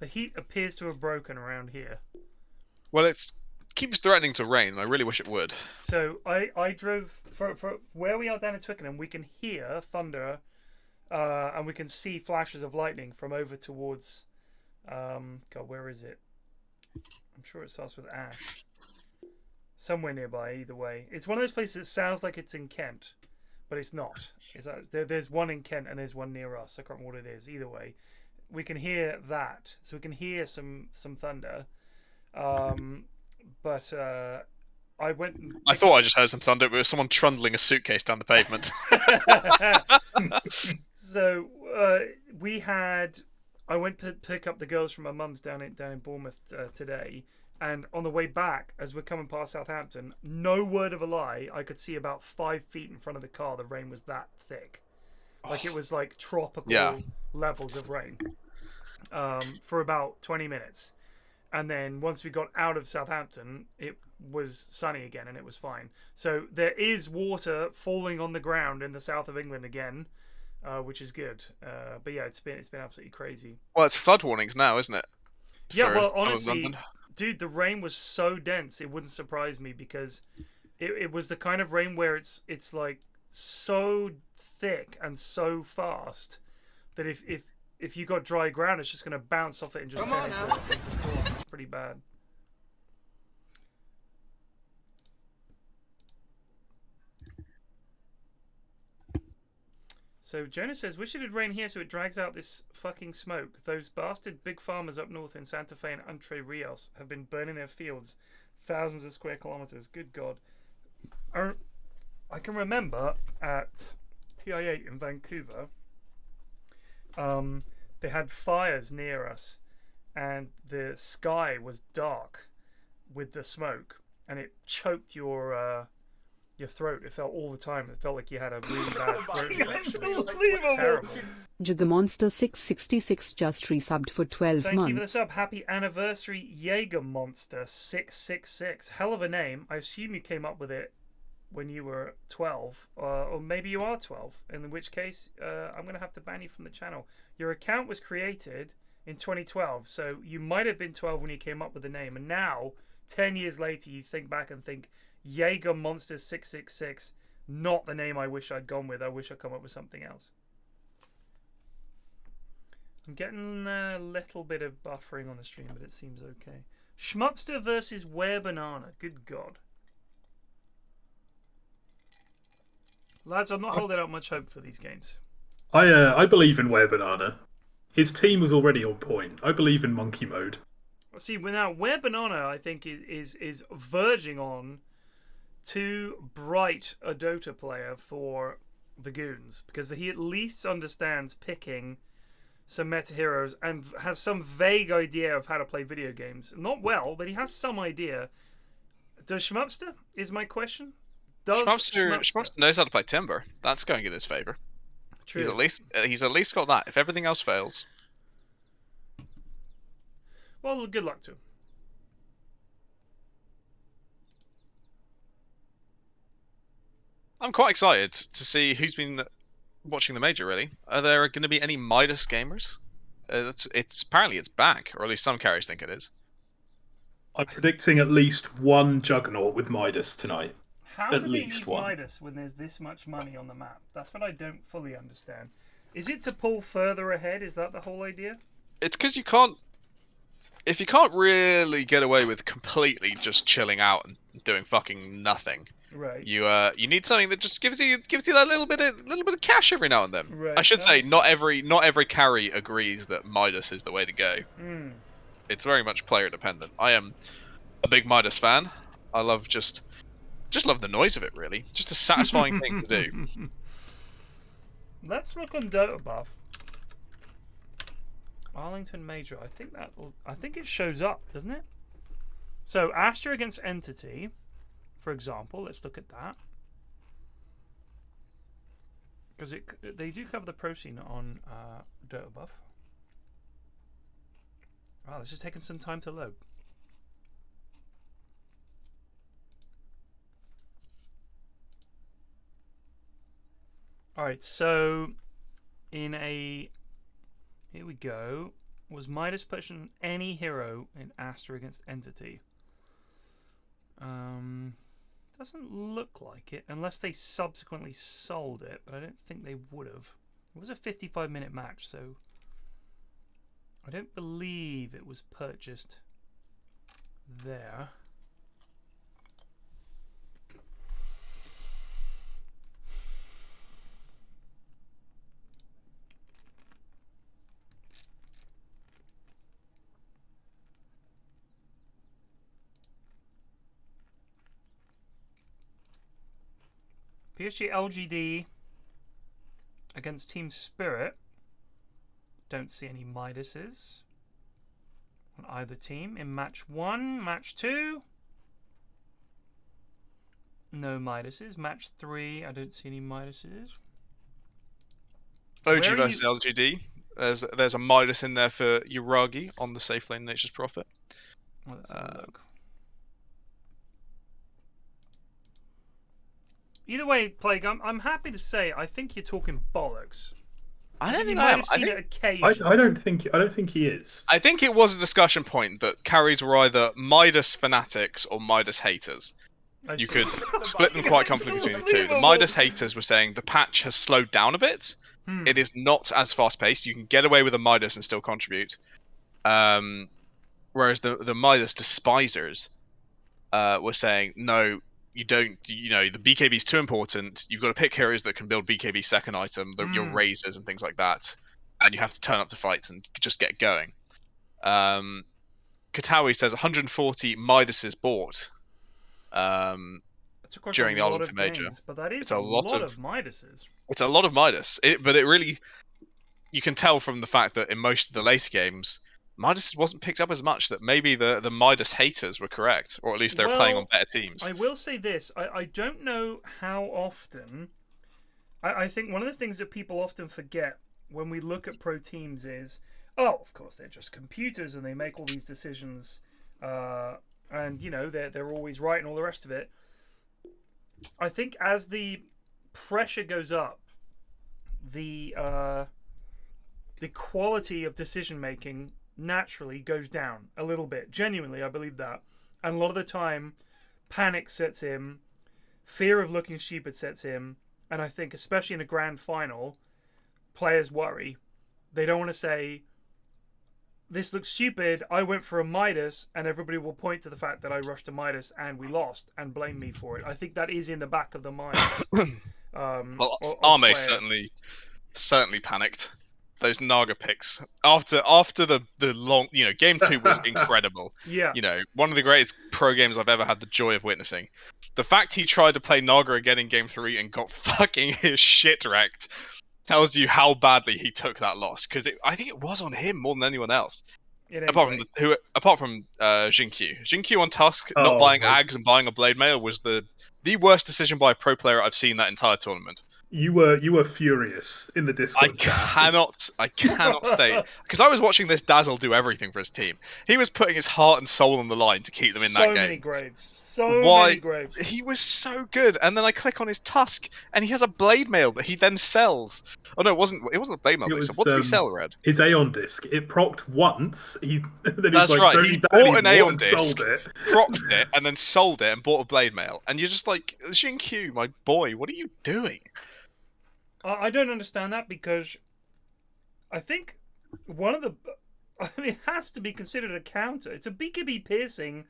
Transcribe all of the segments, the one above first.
The heat appears to have broken around here. Well, it keeps threatening to rain, and I really wish it would. So I drove for where we are down in Twickenham. We can hear thunder, and we can see flashes of lightning from over towards. God, where is it? I'm sure it starts with Ash. Somewhere nearby, either way. It's one of those places that sounds like it's in Kent, but it's not. There's one in Kent and there's one near us. I can't remember what it is. Either way, we can hear that. So we can hear some thunder. But I went. I thought I just heard some thunder, but it was someone trundling a suitcase down the pavement. So we had. I went to pick up the girls from my mum's down in Bournemouth today, and on the way back, as we're coming past Southampton, no word of a lie, I could see about 5 feet in front of the car. The rain was that thick, like it was like tropical levels of rain, for about 20 minutes. And then once we got out of Southampton, it was sunny again and it was fine. So there is water falling on the ground in the south of England again, which is good. But yeah, it's been absolutely crazy. Well, it's flood warnings now, isn't it? Yeah, well, honestly, dude, the rain was so dense it wouldn't surprise me, because it was the kind of rain where it's like so thick and so fast that if you got dry ground, it's just going to bounce off it and just turn into storm. It's pretty bad. So Jonah says, wish it had rained here so it drags out this fucking smoke. Those bastard big farmers up north in Santa Fe and Entre Rios have been burning their fields thousands of square kilometers. Good God. I can remember at TI8 in Vancouver, they had fires near us, and the sky was dark with the smoke, and it choked your throat. It felt all the time. It felt like you had a really bad throat infection. It was terrible. Jagermonster666 just resubbed for 12 Thank months. you for the sub. Happy anniversary, Jagermonster666. Hell of a name. I assume you came up with it when you were 12, or maybe you are 12, in which case I'm going to have to ban you from the channel. Your account was created in 2012, so you might have been 12 when you came up with the name, and now 10 years later you think back and think Jaeger Monster 666, not the name I wish I'd gone with. I wish I'd come up with something else. I'm getting a little bit of buffering on the stream, but it seems okay. Schmupster versus Were Banana. Good God. Lads, I'm not holding out much hope for these games. I believe in Were Banana. His team was already on point. I believe in Monke Mode. See, now Were Banana, I think, is verging on too bright a Dota player for the goons, because he at least understands picking some meta heroes and has some vague idea of how to play video games. Not well, but he has some idea. Does Schmupster, is my question? Schmupster knows how to play Timber. That's going in his favor. True. He's at least got that. If everything else fails, well, good luck to him. I'm quite excited to see who's been watching the major. Really, are there going to be any Midas gamers? Apparently it's back, or at least some carriers think it is. I'm predicting at least one Juggernaut with Midas tonight. How do they use Midas when there's this much money on the map? That's what I don't fully understand. Is it to pull further ahead? Is that the whole idea? It's because you can't. If you can't really get away with completely just chilling out and doing fucking nothing, right? You need something that just gives you that little bit of cash every now and then. Right. I should say not every carry agrees that Midas is the way to go. It's very much player dependent. I am a big Midas fan. I love just love the noise of it, really. Just a satisfying thing to do. Let's look on Dota buff. Arlington Major. I think it shows up, doesn't it? So Astra against Entity, for example. Let's look at that, because they do cover the pro scene on Dota buff. Wow, this is taking some time to load. All right, so here we go. Was Midas pushing any hero in Astra against Entity? Doesn't look like it, unless they subsequently sold it, but I don't think they would have. It was a 55-minute match, so I don't believe it was purchased there. PSG LGD against Team Spirit. Don't see any Midases on either team. In match 1, match 2, no Midases. Match 3, I don't see any Midases. OG versus LGD. There's a Midas in there for Uragi on the safe lane Nature's Prophet. Well, let's have a look. Either way, Plague, I'm happy to say I think you're talking bollocks. I don't think I I might am. have seen it occasionally. I don't think he is. I think it was a discussion point that carries were either Midas fanatics or Midas haters. You could split them quite comfortably between the two. The Midas haters were saying the patch has slowed down a bit. It is not as fast paced. You can get away with a Midas and still contribute. Whereas the Midas despisers were saying, no, you don't. You know, the BKB is too important. You've got to pick heroes that can build BKB second item, your razors and things like that, and you have to turn up to fights and just get going. Katawi says 140 Midases bought during the Arlington Major. But that is a lot of Midases. It's a lot of Midas, but it really, you can tell from the fact that in most of the later games, Midas wasn't picked up as much, that maybe the Midas haters were correct, or at least they were playing on better teams. I will say this, I don't know how often, I think one of the things that people often forget when we look at pro teams is, oh, of course, they're just computers and they make all these decisions, and, you know, they're always right and all the rest of it. I think as the pressure goes up, the quality of decision making naturally goes down a little bit. Genuinely, I believe that. And a lot of the time, panic sets in, fear of looking stupid sets in, and I think especially in a grand final, players worry. They don't want to say, this looks stupid, I went for a Midas, and everybody will point to the fact that I rushed a Midas and we lost and blame me for it. I think that is in the back of the mind. Well, Amos certainly panicked. Those Naga picks after the long, you know, game 2 was incredible. Yeah, you know, one of the greatest pro games I've ever had the joy of witnessing. The fact he tried to play Naga again in game 3 and got fucking his shit wrecked tells you how badly he took that loss, because I think it was on him more than anyone else. Apart from Jinkyu on Tusk, not buying Ags and buying a Blade Mail was the worst decision by a pro player I've seen that entire tournament. You were furious in the Discord chat. I cannot state, because I was watching this Dazzle do everything for his team. He was putting his heart and soul on the line to keep them in that game. So many graves. He was so good, and then I click on his Tusk, and he has a Blade Mail that he then sells. Oh no, it wasn't a Blade Mail. What did he sell, Red? His Aeon Disc. It procced once. That's right. He bought an Aeon Disc, procced it, and then sold it and bought a Blade Mail. And you're just like, Jinkyu, my boy, what are you doing? I don't understand that, because I think it has to be considered a counter. It's a BKB piercing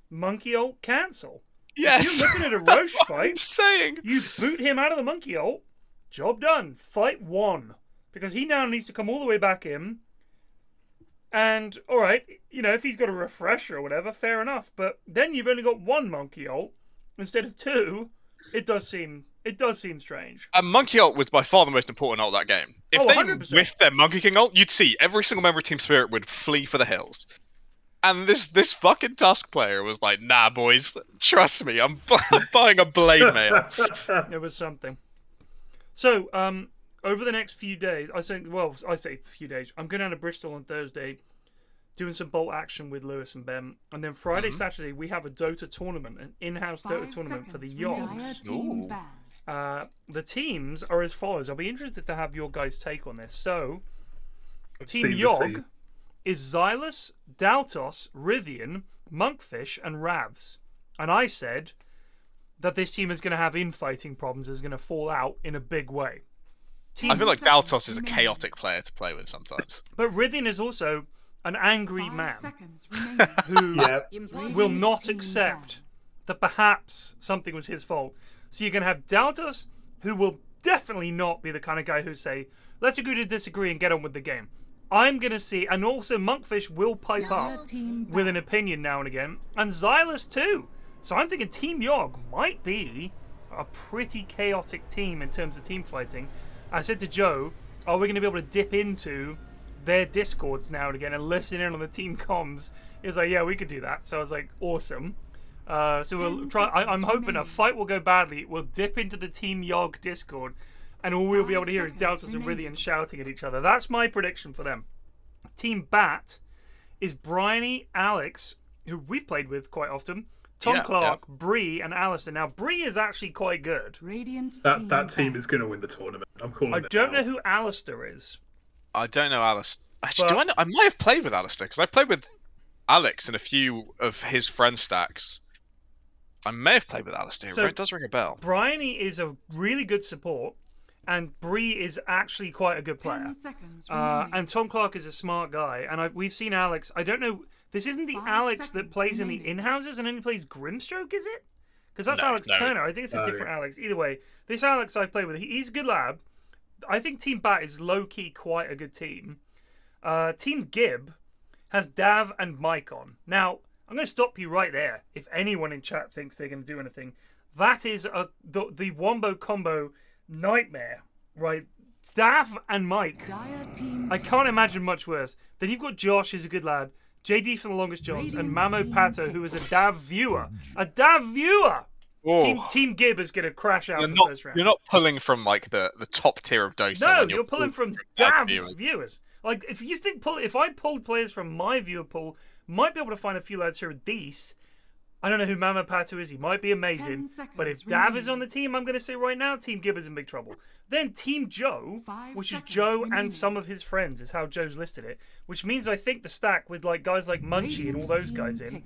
monkey ult cancel. Yes. If you're looking at a Roche fight, saying. You boot him out of the monkey ult, job done, fight won. Because he now needs to come all the way back in. And, alright, you know, if he's got a refresher or whatever, fair enough. But then you've only got one monkey ult instead of 2. It does seem strange. And Monkey ult was by far the most important ult that game. If they 100%. whiffed their Monkey King ult, you'd see every single member of Team Spirit would flee for the hills. And this fucking Tusk player was like, nah, boys, trust me, I'm buying a Blade Mail. It was something. So, over the next few days, I say few days, I'm going down to Bristol on Thursday, doing some bolt action with Lewis and Ben. And then Friday, Saturday, we have a Dota tournament, an in-house Dota tournament for the Yogs. The teams are as follows. I'll be interested to have your guys' take on this. So, Team Yog is Xylus, Daltos, Rythian, Monkfish, and Ravs. And I said that this team is going to have infighting problems, is going to fall out in a big way. I feel like Daltos is a chaotic player to play with sometimes. But Rythian is also an angry man who will not accept that perhaps something was his fault. So you're going to have Daltos, who will definitely not be the kind of guy who say, let's agree to disagree and get on with the game. I'm going to see, and also Monkfish will pipe up with an opinion now and again, and Xylus too. So I'm thinking Team Yogg might be a pretty chaotic team in terms of team fighting. I said to Joe, are we going to be able to dip into their Discords now and again and listen in on the team comms? He was like, yeah, we could do that. So I was like, awesome. So we'll try. I'm hoping a fight will go badly. We'll dip into the Team Yogg Discord, and all we'll be able to hear is Daltos and Rythian shouting at each other. That's my prediction for them. Team Bat is Bryony, Alex, who we played with quite often, Tom Clark, Bree, and Alistair. Now, Bree is actually quite good. That team is going to win the tournament. I'm calling it. I don't know who Alistair is. I don't know Alistair. Actually, do I know? I might have played with Alistair, because I played with Alex and a few of his friend stacks. I may have played with Alistair. So, it does ring a bell. Bryony is a really good support, and Bree is actually quite a good player. And Tom Clark is a smart guy. And we've seen Alex. I don't know. This isn't the Alex that plays in the in-houses and only plays Grimstroke, is it? Because that's Alex Turner. I think it's a different Alex. Either way, this Alex I've played with, he's a good lad. I think Team Bat is low-key quite a good team. Team Gib has Dav and Mike on. Now, I'm going to stop you right there. If anyone in chat thinks they're going to do anything, that is the Wombo combo nightmare, right? Dav and Mike. I can't imagine much worse. Then you've got Josh, who's a good lad. JD from the Longest Johns, and Mamo Pato, who is a Dav viewer. A Dav viewer! Team Gib is going to crash out in the first round. You're not pulling from like the top tier of Dota. No, you're pulling from Dav's viewers. Like, if you think if I pulled players from my viewer pool, might be able to find a few lads who are decent. I don't know who Mamo Pato is. He might be amazing. But if Dav is on the team, I'm going to say right now, Team Gib is in big trouble. Then Team Joe, which is Joe and some of his friends, is how Joe's listed it. Which means I think the stack with like guys like Munchie and all those guys in,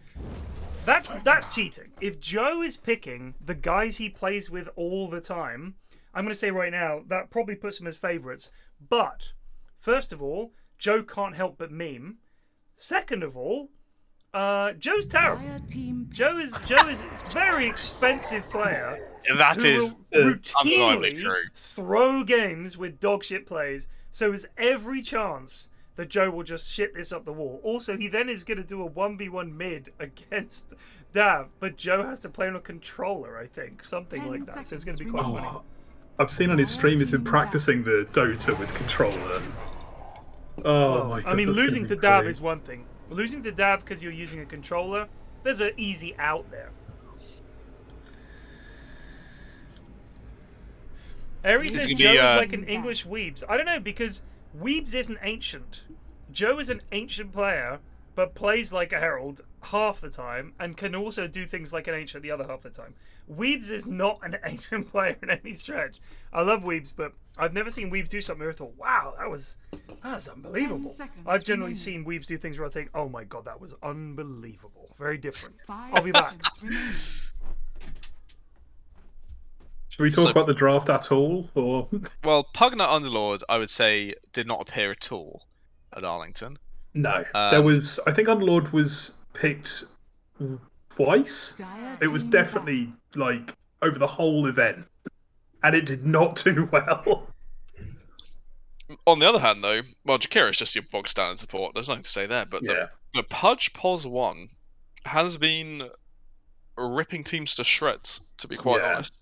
that's cheating. If Joe is picking the guys he plays with all the time, I'm going to say right now, that probably puts him as favourites. But, first of all, Joe can't help but meme. Second of all, Joe's terrible. Joe is a very expensive player. That is routinely true. Throw games with dogshit plays, so there's every chance that Joe will just shit this up the wall. Also, he then is going to do a 1v1 mid against Dav, but Joe has to play on a controller, I think. Something like that, so it's going to be quite funny. I've seen on his stream he's been practicing the Dota with controller. Oh my god. I mean, losing to Dav is one thing. Losing to Dav because you're using a controller, there's an easy out there. Ari says Joe is like an English Weebs. I don't know, because Weebs isn't ancient. Joe is an ancient player, but plays like a herald half the time, and can also do things like an ancient the other half the time. Weebs is not an ancient player in any stretch. I love Weebs, but I've never seen Weebs do something where I thought, wow, that was unbelievable. I've generally seen Weebs do things where I think, oh my god, that was unbelievable. Very different. I'll be back. Should we talk about the draft at all? Or well, Pugna Underlord, I would say, did not appear at all at Arlington. No, there was. I think Underlord was picked twice. It was definitely like over the whole event, and it did not do well. On the other hand, though, well, Jakira is just your bog standard support. There's nothing to say there. But the Pudge Pos 1 has been ripping teams to shreds, to be quite honest.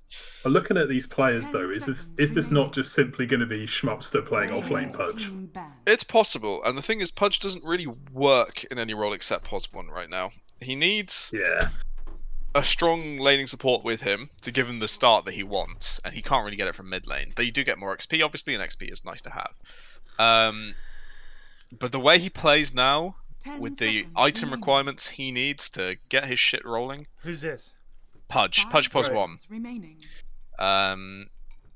But looking at these players, though, is this not just simply going to be Schmupster playing offlane Pudge? It's possible, and the thing is, Pudge doesn't really work in any role except Pos 1 right now. He needs a strong laning support with him to give him the start that he wants, and he can't really get it from mid lane. But you do get more XP, obviously, and XP is nice to have. But the way he plays now, with the item requirements he needs to get his shit rolling. Who's this? Pudge Pos 1.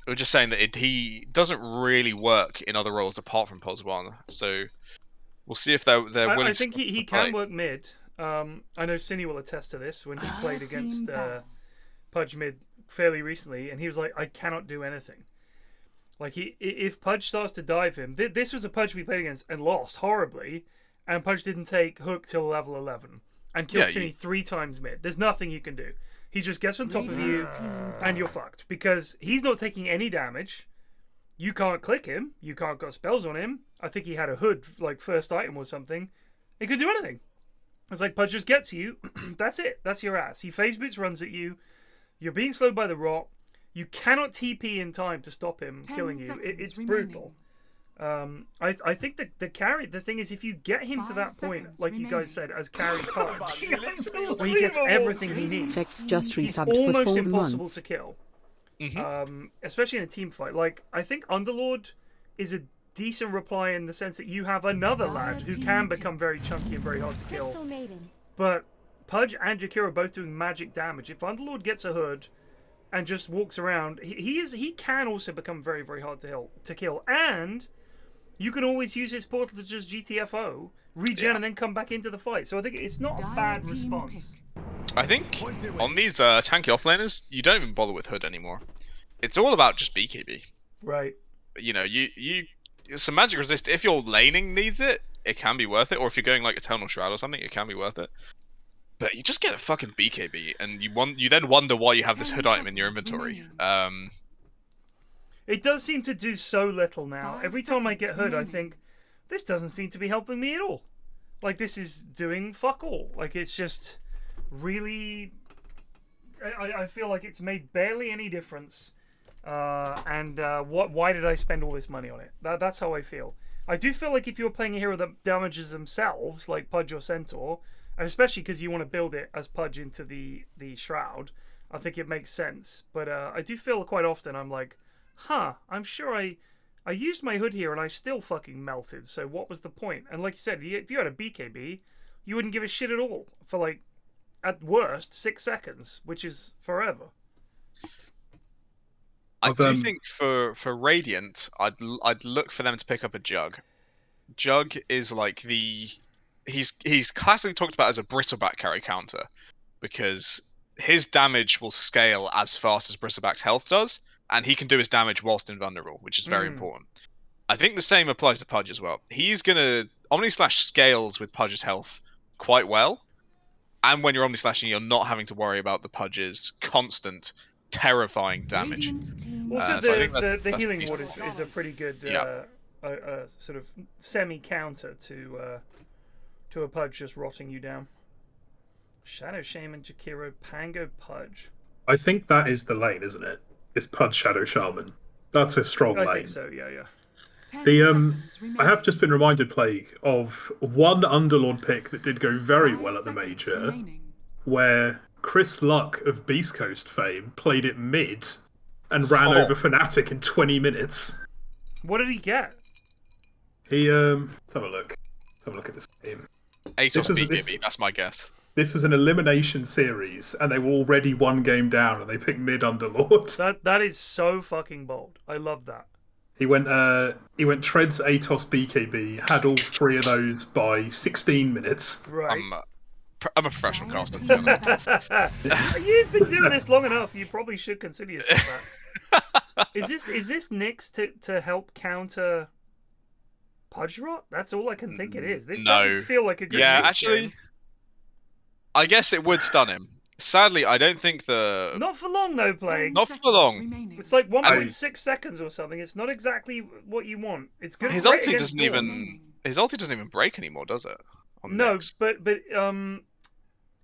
We're just saying that he doesn't really work in other roles apart from Pos 1. So We'll see if they're willing. I think he can work mid. I know Cine will attest to this when he played against Pudge mid fairly recently, and he was like, I cannot do anything. Like, if Pudge starts to dive him, this was a Pudge we played against and lost horribly, and Pudge didn't take hook till level 11 and killed Cine 3 times mid. There's nothing you can do. He just gets on top of you, and you're fucked because he's not taking any damage. You can't click him. You can't got spells on him. I think he had a hood, like first item or something. He could do anything. It's like Pudge just gets you. That's it. That's your ass. He phase boots, runs at you. You're being slowed by the rot. You cannot TP in time to stop him killing you. It's brutal. I think the carry. The thing is, if you get him to that point, like you guys said, as carry Pudge, where he gets everything he needs, Flex just he's resubbed for almost 4 impossible months. to kill. Especially in a team fight. Like, I think Underlord is a decent reply in the sense that you have another lad who can become very chunky and very hard to kill. But Pudge and Jakiro are both doing magic damage. If Underlord gets a hood and just walks around, he can also become very, very hard to kill. And you can always use his portal to just GTFO, regen, and then come back into the fight. So I think it's not a bad response. I think on these tanky offlaners, you don't even bother with hood anymore. It's all about just BKB. Right. You know, some magic resist. If your laning needs it, it can be worth it. Or if you're going like Eternal Shroud or something, it can be worth it. But you just get a fucking BKB, and you then wonder why you have this hood item in your inventory. It does seem to do so little now. Every time I get hood, I think, this doesn't seem to be helping me at all. Like, this is doing fuck all. Like, it's just really... I feel like it's made barely any difference. Why did I spend all this money on it? That's how I feel. I do feel like if you're playing a hero that damages themselves, like Pudge or Centaur, and especially because you want to build it as Pudge into the Shroud, I think it makes sense. But I do feel quite often I'm like, I'm sure I used my hood here and I still fucking melted, so what was the point? And like you said, if you had a BKB, you wouldn't give a shit at all for, like, at worst, 6 seconds, which is forever. I do think for Radiant, I'd look for them to pick up a Jug. Jug is like he's classically talked about as a Bristleback carry counter, because his damage will scale as fast as Bristleback's health does, and he can do his damage whilst invulnerable, which is very important. I think the same applies to Pudge as well. He's gonna Omni-Slash scales with Pudge's health quite well, and when you're Omni-Slashing, you're not having to worry about the Pudge's constant terrifying damage. Also, the healing ward is a pretty good sort of semi-counter to a Pudge just rotting you down. Shadow Shaman, Jakiro, Pango, Pudge. I think that is the lane, isn't it? It's Pudge, Shadow Shaman. That's a strong lane. I think so, yeah. I have just been reminded, Plague, of one Underlord pick that did go very well at the Major, where Chris Luck of Beast Coast fame played it mid and ran over Fnatic in 20 minutes. What did he get? He let's have a look. Let's have a look at this game. 8 off BKB, that's my guess. This was an elimination series, and they were already 1 game down, and they picked mid Underlord. That is so fucking bold. I love that. He went Treads, Atos, BKB, had all 3 of those by 16 minutes. Right. I'm a professional caster, to be honest. You've been doing this long enough. You probably should consider yourself that. Is this Nyx to help counter Pudge Rot? That's all I can think it is. This doesn't feel like a good Nyx actually, game. I guess it would stun him. Sadly, I don't think Not for long, though, Plague. Not for long. It's like 1.6 seconds or something. It's not exactly what you want. It's good. His ulti doesn't even break anymore, does it? No, Nyx. but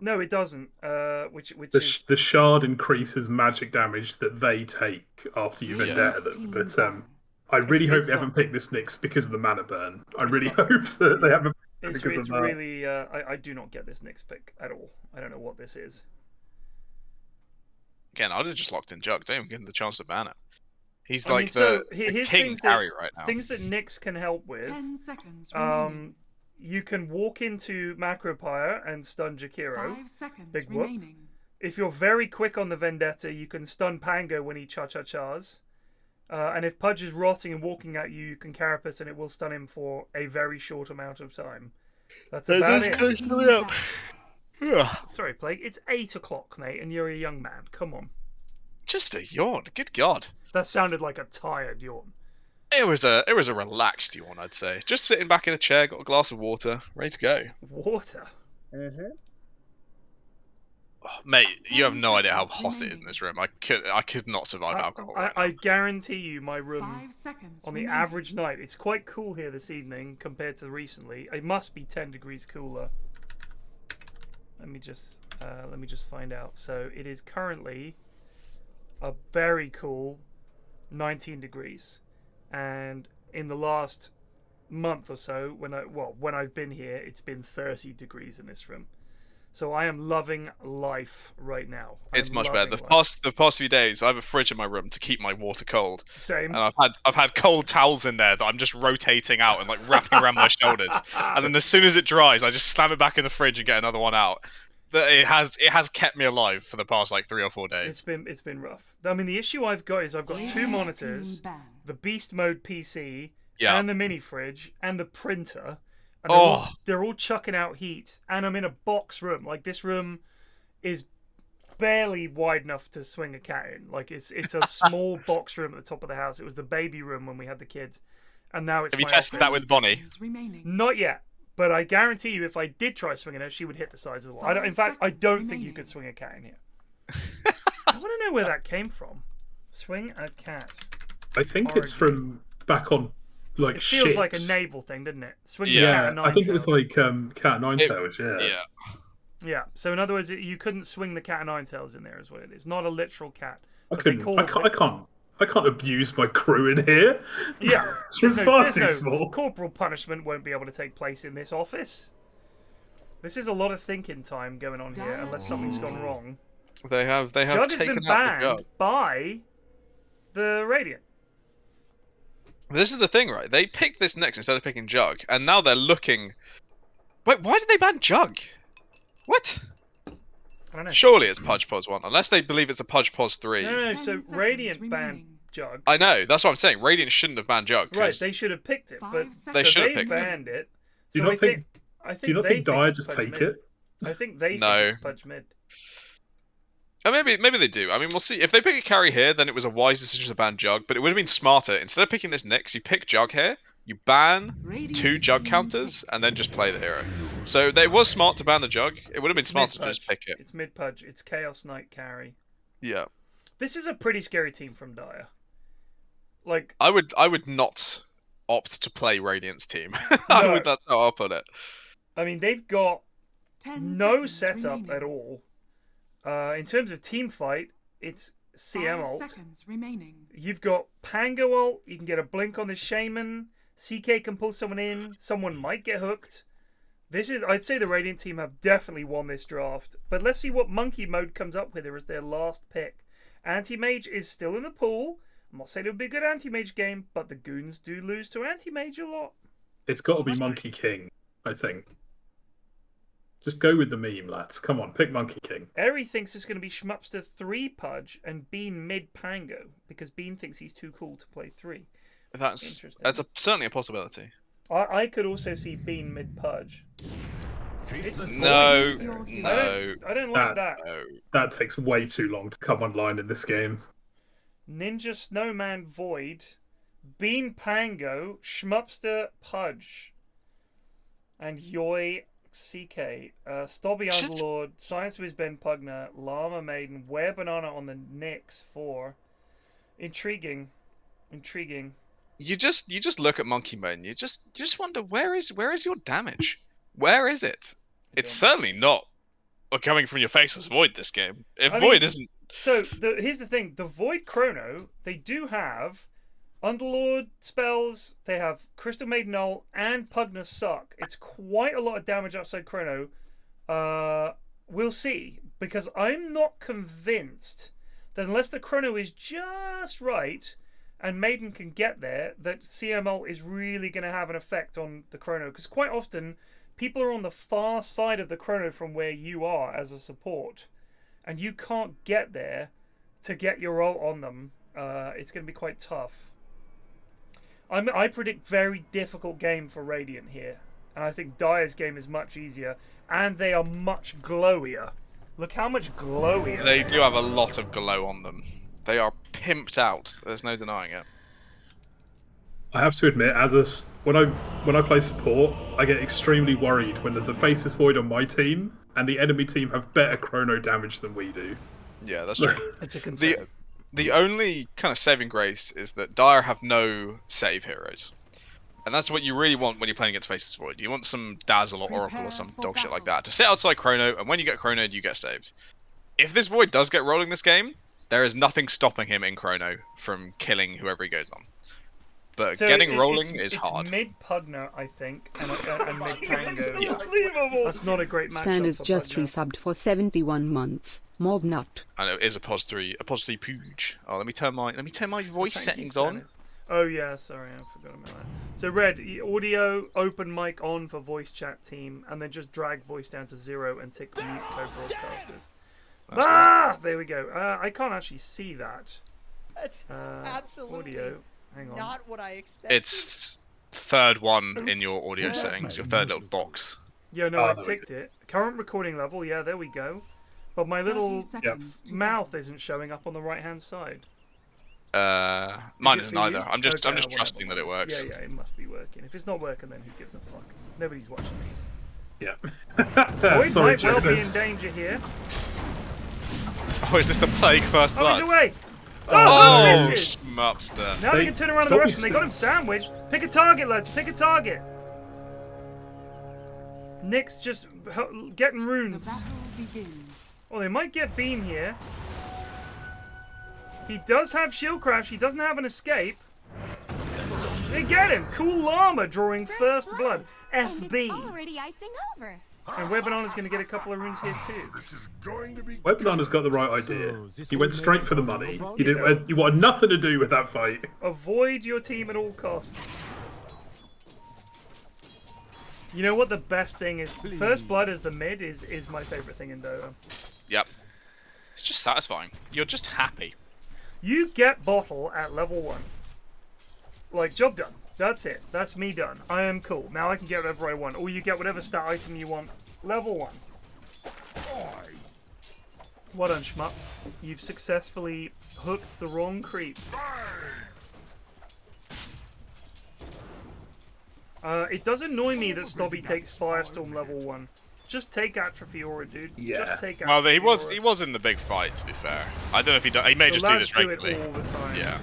no, it doesn't. The shard increases magic damage that they take after you vendetta them. But I really hope they haven't picked this Nyx because of the mana burn. I really hope that they haven't. It's really. I do not get this Nyx pick at all. I don't know what this is. Again, I'd have just locked in Jug. Don't even give him the chance to ban it. He's the king carry right now. Things that Nyx can help with. 10 seconds. You can walk into Macropyre and stun Jakiro. 5 seconds Big whoop. remaining. If you're very quick on the Vendetta, you can stun Pango when he cha-cha-chas. And if Pudge is rotting and walking at you, you can carapace and it will stun him for a very short amount of time. That's about it. Sorry, Plague. It's 8 o'clock, mate, and you're a young man. Come on. Just a yawn. Good God. That sounded like a tired yawn. It was a relaxed yawn, I'd say. Just sitting back in a chair, got a glass of water, ready to go. Water? Oh, mate, you have no idea how hot it is in this room. I could not survive alcohol. I guarantee you, my room 5 seconds on the remaining. average night, it's quite cool here this evening compared to recently. It must be 10 degrees cooler. Let me just find out. So it is currently a very cool 19 degrees, and in the last month or so, when I've been here, it's been 30 degrees in this room. So I am loving life right now. It's much better. The past few days, I have a fridge in my room to keep my water cold. Same. And I've had cold towels in there that I'm just rotating out and like wrapping around my shoulders. And then as soon as it dries, I just slam it back in the fridge and get another one out. It has kept me alive for the past like 3 or 4 days. It's been rough. I mean, the issue I've got is I've got 2 monitors, the Beast Mode PC, and the mini fridge, and the printer. And they're all chucking out heat, and I'm in a box room. Like, this room is barely wide enough to swing a cat in. Like, it's a small box room at the top of the house. It was the baby room when we had the kids, and now it's. Have you tested that with Bonnie? Not yet, but I guarantee you, if I did try swinging her, she would hit the sides of the wall. In fact, I don't think you could swing a cat in here. I want to know where that came from. Swing a cat. I think it's from back on. Like it feels ships. like a naval thing, doesn't it? Swing the cat I think it was like cat and nine tails. Yeah. So in other words, you couldn't swing the cat and nine tails in there, is what it is. Not a literal cat. I couldn't. I can't abuse my crew in here. Yeah, it's far too small. Corporal punishment won't be able to take place in this office. This is a lot of thinking time going on here, unless something's gone wrong. They have Jug has taken been out the banned jug by the Radiant. This is the thing, right? They picked this next instead of picking Jug, and now they're looking. Wait, why did they ban Jug? What? I don't know. Surely it's Pudge Pos 1, unless they believe it's a Pudge Pos 3. No, so Radiant banned Jug. I know, that's what I'm saying. Radiant shouldn't have banned Jug. Right, they should have picked it, but they should have picked banned it. Do you not think? Do you not think Dire just take it? I think they think it's Pudge mid. Maybe they do. I mean, we'll see. If they pick a carry here, then it was a wise decision to ban Jug, but it would have been smarter. Instead of picking this next, you pick Jug here, you ban 2 Jug counters, and then just play the hero. So it was smart to ban the Jug. It would have been smarter to just pick it. It's mid Pudge. It's Chaos Knight carry. Yeah. This is a pretty scary team from Dire. Like, I would not opt to play Radiant's team. No. That's how I'll put it. I mean, they've got no setup at all. In terms of team fight, it's CM ult. 5 seconds remaining. You've got Pango ult. You can get a blink on the Shaman. CK can pull someone in. Someone might get hooked. I'd say the Radiant team have definitely won this draft. But let's see what Monke Mode comes up with as their last pick. Anti-Mage is still in the pool. I'm not saying it would be a good Anti-Mage game, but the goons do lose to Anti-Mage a lot. It's got to be Monkey King, I think. Just go with the meme, lads. Come on, pick Monkey King. Eri thinks it's going to be Schmupster 3 Pudge and Bean mid Pango, because Bean thinks he's too cool to play 3. That's certainly a possibility. I could also see Bean mid Pudge. No. I don't like that. No. That takes way too long to come online in this game. Ninja Snowman Void, Bean Pango, Schmupster Pudge, and Yoi CK, Stobby Underlord, Science Wiz Ben Pugner, Llama Maiden, Were Banana on the Knicks for intriguing. You just look at Monkey Mode and you just wonder where is your damage? Where is it? It's certainly not coming from your Faceless Void this game. If Void isn't. So here's the thing: the Void Chrono, they do have Underlord spells, they have Crystal Maiden Ult, and Pugner Suck. It's quite a lot of damage outside Chrono. We'll see, because I'm not convinced that unless the Chrono is just right and Maiden can get there, that CML is really going to have an effect on the Chrono. Because quite often, people are on the far side of the Chrono from where you are as a support, and you can't get there to get your ult on them It's going to be quite tough. I predict very difficult game for Radiant here. And I think Dire's game is much easier. And they are much glowier. Look how much glowier. They do have a lot of glow on them. They are pimped out. There's no denying it. I have to admit, when I play support, I get extremely worried when there's a Faceless Void on my team, and the enemy team have better Chrono damage than we do. Yeah, that's true. It's a concern. The only kind of saving grace is that Dire have no save heroes. And that's what you really want when you're playing against Faceless Void. You want some Dazzle or Oracle or some dog shit like that to sit outside Chrono, and when you get Chronoed, you get saved. If this Void does get rolling this game, there is nothing stopping him in Chrono from killing whoever he goes on. But So getting rolling is it's hard. mid Pugner, I think, and mid Tango. That's not a great matchup. Stan is for just Pugner. resubbed for 71 months. Mobnut. I know it is a pos 3 pooge. Oh, let me turn my voice Thank you, settings on. Stannis. Oh yeah, sorry, I forgot about that. So Red, audio, open mic on for voice chat team, and then just drag voice down to 0 and tick mute co-broadcasters. There we go. I can't actually see that. That's absolutely Audio. Hang on. not what I expected. It's third one in your audio settings, your third little box. Yeah, no, Oh, I there we ticked it. Current recording level, yeah, there we go. But my little mouth isn't showing up on the right-hand side. Mine it isn't for you? either. I'm just Okay, trusting that it works. Yeah, it must be working. If it's not working, then who gives a fuck? Nobody's watching these. Yeah. Void Sorry, might well be in Jonas. danger here. Oh, is this the Plague First Oh, Blood? he's away! Oh, misses! Schmupster. Now they can turn around on the rest, and they got him sandwiched. Pick a target, lads. Pick a target. Nick's just getting runes. Oh, they might get Beam here. He does have shield crash. He doesn't have an escape. They get him. Cool Llama drawing first blood. FB. Already icing over. And Webbanana's going to get a couple of runes here too. Webbanana's got the right idea. He went straight for the money. He wanted nothing to do with that fight. Avoid your team at all costs. You know what the best thing is? First blood as the mid is my favorite thing in Dota. Yep. It's just satisfying. You're just happy. You get bottle at level 1. Like, job done. That's it. That's me done. I am cool. Now I can get whatever I want. Or you get whatever stat item you want. Level 1. Well done, Schmup. You've successfully hooked the wrong creep. It does annoy me that Stobby takes Firestorm level 1. Just take Atrophy Aura, dude. Yeah. Just take Well, Atrophy he Aura. was in the big fight. To be fair, I don't know if he he may The just do lads this regularly. it all the time. Yeah.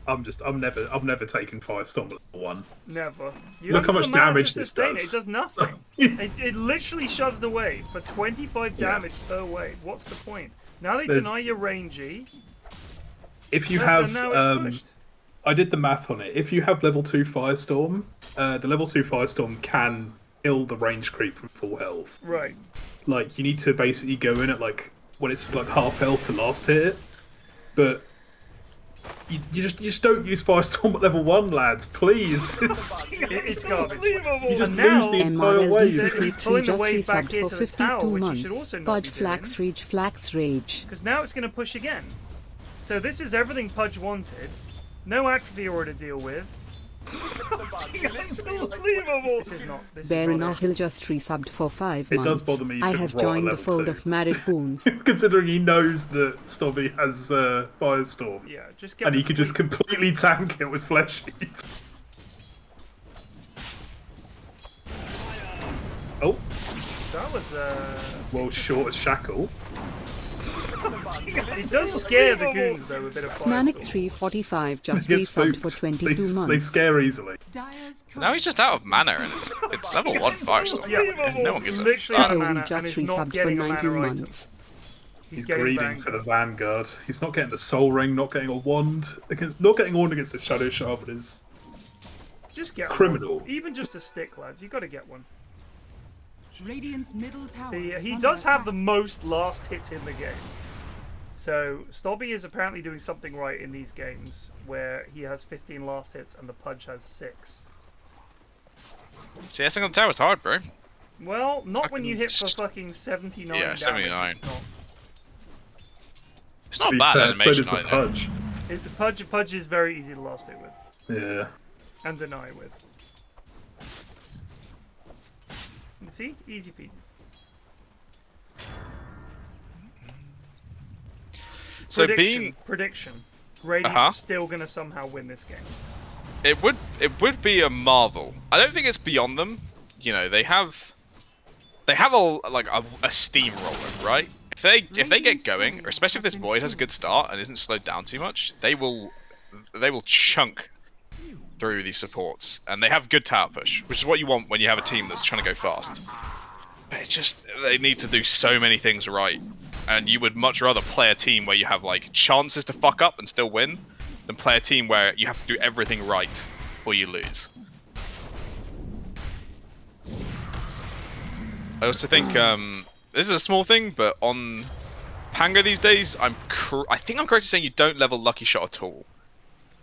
I'm never taking Firestorm at level 1. Never. You Look don't how have much the mana to damage this sustain does. It does nothing. it literally shoves the wave for 25 damage per wave. What's the point? Now they There's- deny your rangy. If you and have, now it's pushed. I did the math on it. If you have level 2 Firestorm, the level 2 Firestorm can kill the range creep from full health. Right. Like, you need to basically go in at like when it's like half health to last hit it. But you just don't use Firestorm at level 1, lads. Please. It's garbage. You just And lose now- the entire wave. He's MRLDCC3 pulling the just wave back resubbed here for to the tower, 52 which you should months. also not Pudge be doing. Flax Rage Flax Rage. Because now it's going to push again. So this is everything Pudge wanted. No Atrophy Aura to deal with. Unbelievable. This is not. This is not it. Baronahil just resubbed for 5 It months. does bother me I to have roll joined the level fold 2. of married boons. Considering he knows that Stobby has Firestorm. Yeah, just get. And he can just completely tank it with Flesh Heap. Oh, That was world's shortest shackle. It does scare the goons though. A bit of Smanic Firestorm. 345 just Get resubbed spooked. for 22 They months. scare easily. Now he's just out of mana, and it's level 1 Firestorm. Yeah, No one gives a literally out of Toby mana and just is not resubbed for getting a 19 mana item. months. He's He's getting greeding for the Vanguard. Vanguard. He's not getting the Soul Ring, not getting a wand. Not getting a wand against the Shadow Sharpen is Just get criminal. one. Even just a stick, lads. You got to get one. Radiant's middle tower. He does have the most last hits in the game. So Stobby is apparently doing something right in these games where he has 15 last hits and the Pudge has 6. CSing on the tower is hard, bro. Well, not when you hit for Fucking fucking 79 Yeah, damage. 79. It's not. It's not To be bad fair, animation so does the either. Pudge. The Pudge is very easy to last it with. Yeah. And deny with. See? Easy peasy. So Prediction. Radiant's still gonna somehow win this game. it would be a marvel. I don't think it's beyond them. You know, they have a steamroller, right? If they get going, or especially if this Void has a good start and isn't slowed down too much, they will chunk through these supports, and they have good tower push, which is what you want when you have a team that's trying to go fast. But it's just they need to do so many things right, and you would much rather play a team where you have like chances to fuck up and still win, than play a team where you have to do everything right or you lose. I also think this is a small thing, but on Pango these days, I think I'm correct in saying you don't level Lucky Shot at all.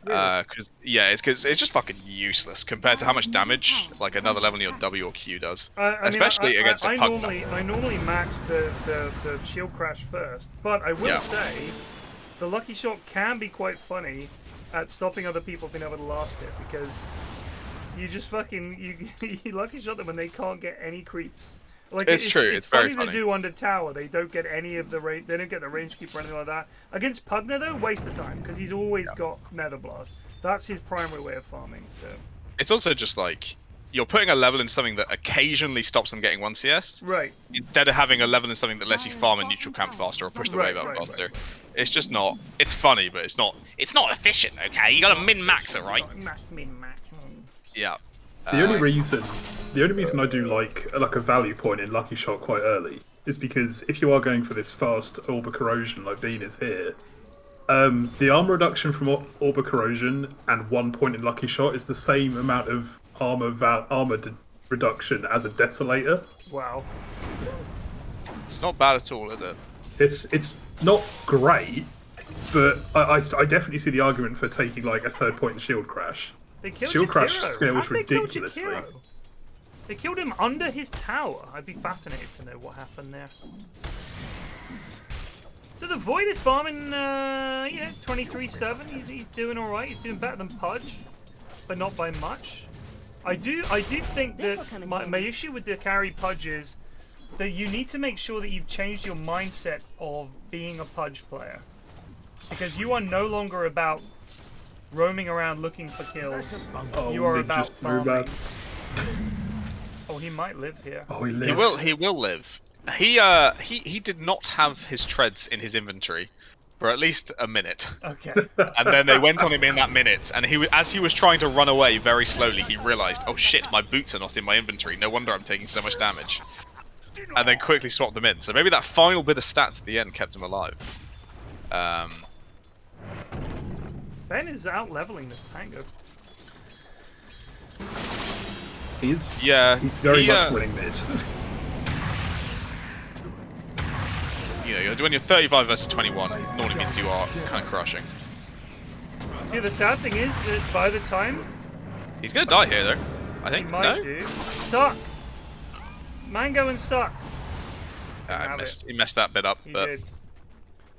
Really? Because it's just fucking useless compared to how much damage like another level in your W or Q does, especially against a Pug. I normally max the shield crash first, but I will say the Lucky Shot can be quite funny at stopping other people being able to last it, because you just fucking you Lucky Shot them and they can't get any creeps. Like it's true. It's very funny to do under tower. They don't get any of the range. They don't get the range keep or anything like that. Against Pugner though, waste of time, because he's always got Nether Blast. That's his primary way of farming. So it's also just like you're putting a level in something that occasionally stops them getting 1 CS, right? Instead of having a level in something that lets you farm a neutral camp faster or push the wave out faster. Right. It's just not. It's funny, but it's not efficient. Okay, you gotta min max it, right? Min max. Yeah. The only reason I do like a value point in Lucky Shot quite early is because if you are going for this fast Orb Corrosion like Bean is here, the armor reduction from Orb Corrosion and 1 point in Lucky Shot is the same amount of armor reduction as a Desolator. Wow. It's not bad at all, is it? It's not great, but I definitely see the argument for taking like a 3rd point in Shield Crash. They killed Shield Crash Jakiro. scales How'd they ridiculously. kill Jakiro? They killed him under his tower. I'd be fascinated to know what happened there. So the Void is farming, 23-7. He's doing all right. He's doing better than Pudge, but not by much. I do think that my issue with the carry Pudge is that you need to make sure that you've changed your mindset of being a Pudge player, because you are no longer about roaming around looking for kills. You are about farming. Oh, he might live here. Oh, he lives. He will live. He did not have his treads in his inventory for at least a minute. Okay. And then they went on him in that minute, and as he was trying to run away very slowly, he realized, oh shit, my boots are not in my inventory. No wonder I'm taking so much damage. And then quickly swapped them in. So maybe that final bit of stats at the end kept him alive. Ben is out leveling this Pango. He's very much winning mid. You know, when you're 35 versus 21, it normally means you are kind of crushing. See, the sad thing is that by the time he's gonna die here, though. I think. He might do. Suck. Mango and Suck. He messed that bit up, He but. did.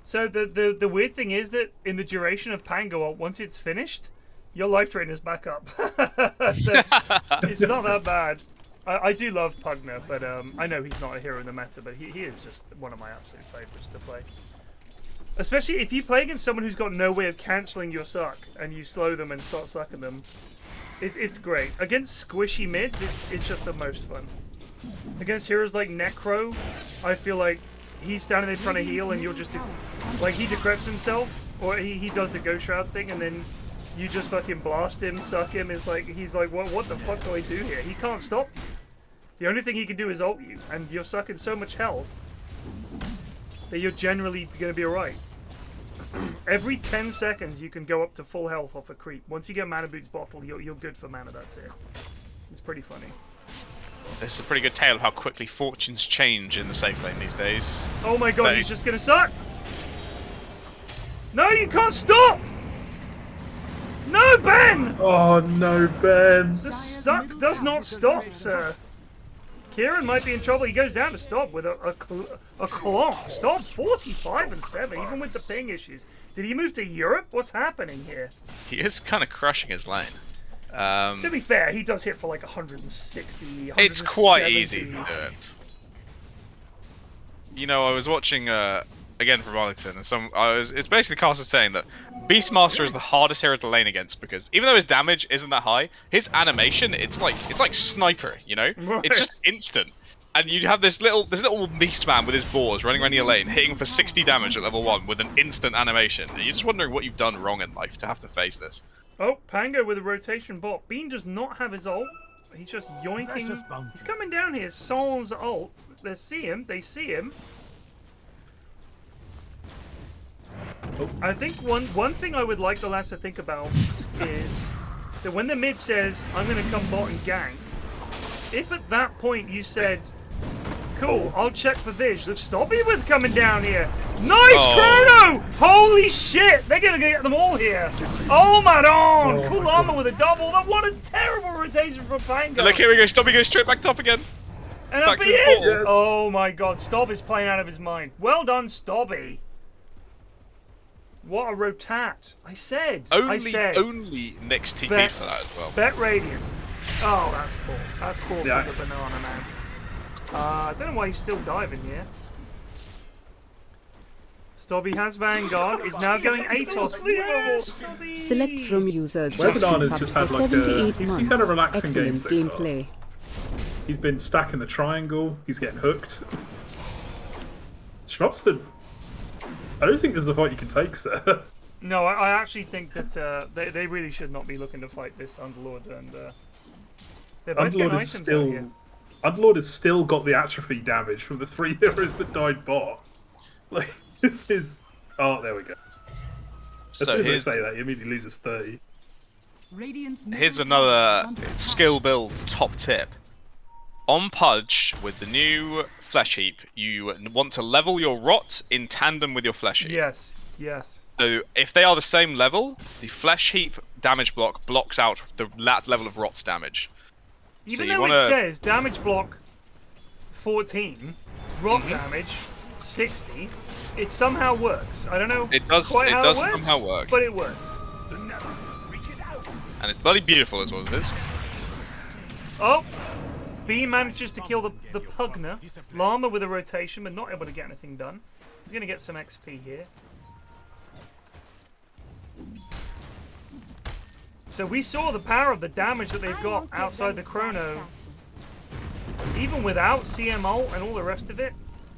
So the weird thing is that in the duration of Pango, once it's finished, your life drain is back up. So it's not that bad. I do love Pugner, but I know he's not a hero in the meta, but he is just one of my absolute favorites to play. Especially if you play against someone who's got no way of cancelling your suck, and you slow them and start sucking them. It's great. Against squishy mids, it's just the most fun. Against heroes like Necro, I feel like he's standing there trying to heal, and you're just like, he decreps himself, or he does the Ghost Shroud thing, and then you just fucking blast him, suck him. It's like he's like, what the fuck do I do here? He can't stop you. The only thing he can do is ult you, and you're sucking so much health that you're generally going to be alright. Every 10 seconds you can go up to full health off a creep. Once you get Mana Boots bottle, you're good for mana. That's it. It's pretty funny. This is a pretty good tale of how quickly fortunes change in the safe lane these days. Oh my god, he's just gonna suck! No, you can't stop! No, Ben! Oh no, Ben! The suck does not stop, sir. Kieran might be in trouble. He goes down to Stob with a claw. Stob's 45 and 7, even with the ping issues. Did he move to Europe? What's happening here? He is kind of crushing his lane. To be fair, he does hit for like 160, 170. It's quite easy to do it. You know, I was watching again from Arlington, and it's basically Carson saying that Beastmaster is the hardest hero to lane against because even though his damage isn't that high, his animation it's like Sniper, you know? Right. It's just instant. And you have this little beast man with his boars running around your lane, hitting for 60 damage at level 1 with an instant animation. And you're just wondering what you've done wrong in life to have to face this. Oh, Pango with a rotation bot. Bean does not have his ult. He's just yoinking. He's coming down here. Sans ult. They see him. I think one thing I would like the lads to think about is that when the mid says, I'm going to come bot and gank, if at that point you said, cool, I'll check for Viz, let's stop you with coming down here. Nice Chrono! Holy shit! They're going to get them all here. Oh my god! Cool armor with a double. What a terrible rotation from Pango. Look, here we go. Stubby goes straight back top again. And up he is! Yes. Oh my god, Stob is playing out of his mind. Well done, Stobby. What a rotat. I said. Only next TP for that as well. Bet Radiant. Oh, that's poor. That's poor for the banana man. I don't know why he's still diving here. Stobby has Vanguard, is now going Atos. Yes, Select from users. Banana's just had like he's had a relaxing game Excellent so far. gameplay. He's been stacking the triangle, he's getting hooked. Schmupster, I don't think there's a fight you can take, sir. No, I actually think that they really should not be looking to fight this Underlord, and they're both getting items out here. Underlord has still got the atrophy damage from the 3 heroes that died bot. Like, this is... Oh, there we go. As soon as I say that, he immediately loses 30. Here's another skill build top tip. On Pudge, with the new Flesh Heap, you want to level your Rot in tandem with your Flesh Heap. Yes, yes. So, if they are the same level, the Flesh Heap damage block blocks out that level of Rot's damage. Even though it says damage block 14, Rot damage 60, it somehow works. I don't know it does somehow work. But it works. And it's bloody beautiful as well as it is. Oh! B manages to kill the Pugner. Llama with a rotation, but not able to get anything done. He's going to get some XP here. So we saw the power of the damage that they've got outside the Chrono. Even without CM ult and all the rest of it.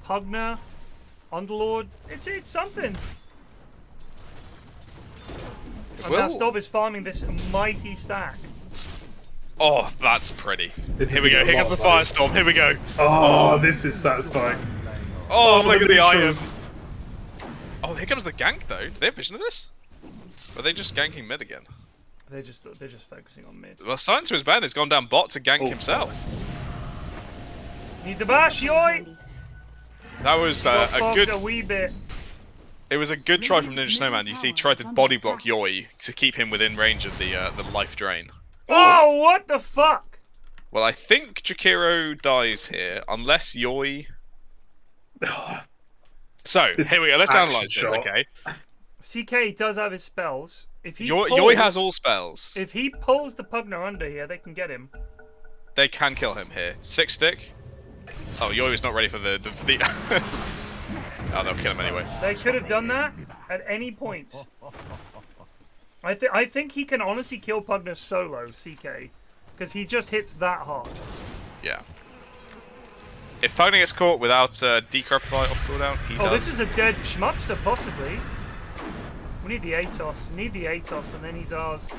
Pugner, Underlord, it's something. And now Stob is farming this mighty stack. Oh, that's pretty. Here we go. Here comes the firestorm. Here we go. Oh, this is satisfying. Oh, look at the items. Oh, here comes the gank though. Do they have vision of this? Or are they just ganking mid again? They're just focusing on mid. Well, Science to his band has gone down bot to gank himself. Need the bash, yoi! That was a good. A wee bit. It was a good try from Ninja Snowman. You see, he tried to body block Yoi to keep him within range of the life drain. Oh, what the fuck! Well, I think Jakiro dies here, unless Yoi... So, here we go, let's analyse this, okay? CK does have his spells. If he Yoi has all spells. If he pulls the Pugner under here, they can get him. They can kill him here. 6 stick. Oh, Yoi was not ready for the... Oh, they'll kill him anyway. They could have done that at any point. I think he can honestly kill Pugner solo, CK, because he just hits that hard. Yeah. If Pugner gets caught without Decrepify off cooldown, he does. Oh, this is a dead Schmupster, possibly. We need the Atos. Need the Atos, and then he's ours.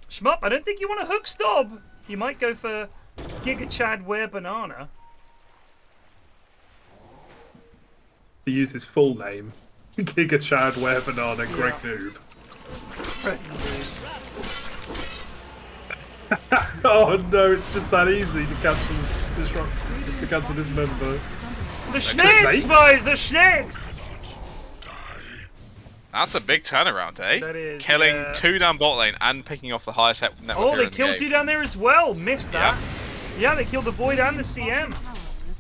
Shmup, I don't think you want to hook Stob. You might go for Giga Chad Wear Banana. To use his full name. Giga Chad, Wear Banana, Greg Noob. Oh no, it's just that easy to cancel this member. The snakes, boys! The snakes! That's a big turnaround, eh? That is. Killing 2 down bot lane and picking off the highest net worth hero in the game. They killed 2 down there as well. Missed that. Yeah, they killed the Void and the CM.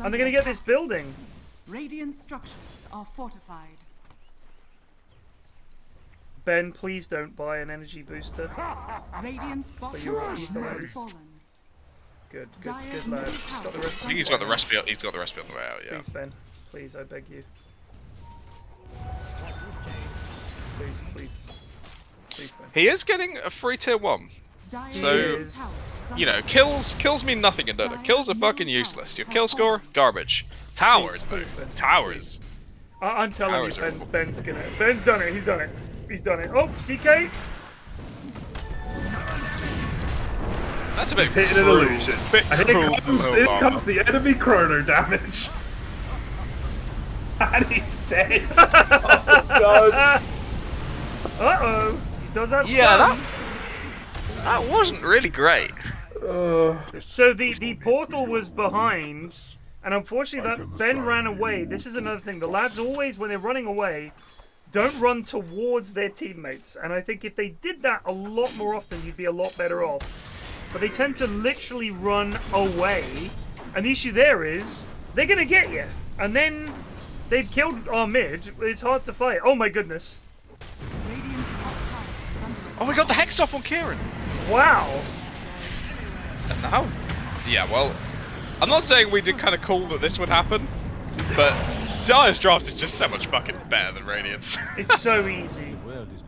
And they're gonna get this building. Radiant structures are fortified. Ben, please don't buy an energy booster. Radiant's bottom your tower Inhouse. has fallen. Good lad. Got the rest. I think he's got the recipe. He's got the recipe on the way out. Yeah. Please, Ben. Please, I beg you. Please, please. Please, Ben. He is getting a free tier 1. So, is. you know, kills mean nothing in Dota. Kills are fucking useless. Your kill score, garbage. Towers, though. Please, Ben. Towers. I'm telling Towers you, are- Ben's gonna. Ben's done it. He's done it. He's done it. Oh, CK. That's a bit Hitting an cruel. illusion. Bit And cruel here from comes Obama. the enemy chrono damage. And he's dead. Oh god. Uh-oh. He does have Yeah, stun. that wasn't really great. So the portal was behind, and unfortunately that Ben ran away. This is another thing. The lads always, when they're running away, don't run towards their teammates. And I think if they did that a lot more often, you'd be a lot better off. But they tend to literally run away. And the issue there is, they're going to get you. And then they've killed our mid. It's hard to fight. Oh my goodness. Radiant's top tower is under attack. Oh, we got the Hex off on Kieran. Wow. And now? Yeah, well, I'm not saying we did kind of cool that this would happen, but Dire's draft is just so much fucking better than Radiant's. It's so easy.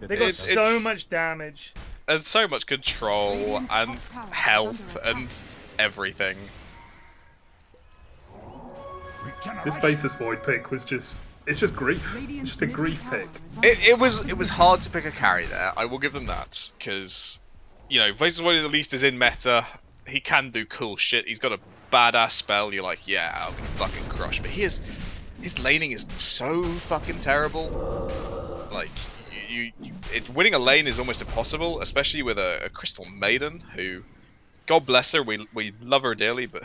They got so It's- much damage. There's so much control and health and everything. This Faceless Void pick was just... It's just grief. It's just a grief pick. It was hard to pick a carry there. I will give them that because, you know, Faceless Void at least is in meta. He can do cool shit. He's got a badass spell. You're like, yeah, I'll be fucking crushed. But his laning is so fucking terrible. Like, winning a lane is almost impossible, especially with a Crystal Maiden who, God bless her, we love her dearly, but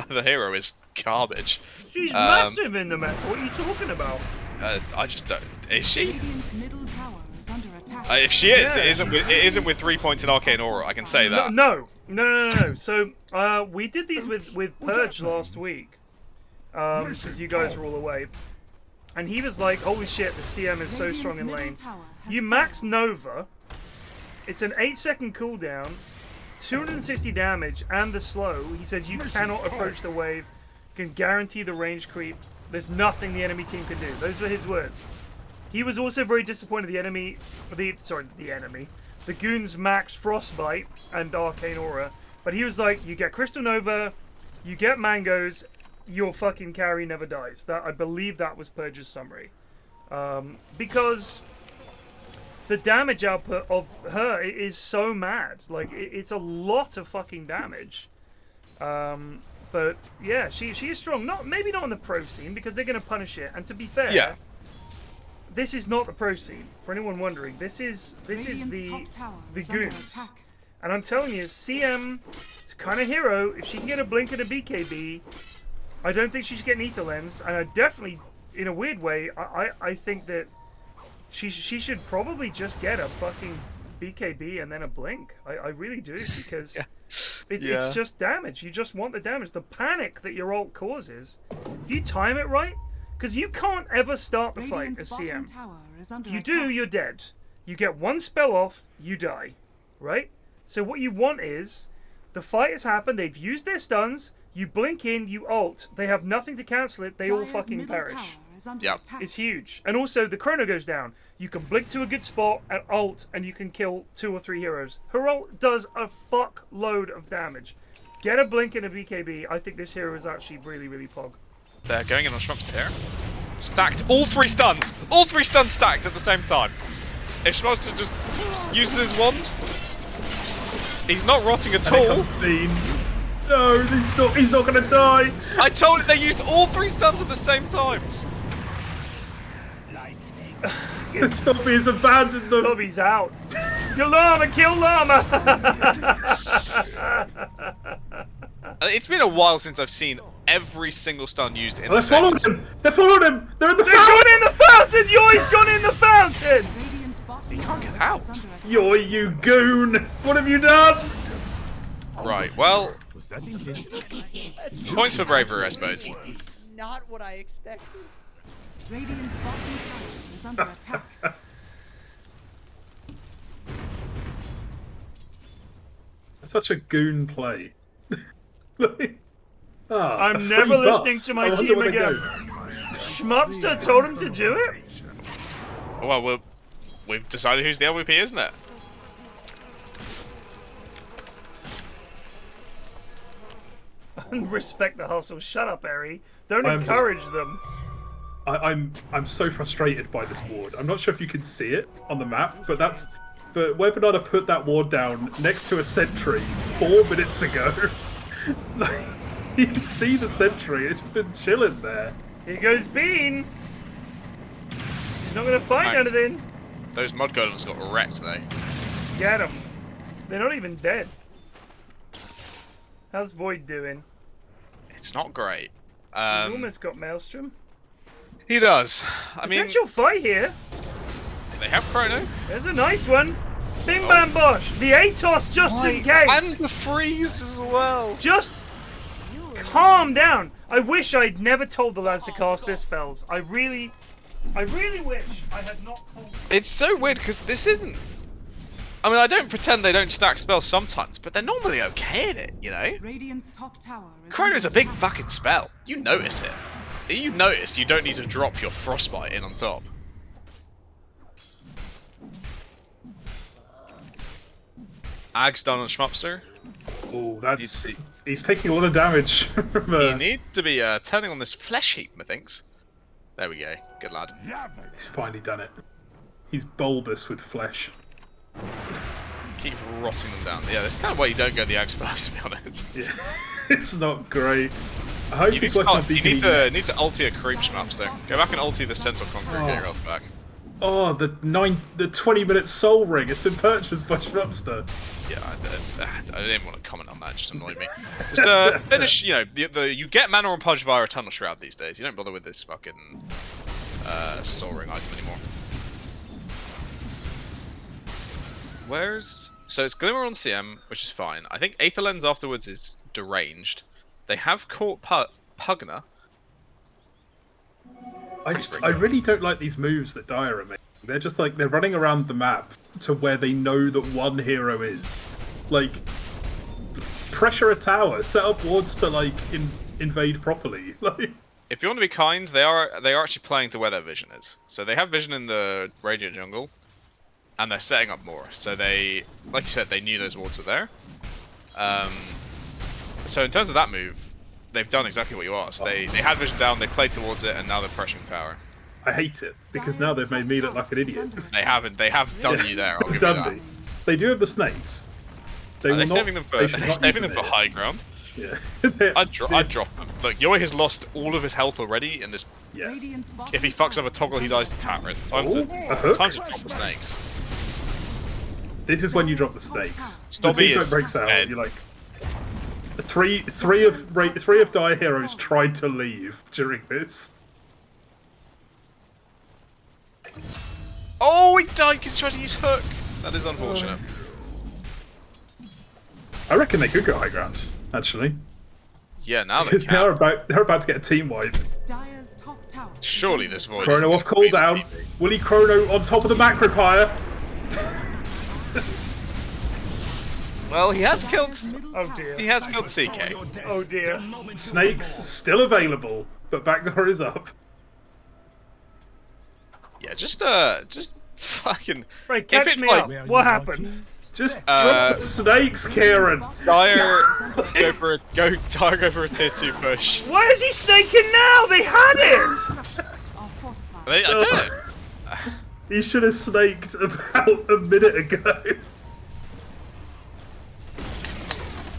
the hero is garbage. She's massive in the meta. What are you talking about? I just don't. Is she? Radiant's middle tower is under attack. If she is, Yeah. it isn't with 3 points in Arcane Aura. I can say that. No. So we did these with Purge last week, because you guys were all away, and he was like, "Holy shit, the CM is so strong in lane." You max Nova. It's an 8-second cooldown, 260 damage, and the slow. He said you cannot approach the wave. Can guarantee the range creep. There's nothing the enemy team can do. Those were his words. He was also very disappointed the goons max Frostbite and Arcane Aura, but he was like, you get Crystal Nova, you get Mangoes, your fucking carry never dies. That, I believe that was Purge's summary. Because the damage output of her is so mad. Like, it's a lot of fucking damage. But yeah, she is strong. Maybe not on the pro scene because they're going to punish it. And to be fair, Yeah. this is not the pro scene. For anyone wondering, this is the goons. And I'm telling you, CM is kind of hero. If she can get a blink and a BKB, I don't think she should get an Ether Lens. And I definitely, in a weird way, I think that she should probably just get a fucking BKB and then a blink. I really do, because it's just damage. You just want the damage. The panic that your ult causes, if you time it right, because you can't ever start the fight as CM. If you do, you're dead. You get one spell off, you die. Right? So what you want is, the fight has happened, they've used their stuns, you blink in, you ult, they have nothing to cancel it, they all fucking perish. Yeah. It's huge. And also, the Chrono goes down. You can blink to a good spot and ult, and you can kill 2 or 3 heroes. Her ult does a fuck load of damage. Get a blink and a BKB. I think this hero is actually really, really pog. They're going in on Schmupster here. Stacked. All 3 stuns! All 3 stuns stacked at the same time. If Schmupster just uses his wand, he's not rotting at And here all. comes Bean. No, he's not gonna die. I told it they used all 3 stuns at the same time. Stoppy has abandoned them. Stubby's out. Kill Llama! Kill Llama! It's been a while since I've seen every single stun used in They're the same. following him. They're following him. They're in the They've fountain. gone in the fountain! Yoi's gone in the fountain! He can't get out. Yoy, you goon. What have you done? Right, well, Points for bravery, I suppose. Not what I expected. Radiant's bottom tower is under attack. Such a goon play. I'm a never free listening bus. to my I wonder team where they again. go. Schmupster told him to do it? Well, we've decided who's the LVP, isn't it? Respect the hustle. Shut up, Eri. Don't I'm encourage them. I'm so frustrated by this ward. I'm not sure if you can see it on the map, but where Banana put that ward down next to a sentry 4 minutes ago. You can see the sentry. It's just been chilling there. Here goes Bean. He's not gonna find anything. Those mod golems got wrecked though. Get them. They're not even dead. How's Void doing? It's not great. He's almost got Maelstrom. He does. I mean, Potential fight here. they have Chrono. There's a nice one. Bing bam bosh. The Atos just in case. And the freeze as well. Just calm down. I wish I'd never told the lads to cast their spells. I really wish I had not told them. It's so weird because this isn't. I mean, I don't pretend they don't stack spells sometimes, but they're normally okay at it, you know? Radiant's top tower is Chrono is a under big attack. fucking spell. You notice it. You notice you don't need to drop your frostbite in on top. Ag's done on Schmupster. Oh, that's he's taking a lot of damage from He needs to be turning on this flesh heap, methinks. There we go. Good lad. He's finally done it. He's bulbous with flesh. Keep rotting them down. Yeah, that's kind of why you don't go the Ag's first, to be honest. Yeah, it's not great. I hope You he's need, working on you need BKB. to ulti a creep Schmupster. Go back and ulti the Sentinel Conqueror and get your health back. Oh, the 20-minute soul ring. It's been purchased by Schmupster. Yeah, I didn't want to comment on that. It just annoyed me. Just finish. You know, you get mana on Pudge via a Tunnel Shroud these days. You don't bother with this fucking soul ring item anymore. So it's Glimmer on CM, which is fine. I think Aether Lens afterwards is deranged. They have caught Pugna. I really don't like these moves that Dire are making. They're just like, they're running around the map to where they know that one hero is. Like, pressure a tower, set up wards to, like, invade properly. Like, If you want to be kind, they are actually playing to where their vision is. So they have vision in the Radiant Jungle, and they're setting up more. So they, like you said, they knew those wards were there. So in terms of that move, they've done exactly what you asked. They had vision down, they played towards it, and now they're pressuring tower. I hate it, because now they've made me look like an idiot. They have done you there, I'll give you Done that. me. They do have the snakes. Are they saving them for high ground? Yeah. I'd drop them. Look, Yoi has lost all of his health already, and this. Yeah. Radiant's bottom If he fucks up tower a toggle, he is dies to under Tatter. attack. It's time to drop the snakes. This is when you drop the snakes. Stobby the team is breaks out. dead. You're like, three of Dire heroes tried to leave during this. Oh, he died because he tried to use hook. That is unfortunate. I reckon they could go high ground, actually, Yeah, now they because can. they're about to get a team wipe. Dire's top tower is Surely under this attack. void. Chrono off cooldown. Willy Chrono on top of the macro pyre. Well, he has killed. Dire's middle Oh tower dear. He has killed CK. Oh dear. Snakes still available, but backdoor is up. Yeah, just fucking. Right, If catch it's me like- up. What happened? Just drop the snakes, Kieran. Dire go for a tier 2 push. Why is he snaking now? They had it! Structures are fortified. I don't know. He should have snaked about a minute ago.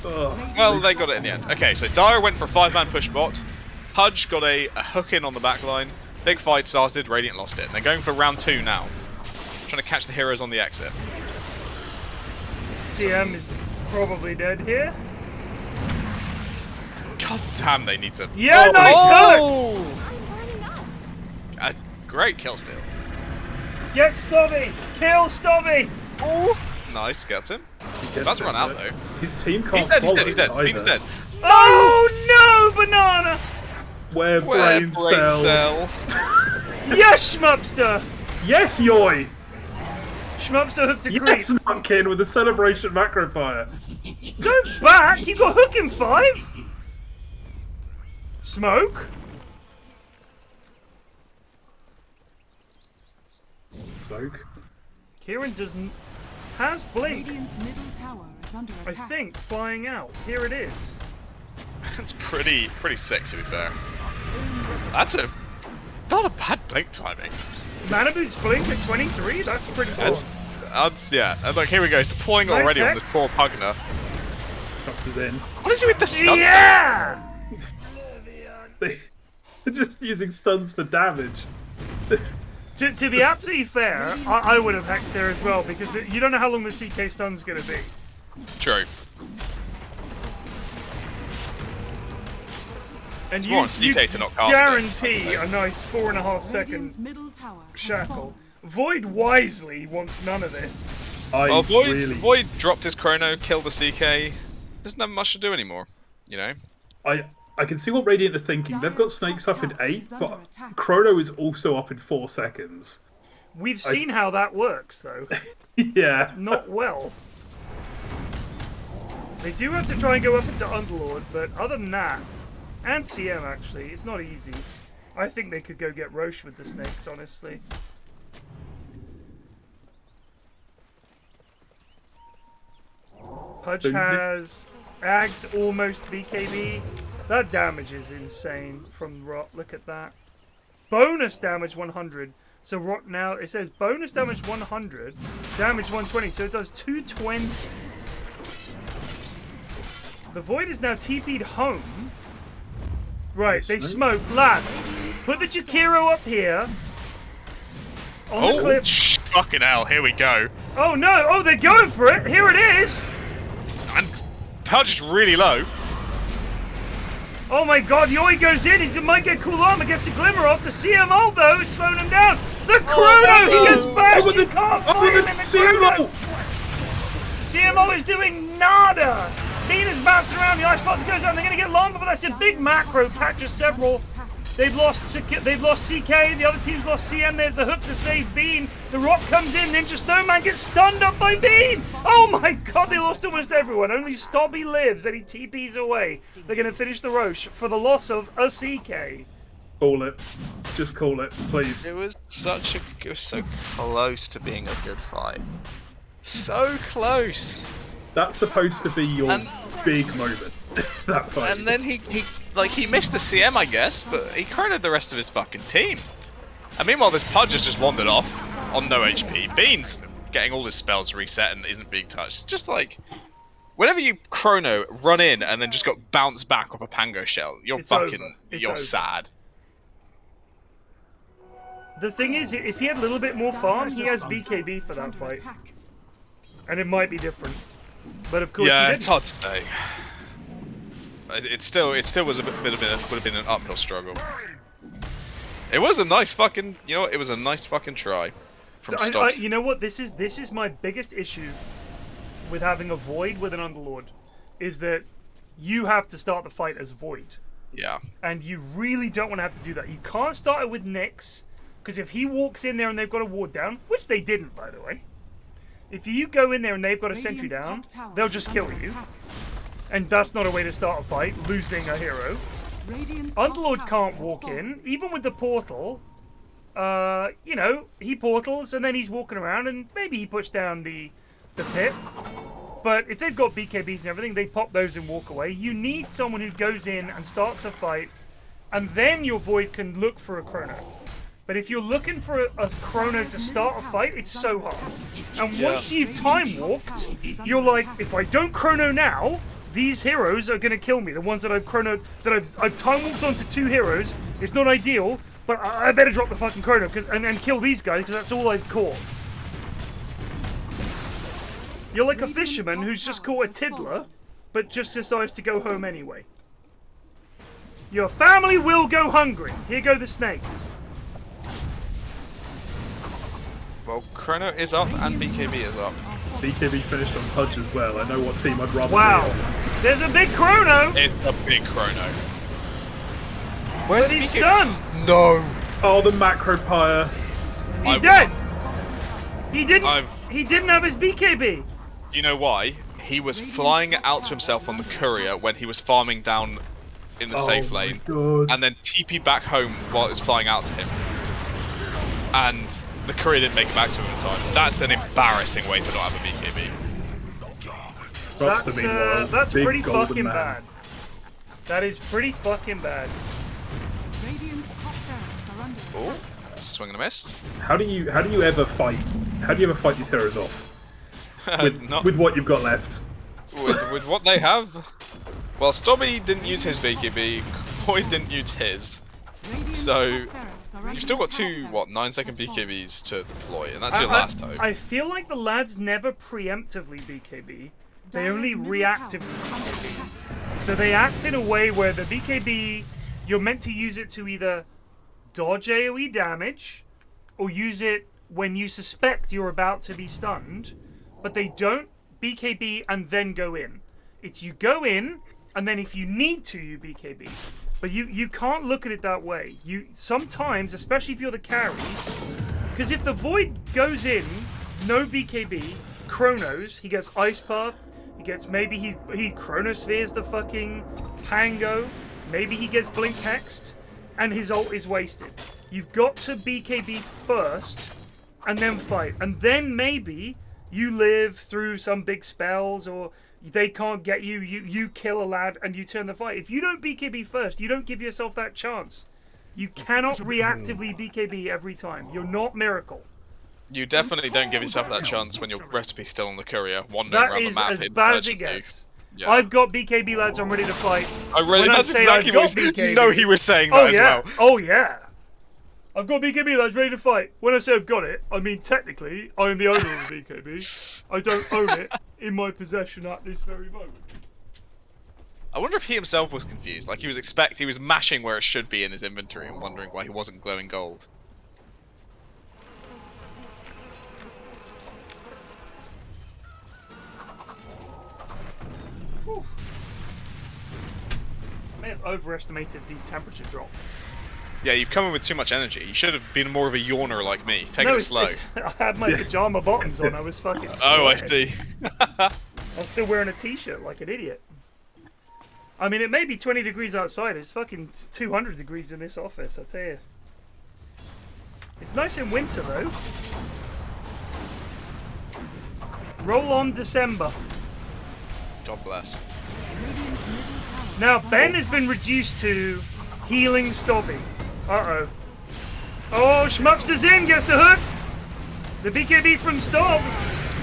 Oh. Well, they got it in the end. Okay, so Dire went for a 5-man push bot. Pudge got a hook in on the back line. Big fight started, Radiant lost it. And they're going for round 2 now. Trying to catch the heroes on the exit. CM is probably dead here. God damn, they need to. Yeah, nice hook! A great kill steal. Get Stubby! Kill Stubby! Oh, Nice, gets him. He That's gets it, run out but though. His team can't He's dead, he's follow dead, he's dead. either. Bean's dead. Oh no, banana! Where brain cell. Yes, Schmupster! Yes, Yoy! Schmupster hooked a creep. Yes, Nutkin with the celebration macro fire. Don't back! You got hook in 5! Smoke? Smoke. Kieran doesn't... has blink. Radiant's middle tower is under I attack. think, flying out. Here it is. It's pretty sick to be fair. That's not a bad blink timing. Mana Boot's blink at 23? That's pretty cool. Yeah. And look, here we go. He's deploying Nice already on hex. this poor Pugner. Schmupster's in. What is he with the stuns? Yeah! They're just using stuns for damage. To be absolutely fair, I would have hexed there as well, because you don't know how long the CK stun's going to be. True. And It's you, more on CK to not cast it, guarantee a nice 4.5 second Radiant's middle tower has shackle. fallen. Void wisely wants none of this. Well, Void dropped his Chrono, killed the CK. Doesn't have much to do anymore, you know? I can see what Radiant are thinking. They've got Snakes up in 8, but Chrono is also up in 4 seconds. We've seen how that works, though. Yeah. Not well. They do have to try and go up into Underlord, but other than that, and CM actually, it's not easy. I think they could go get Roche with the Snakes, honestly. Pudge has Ags almost BKB. That damage is insane from Rot. Look at that. Bonus damage 100. So Rot now, it says bonus damage 100, damage 120, so it does 220. The Void is now TP'd home. Right, they smoke. Lads, put the Jakiro up here. On the clip. Fucking hell, here we go. Oh no, oh they're going for it. Here it is. And Pudge is really low. Oh my god, Yoi goes in. He might get cool armor, gets the glimmer off. The CMO though is slowing him down. The Chrono, he gets bashed. You can't fight him in the Chrono. CMO is doing nada. Nina's bouncing around. The ice button goes down. They're going to get longer, but that's a big macro. Catches several. They've lost CK. The other team's lost CM. There's the hook to save Bean. The rock comes in. Ninja Snowman gets stunned up by Bean. Oh my god, they lost almost everyone. Only Stobby lives and he TP's away. They're going to finish the Roche for the loss of a CK. Call it. Just call it, please. It was so close to being a good fight. So close. That's supposed to be your big moment. That fight. And then he missed the CM, I guess, but he chronoed the rest of his fucking team. And meanwhile, this Pudge has just wandered off on no HP. Bean's getting all his spells reset and isn't being touched. Just like, whenever you Chrono, run in, and then just got bounced back off a Pango shell, you're you're sad. The thing is, if he had a little bit more farm, he has BKB for that fight. And it might be different. But of course, yeah, he didn't. it's hard to say. It still was would have been an uphill struggle. It was a nice fucking, it was a nice fucking try from Stops. You know what? This is my biggest issue with having a Void with an Underlord, is that you have to start the fight as Void. Yeah. And you really don't want to have to do that. You can't start it with Nyx, because if he walks in there and they've got a ward down, which they didn't, by the way. If you go in there and they've got a sentry down, they'll just kill you. And that's not a way to start a fight, losing a hero. Underlord can't walk in, even with the portal. He portals and then he's walking around and maybe he puts down the pit. But if they've got BKBs and everything, they pop those and walk away. You need someone who goes in and starts a fight, and then your Void can look for a Chrono. But if you're looking for a Chrono to start a fight, it's so hard. And once you've time walked, you're like, if I don't Chrono now, these heroes are gonna kill me. The ones that I've time walked onto 2 heroes. It's not ideal, but I better drop the fucking Chrono and kill these guys because that's all I've caught. You're like a fisherman who's just caught a tiddler, but just decides to go home anyway. Your family will go hungry. Here go the snakes. Well, Chrono is up and BKB is up. BKB finished on Pudge as well. I know what team I'd rather Wow. be on. There's a big Chrono. It's a big Chrono. But he's stunned. No. Oh, the macro pyre. He's dead. He didn't. He didn't have his BKB. Do you know why? He was flying out to himself on the courier when he was farming down in the safe lane, and then TP back home while it was flying out to him. And the courier didn't make it back to him in time. That's an embarrassing way to not have a BKB. That's Big pretty golden fucking man. bad. That is pretty fucking bad. Radiant's top barracks are under Oh, attack. swing and a miss. How do you ever fight? How do you ever fight these heroes off? With what you've got left. With what they have. Well, Stobby didn't use his BKB, Void didn't use his. Radiant's So top barracks are under you've still got attack. two, what, 9-second BKBs to deploy, and that's your last hope. I feel like the lads never preemptively BKB. They only reactively BKB. So they act in a way where the BKB, you're meant to use it to either dodge AoE damage, or use it when you suspect you're about to be stunned, but they don't BKB and then go in. It's you go in, and then if you need to, you BKB. But you can't look at it that way. You sometimes, especially if you're the carry, because if the Void goes in, no BKB, Chronos, he gets Ice Path, he gets, maybe he Chronospheres the fucking Pango, maybe he gets Blink Hexed, and his ult is wasted. You've got to BKB first, and then fight. And then maybe you live through some big spells, or they can't get you, you kill a lad, and you turn the fight. If you don't BKB first, you don't give yourself that chance. You cannot reactively BKB every time. You're not Miracle. You definitely don't give yourself that chance when your recipe's still on the courier, wandering around the map. That is as bad as it gets. Yeah. I've got BKB lads, I'm ready to fight. That's exactly what you know he was saying that as well. Oh yeah. I've got BKB lads ready to fight. When I say I've got it, I mean technically I am the owner of the BKB. I don't own it in my possession at this very moment. I wonder if he himself was confused. Like he was mashing where it should be in his inventory and wondering why he wasn't glowing gold. Whew. I may have overestimated the temperature drop. Yeah, you've come in with too much energy. You should have been more of a yawner like me. Take it slow. I had my pajama bottoms on. I was fucking sweating. Oh, I see. I'm still wearing a t-shirt like an idiot. I mean, it may be 20 degrees outside. It's fucking 200 degrees in this office, I tell you. It's nice in winter, though. Roll on December. God bless. Now, Ben has been reduced to healing Stobby. Uh-oh. Oh, Schmupster's in, gets the hook. The BKB from Stob.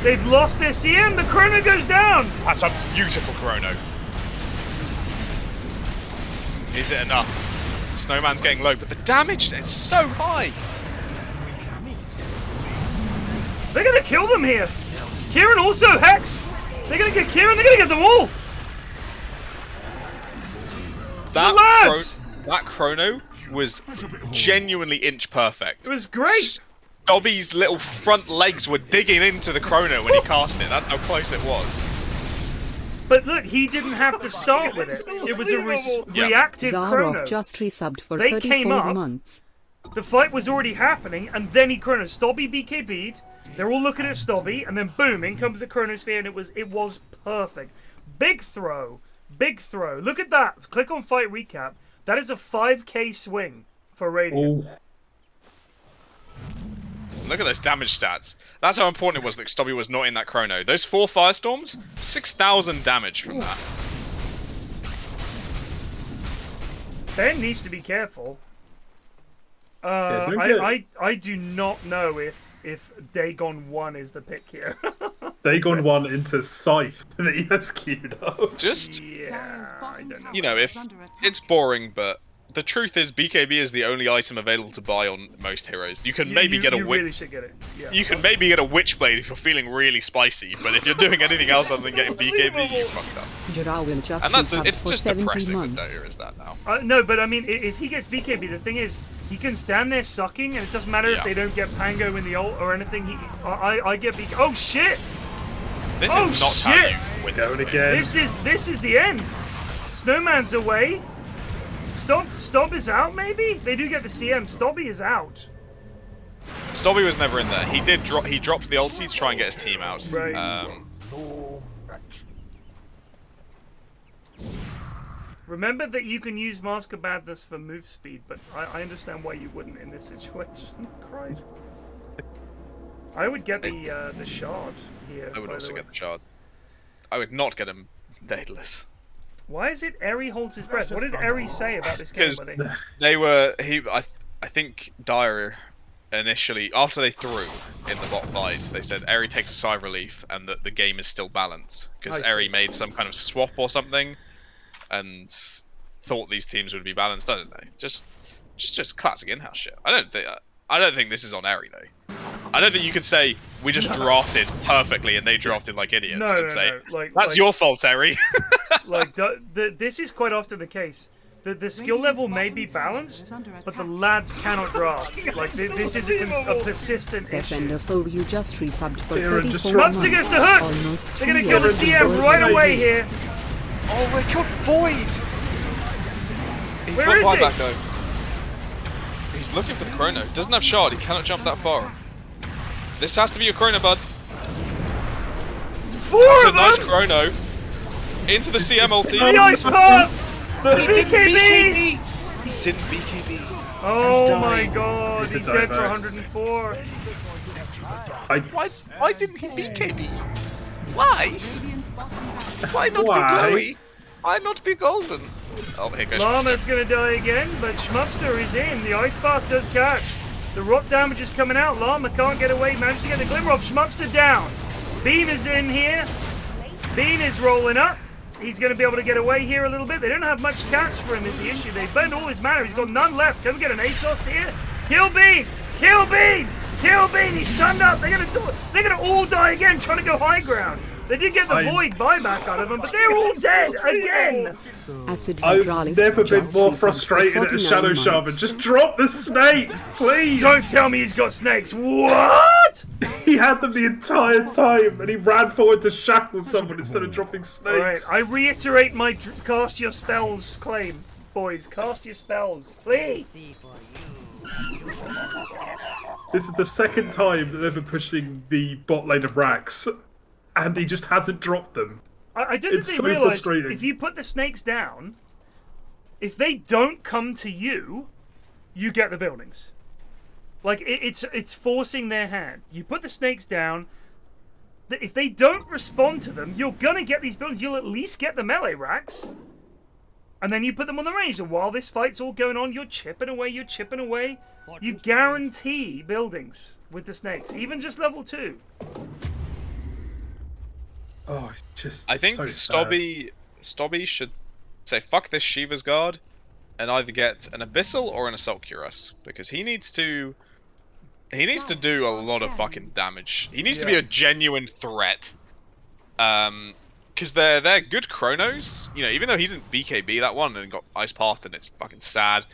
They've lost their CM. The Chrono goes down. That's a beautiful Chrono. Is it enough? Snowman's getting low, but the damage is so high. They're going to kill them here. Kieran also hexed. They're going to get Kieran. They're going to get them all. That Chrono was genuinely inch perfect. It was great. Dobby's little front legs were digging into the Chrono when he cast it. That's how close it was. But look, he didn't have to start with it. It was a reactive Chrono. Zarok just resubbed for They 34 came up, months. The fight was already happening, and then he Chrono. Stobby BKB'd. They're all looking at Stobby, and then boom, in comes the Chronosphere, and it was perfect. Big throw. Big throw. Look at that. Click on Fight Recap. That is a 5k swing for Radiant. Look at those damage stats. That's how important it was that Stobby was not in that Chrono. Those 4 Firestorms, 6,000 damage from that. Ben needs to be careful. I do not know if Dagon 1 is the pick here. Dagon 1 into Scythe that he has queued up. Just, yeah, I don't know. you know, if it's boring, but the truth is, BKB is the only item available to buy on most heroes. You can maybe get a You witch. really should get it. Yeah. You can maybe get a Witchblade if you're feeling really spicy, but if you're doing anything else other than getting BKB, you fucked up. Jarawin just And that's resubbed it's for just 70 depressing that months. Dota is that now. No, but I mean, if he gets BKB, the thing is, he can stand there sucking, and it doesn't matter if they don't get Pango in the ult or anything. I get BKB. Oh shit! This Oh, is not shit! how you win. Going again. This is the end. Snowman's away. Stomp is out. Maybe they do get the CM. Stobby is out. Stobby was never in there. He did drop. He dropped the ulti to try and get his team out. Right. Remember that you can use Mask of Madness for move speed, but I understand why you wouldn't in this situation. Christ. I would get the shard here. I would by also the way. get the shard. I would not get him daedalus. Why is it Eri holds his breath? What did Eri say about this game? Because Buddy? they were I think Dire initially, after they threw in the bot fight, they said Eri takes a sigh of relief and that the game is still balanced because I see. Eri made some kind of swap or something and thought these teams would be balanced. I don't know. Just classic in-house shit. I don't think this is on Eri though. I don't think you could say we just drafted perfectly and they drafted like idiots and say that's your fault, Eri. This is quite often the case. The skill level may be balanced, but the lads cannot draft. Like this is a persistent issue. Defender for you just resubbed for Pyrion 34 destroyed. months. Schmupster gets the hook! Almost They're gonna 3 kill the years CM ago. right away here. Oh, they killed Void! He's Where got is he? buyback though. He's looking for the Chrono. Doesn't have shard. He cannot jump that far. This has to be your Chrono, bud. Four That's a of nice them! Chrono. Into the CM ulti. The ice pop! He didn't BKB! BKB! He didn't BKB. Oh my died. god, he's a dead for dive. 104. Why didn't he BKB? Why? Why not Why? be glowy? Why not be golden? Oh, here goes Llama's Schmupster. gonna die again, but Schmupster is in. The ice bath does catch. The rot damage is coming out. Llama can't get away. Managed to get the glimmer off. Schmupster down. Bean is in here. Bean is rolling up. He's going to be able to get away here a little bit. They don't have much catch for him is the issue. They've burned all his mana. He's got none left. Can we get an Atos here? Kill Bean! Kill Bean! Kill Bean! He's stunned up. They're gonna all die again trying to go high ground. They did get the void buyback out of them, but they're all dead again. Acid I've hydraulics never been just more resubbed for frustrated at a 49 Shadow months. Shaman. Just drop the snakes, please! Don't tell me he's got snakes. What? He had them the entire time, and he ran forward to shackle someone instead of dropping Alright, snakes. I reiterate my cast your spells claim. Boys, cast your spells, please. This is the second time that they've been pushing the bot lane of Rax, and he just hasn't dropped them. I don't think It's they so realize frustrating. if you put the snakes down, if they don't come to you, you get the buildings. Like it's forcing their hand. You put the snakes down. If they don't respond to them, you're gonna get these buildings. You'll at least get the melee racks, and then you put them on the range. And while this fight's all going on, you're chipping away. You're chipping away. You guarantee buildings with the snakes, even just level 2. Oh, it's just. I think so sad. Stobby should say fuck this Shiva's Guard and either get an Abyssal or an Assault Cuirass because he needs to do a lot of fucking damage. He needs to be a genuine threat. Because they're good Chronos. You know, even though he didn't BKB that one and got Ice Path and it's fucking sad.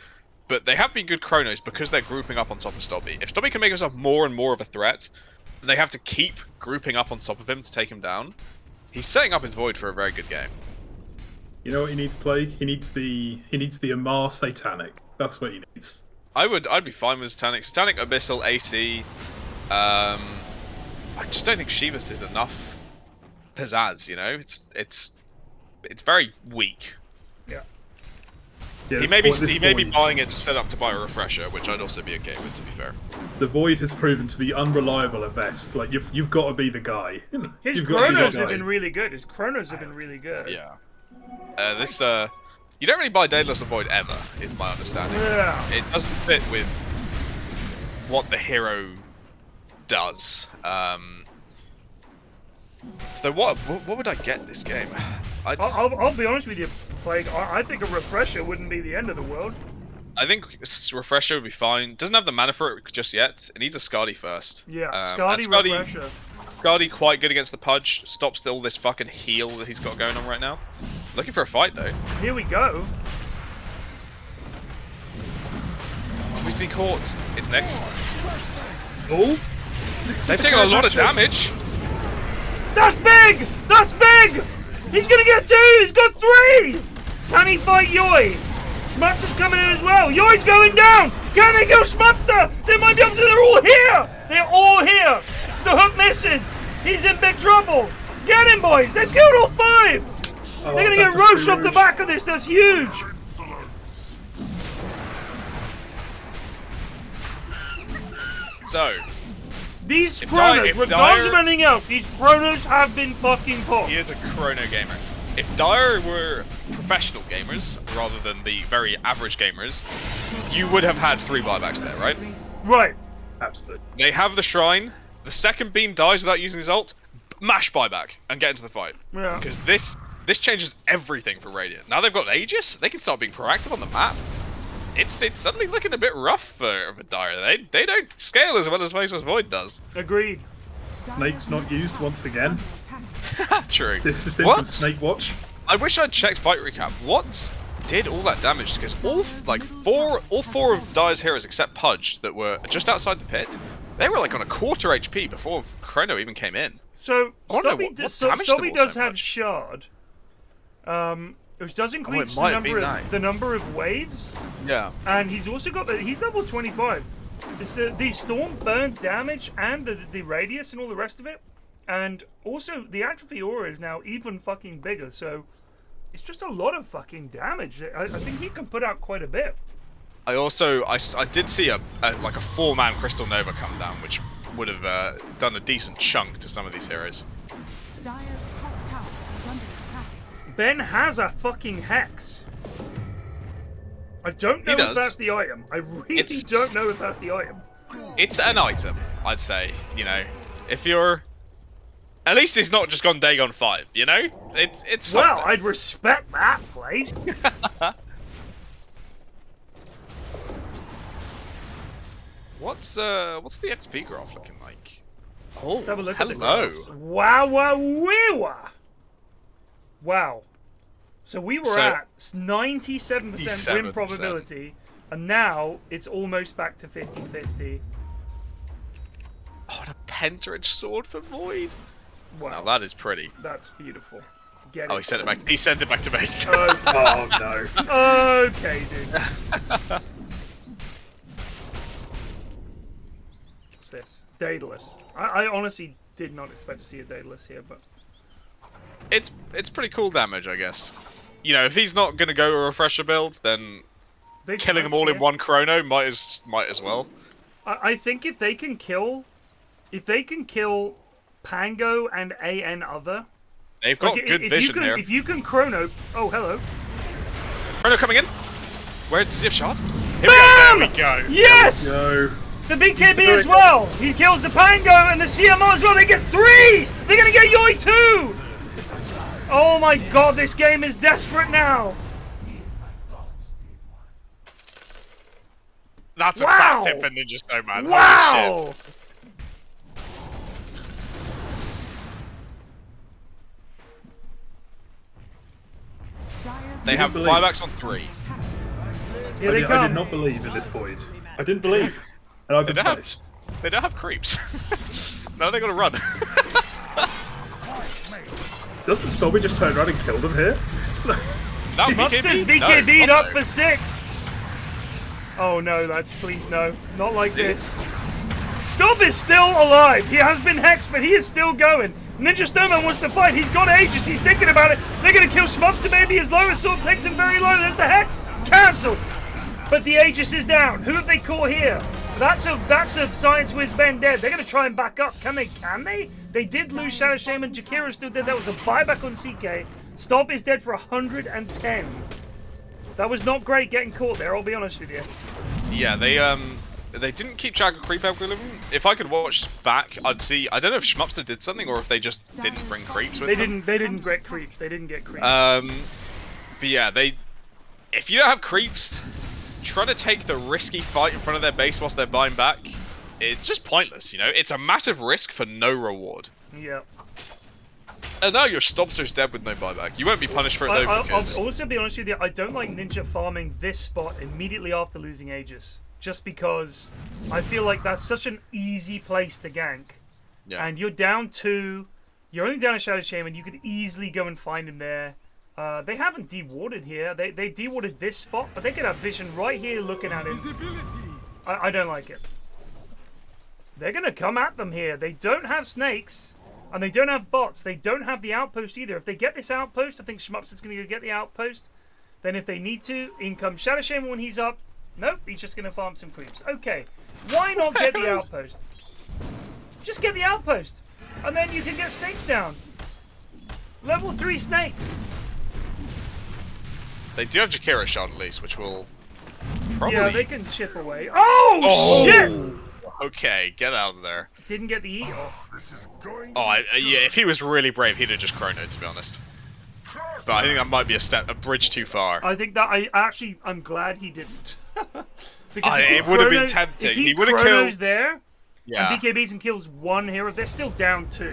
But they have been good Chronos because they're grouping up on top of Stobby. If Stobby can make himself more and more of a threat, then they have to keep grouping up on top of him to take him down. He's setting up his Void for a very good game. You know what he needs, Plague? He needs the Amar Satanic. That's what he needs. I'd be fine with Satanic. Satanic, Abyssal, AC. I just don't think Shivas is enough pizzazz, you know? It's very weak. Yeah, He may be buying it to set up to buy a refresher, which I'd also be okay with, to be fair. The Void has proven to be unreliable at best. Like you've got to be the guy. His You've got to be the chronos guy. have been really good. His chronos have been really good. Yeah. You don't really buy Daedalus or Void ever, is my understanding. Yeah. It doesn't fit with what the hero does. So what would I get this game? I'll be honest with you, Plague. I think a refresher wouldn't be the end of the world. I think Refresher would be fine. Doesn't have the mana for it just yet. It needs a Skadi first. Yeah, and Skadi Refresher. Skadi quite good against the Pudge. Stops all this fucking heal that he's got going on right now. Looking for a fight though. Here we go. Who's been caught? It's next. Oh, They've taken a lot of damage. That's big! That's big! He's gonna get 2! He's got 3! Can he fight Yoi? Schmupster's coming in as well. Yoi's going down! Can they kill Schmupster? They might be able to. They're all here! They're all here! The hook misses! He's in big trouble! Get him, boys! They've killed all 5! oh, They're gonna get roast off the back of this. That's huge! So, These If Chronos, Dire- if regardless Dire- of anything else, these Chronos have been fucking popped. he is a Chrono gamer. If Dire were professional gamers, rather than the very average gamers, you would have had 3 buybacks there, right? Right. Absolutely. They have the Shrine. The second Bean dies without using his ult, mash buyback and get into the fight. Yeah. Because this changes everything for Radiant. Now they've got Aegis, they can start being proactive on the map. It's suddenly looking a bit rough for Dire. They don't scale as well as Faceless Void does. Agreed. Snake's not used once again. True. This is in What? from Snake Watch. I wish I'd checked fight recap. What did all that damage? Because all four of Dire's heroes except Pudge that were just outside the pit, they were like on a quarter HP before Chrono even came in. So I wonder Stubby what damaged them all does so have much. Shard, which does increase might have been that. the number of waves, Yeah. and he's also got he's level 25. It's the storm burn damage and the radius and all the rest of it, and also the atrophy aura is now even fucking bigger. So it's just a lot of fucking damage. I think he can put out quite a bit. I did see a 4-man Crystal Nova come down, which would have done a decent chunk to some of these heroes. Dire's top tower is under attack. Ben has a fucking hex. I don't know He if does. that's the item. I really It's- don't know if that's the item. It's an item, I'd say. You know, if you're, at least it's not just gone Dagon 5. You know, it's something. Well, I'd respect that play. What's the XP graph looking like? Oh, Let's have a look hello. at the graphs. Wow, wow, wee, wow. Wow. So we were at 97% win 97%. probability, and now it's almost back to 50-50. Oh, and a Penta-Edged sword for Void. Wow, Now that is pretty. that's beautiful. Get Oh, he sent it back. He sent it back to base. Oh no. Okay, dude. What's this? Daedalus. I honestly did not expect to see a Daedalus here, but It's pretty cool damage, I guess. You know, if he's not gonna go a refresher build, then they killing them all smoked in here. one Chrono might as well. I think if they can kill Pango and AN other, They've got like, good if vision you can, here. If you can Chrono, oh hello, Chrono coming in. Where does he have shot? Here Bam! we go. There we go. yes, No. the BKB as well. He kills the Pango and the CMO as well. They get 3. They're gonna get Yoi 2. Oh my god, this game is desperate now. That's a Wow. fat tip for Ninja Snowman. Holy Wow. shit. Dire's They have believe- buybacks on 3. Here I they did come. not believe in this Void. I didn't believe. And I've been They don't have- punished. They don't have creeps. No, they gotta run. Doesn't Stobby just turn around and kill them here? Now Schmupster's BKB? BKB'd No, up no. for 6. Oh no, that's please no. Not like this. Stop is still alive. He has been hexed, but he is still going. Ninja Snowman wants to fight. He's got Aegis. He's thinking about it. They're going to kill Schmupster, maybe. His lowest sword takes him very low. There's the hex. Cancelled. But the Aegis is down. Who have they caught here? That's a Science Wiz Ben dead. They're going to try and back up. Can they? Can they? They did lose Shadow Shaman. Jakira's still dead. That was a buyback on CK. Stop is dead for 110. That was not great getting caught there, I'll be honest with you. Yeah, they didn't keep track of creep algorithm. If I could watch back, I'd see. I don't know if Schmupster did something or if they just didn't bring creeps with them. They didn't get creeps. They didn't get creeps. But yeah, if you don't have creeps, trying to take the risky fight in front of their base whilst they're buying back, it's just pointless, you know? It's a massive risk for no reward. Yeah. And now your Schmupster's dead with no buyback. You won't be punished for it though, because... I'll also be honest with you, I don't like Ninja farming this spot immediately after losing Aegis. Just because I feel like that's such an easy place to gank. Yeah. And you're down 2, you're only down a Shadow Shaman, you could easily go and find him there. They haven't dewarded here. They dewarded this spot, but they could have vision right here looking at him. I don't like it. They're going to come at them here. They don't have snakes, and they don't have bots. They don't have the outpost either. If they get this outpost, I think Schmupster's going to get the outpost. Then if they need to, in comes Shadow Shaman when he's up. Nope, he's just going to farm some creeps. Okay, why not get the outpost? Just get the outpost, and then you can get snakes down. Level 3 snakes. They do have Jakiro Shard at least, which will probably... Yeah, they can chip away. Oh, shit! Okay, get out of there. Didn't get the eat off. Oh, yeah, if he was really brave, he'd have just chronoed, to be honest. But I think that might be a bridge too far. I think that I'm glad he didn't. Because it would have been tempting. If he would have chronos killed there, yeah. and BKBs and kills one hero, they're still down 2.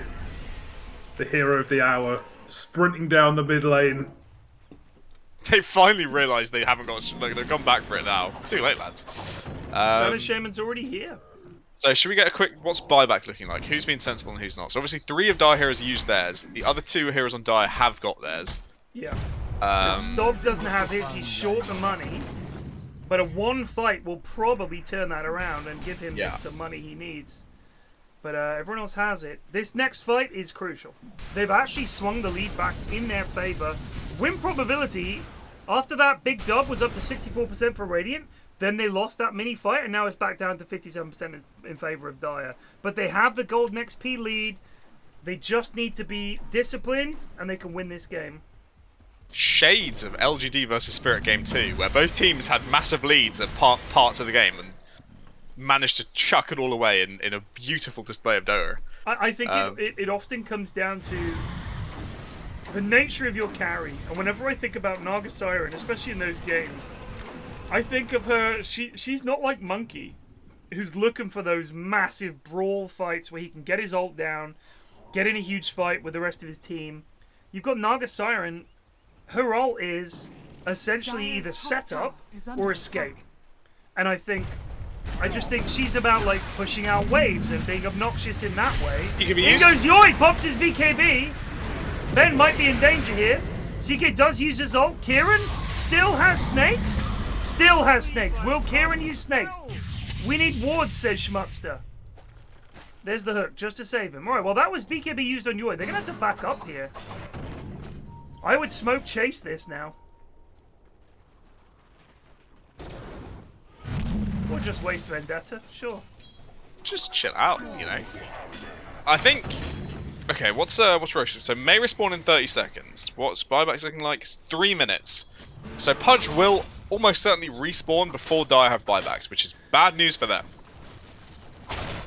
The hero of the hour, sprinting down the mid lane. They finally realised they haven't got. Like, they've gone back for it now. Too late, lads. Shadow Shaman's already here. So should we get a quick? What's buyback looking like? Who's been sensible and who's not? So obviously 3 of Dire heroes used theirs. The other 2 heroes on Dire have got theirs. Yeah. So Stobbs doesn't have his. He's short the money. But a 1 fight will probably turn that around and give him the money he needs. But everyone else has it. This next fight is crucial. They've actually swung the lead back in their favor. Win probability after that big dub was up to 64% for Radiant. Then they lost that mini fight and now it's back down to 57% in favor of Dire. But they have the golden XP lead. They just need to be disciplined and they can win this game. Shades of LGD versus Spirit Game 2, where both teams had massive leads at parts of the game and managed to chuck it all away in a beautiful display of Dota. I think it often comes down to the nature of your carry. And whenever I think about Naga Siren, especially in those games, I think of her, she's not like Monke, who's looking for those massive brawl fights where he can get his ult down, get in a huge fight with the rest of his team. You've got Naga Siren. Her ult is essentially either setup or escape. And I just think she's about like pushing out waves and being obnoxious in that way. In goes Yoi, pops his BKB. Ben might be in danger here. CK does use his ult. Kieran still has snakes. Still has snakes. Will Kieran use snakes? We need wards, says Schmupster. There's the hook, just to save him. Alright, well that was BKB used on Yoi. They're going to have to back up here. I would smoke chase this now. Or just waste Vendetta, sure. Just chill out, you know. I think... Okay, what's Roche? So May respawn in 30 seconds. What's buybacks looking like? It's 3 minutes. So Pudge will almost certainly respawn before Dire have buybacks, which is bad news for them.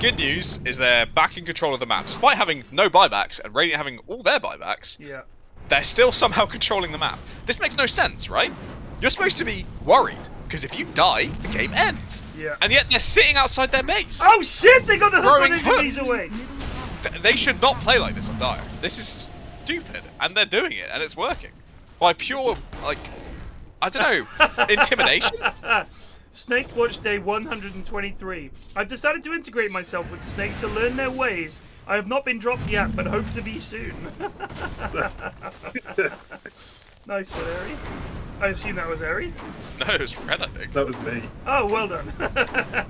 Good news is they're back in control of the map. Despite having no buybacks and Radiant having all their buybacks, they're still somehow controlling the map. This makes no sense, right? You're supposed to be worried, because if you die, the game ends. Yeah. And yet they're sitting outside their base. Oh shit, they got the hook on enemies away. They should not play like this on Dire. This is stupid, and they're doing it, and it's working. By pure, like, I don't know, intimidation? Snake Watch Day 123. I've decided to integrate myself with the snakes to learn their ways. I have not been dropped yet, but hope to be soon. Nice one, Eri. I assume that was Eri? No, it was Red, I think. That was me. Oh, well done.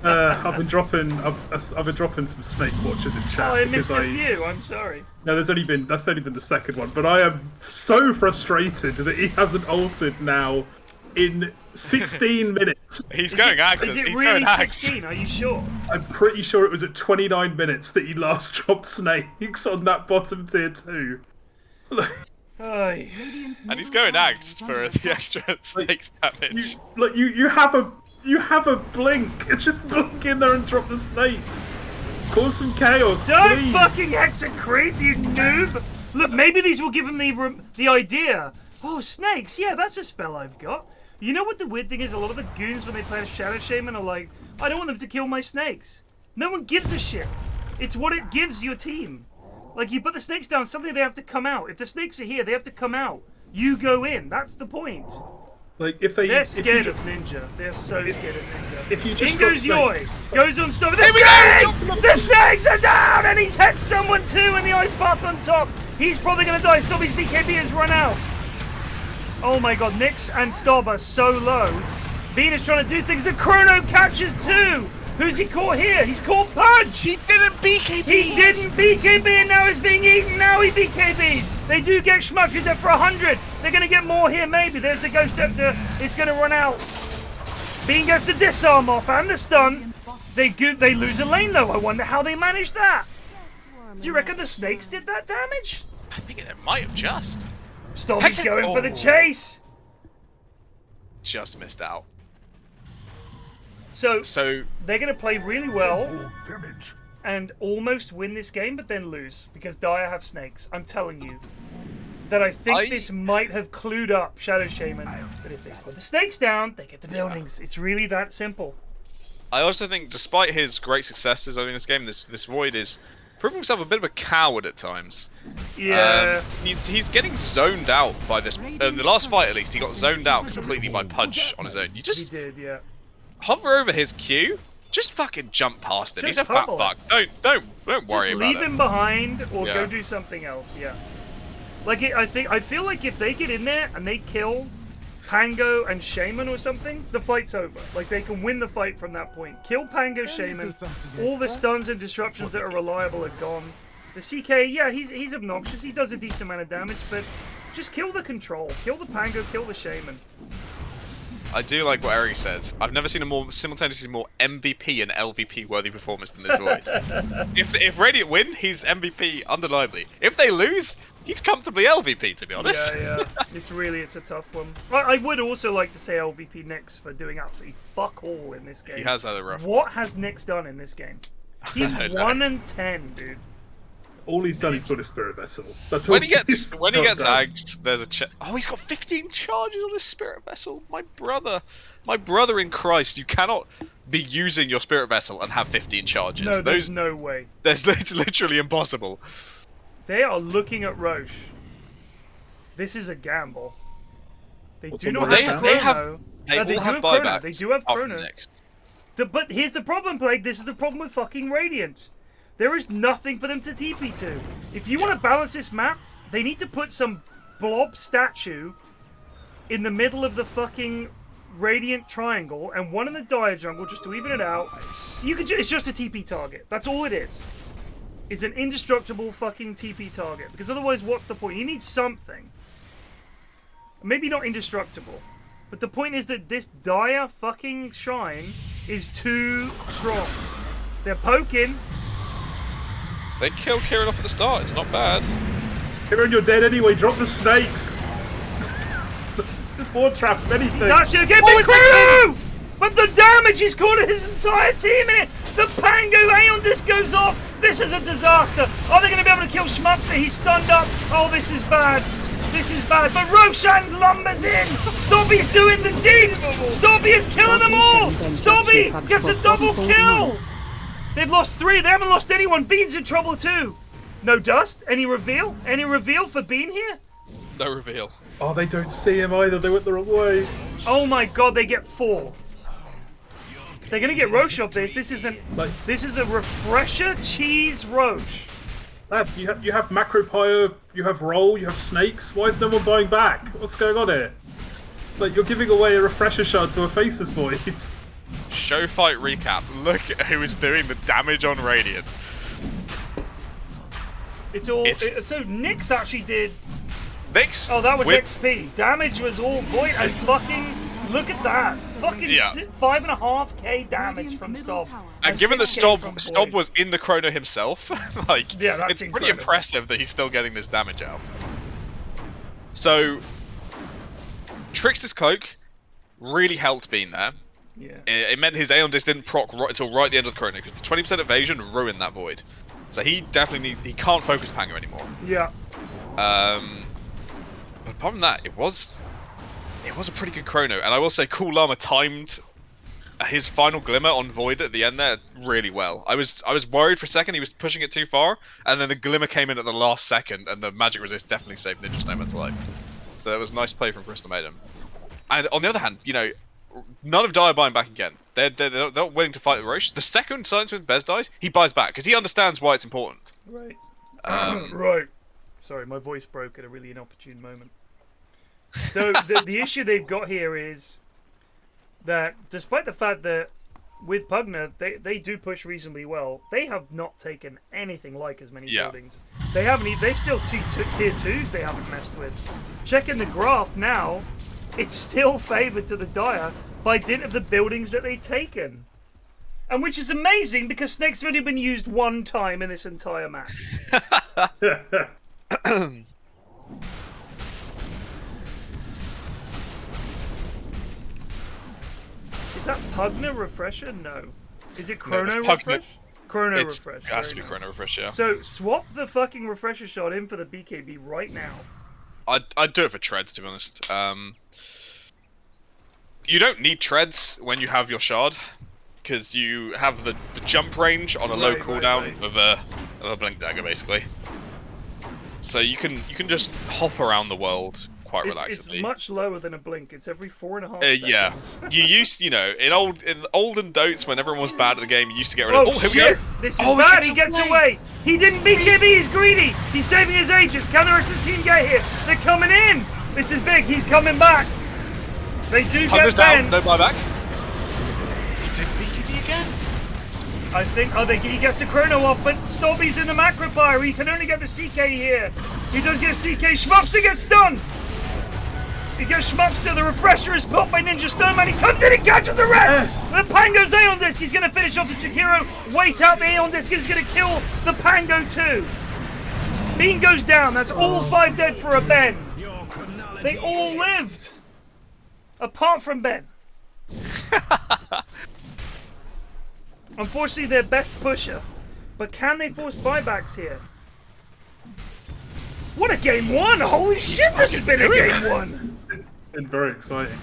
I've been dropping some snake watches in chat. Oh, I missed a few. I'm sorry. No, that's only been the second one. But I am so frustrated that he hasn't ulted now in 16 minutes. He's going Axe. Is it really 16? Are you sure? I'm pretty sure it was at 29 minutes that he last dropped snakes on that bottom tier 2. And he's going Axe for the extra snakes damage. You have a blink. It's just blink in there and drop the snakes. Cause some chaos, Don't please. fucking hex and creep, you noob! Look, maybe these will give him the idea. Oh, snakes, yeah, that's a spell I've got. You know what the weird thing is? A lot of the goons when they play a Shadow Shaman are like, I don't want them to kill my snakes. No one gives a shit. It's what it gives your team. Like, you put the snakes down, suddenly they have to come out. If the snakes are here, they have to come out. You go in. That's the point. Like, if they... They're scared of Ninja. They're so scared of Ninja. If you just in goes got Yoy. Goes on stop. The snakes! The snakes are down! And he's hexed someone too in the ice bath on top. He's probably going to die. Stobby's BKB has run out. Oh my god, Nyx and Stob are so low. Bean is trying to do things. The Chrono catches too. Who's he caught here? He's caught Punch. He didn't BKB. He didn't BKB and now he's being eaten. Now he BKB'd. They do get Schmupster there for 100. They're going to get more here maybe. There's the Ghost Scepter. It's going to run out. Bean gets the disarm off and the stun. They lose a lane though. I wonder how they managed that. Do you reckon the snakes did that damage? I think it might have just. Stobby's going for the chase. Just missed out. So they're going to play really well and almost win this game, but then lose because Dire have snakes. I'm telling you that I think this might have clued up Shadow Shaman. But if they put the snakes down, they get the buildings. It's really that simple. I also think, despite his great successes in this game, this Void is proving himself a bit of a coward at times. Yeah. He's getting zoned out by this. In the last fight, at least, he got zoned out completely by Punch on his own. You just He did, yeah. hover over his Q, just fucking jump past him. He's a fat fuck. Don't worry about it. Just leave him behind or Yeah. go do something else. Yeah. Like I feel like if they get in there and they kill Pango and Shaman or something, the fight's over. Like they can win the fight from that point. Kill Pango, Shaman. All the stuns and disruptions that are reliable are gone. The CK, yeah, he's obnoxious. He does a decent amount of damage, but just kill the control. Kill the Pango, kill the Shaman. I do like what Eric says. I've never seen a more simultaneously more MVP and LVP worthy performance than this Void. If Radiant win, he's MVP undeniably. If they lose, he's comfortably LVP, to be honest. Yeah. It's a tough one. I would also like to say LVP Nyx for doing absolutely fuck all in this game. He has had a rough. What has Nyx done in this game? He's 1-10, dude. All he's done is got a Spirit Vessel. That's all When he gets done. agged, there's a oh, he's got 15 charges on his Spirit Vessel. My brother in Christ, you cannot be using your Spirit Vessel and have 15 charges. No, there's no way. It's literally impossible. They are looking at Roche. This is a gamble. They do not have Chrono. They all do have have buybacks. Chrono. They do have apart from Chrono. Nyx. But here's the problem, Plague. This is the problem with fucking Radiant. There is nothing for them to TP to. If you want to balance this map, they need to put some blob statue in the middle of the fucking Radiant triangle and one in the Dire jungle just to even it out. It's just a TP target. That's all it is. It's an indestructible fucking TP target. Because otherwise, what's the point? You need something. Maybe not indestructible. But the point is that this Dire fucking shrine is too strong. They're poking. They killed Kieran off at the start. It's not bad. Kieran, you're dead anyway. Drop the snakes. Just more trap anything. He's actually getting big Chrono! But the damage he's caused his entire team in it. The Pango Aeon Disc goes off. This is a disaster. Are they going to be able to kill Schmupster? He's stunned up. Oh, this is bad. This is bad. But Roshan lumbers in. Stobby's doing the digs. Stobby is killing them all. Stobby gets a double kill. They've lost 3. They haven't lost anyone. Bean's in trouble too. No dust? Any reveal? Any reveal for Bean here? No reveal. Oh, they don't see him either. They went the wrong way. Oh my god, they get 4. They're gonna get Roche off this. This is a refresher cheese Roche. Lads, you have Macro Pyre, you have Roll, you have Snakes. Why is no one buying back? What's going on here? Like, you're giving away a refresher shard to a Faceless Void. Show fight recap. Look at who is doing the damage on Radiant. So Nyx actually did. Nyx. Oh, that was XP. Damage was all Void and fucking. Look at that. Fucking 5.5k damage from Stob. And given that Stob was in the Chrono himself, like, yeah, that's it's pretty impressive that he's still getting this damage out. So, Trickster's Cloak really helped Bean there. Yeah. It meant his Aeon Disc didn't proc until right at the end of the Chrono, because the 20% evasion ruined that Void. So he definitely he can't focus Pango anymore. Yeah. But apart from that, it was a pretty good Chrono, and I will say Cool Llama timed his final Glimmer on Void at the end there really well. I was worried for a second he was pushing it too far, and then the Glimmer came in at the last second, and the Magic Resist definitely saved Ninja Snowman to life. So that was a nice play from Crystal Maiden. And on the other hand, you know, none of Dire buying back again. They're not willing to fight with Roche. The second Silence with Bez dies, he buys back, because he understands why it's important. Right. Right. Sorry, my voice broke at a really inopportune moment. So the issue they've got here is that despite the fact that with Pugna they do push reasonably well, they have not taken anything like as many buildings. They haven't. They've still tier 2s they haven't messed with. Checking the graph now, it's still favoured to the Dire by dint of the buildings that they've taken. And which is amazing because Snake's only been used one time in this entire match. Is that Pugna Refresher? No. Is it Chrono Refresh? Chrono Refresh. It has to be Chrono Refresh, yeah. So swap the fucking Refresher shot in for the BKB right now. I'd do it for treads, to be honest. You don't need treads when you have your shard, because you have the jump range on a low cooldown of a blink dagger, basically. So you can just hop around the world quite relaxedly. It's much lower than a blink. It's every 4.5 seconds. Yeah. You used, you know, in olden Dotes when everyone was bad at the game, you used to get rid of. Oh, shit! This is bad. He gets away. He didn't BKB. He's greedy. He's saving his Aegis. Can the rest of the team get here? They're coming in. This is big. He's coming back. They do get down. No buyback. He did BKB again. I think. Oh, he gets the Chrono off, but Stobby's in the macro fire. He can only get the CK here. He does get a CK. Schmupster gets done. He gets Schmupster. The Refresher is put by Ninja Snowman. He comes in and catches the rest. The Pango's Aeon Disc. He's going to finish off the Chikiro. Wait out the Aeon Disc. He's going to kill the Pango too. Bean goes down. That's all 5 dead for a Ben. They all lived. Apart from Ben. Unfortunately, their best pusher. But can they force buybacks here? What a game one! Holy shit, this has been a game one! It's been very exciting.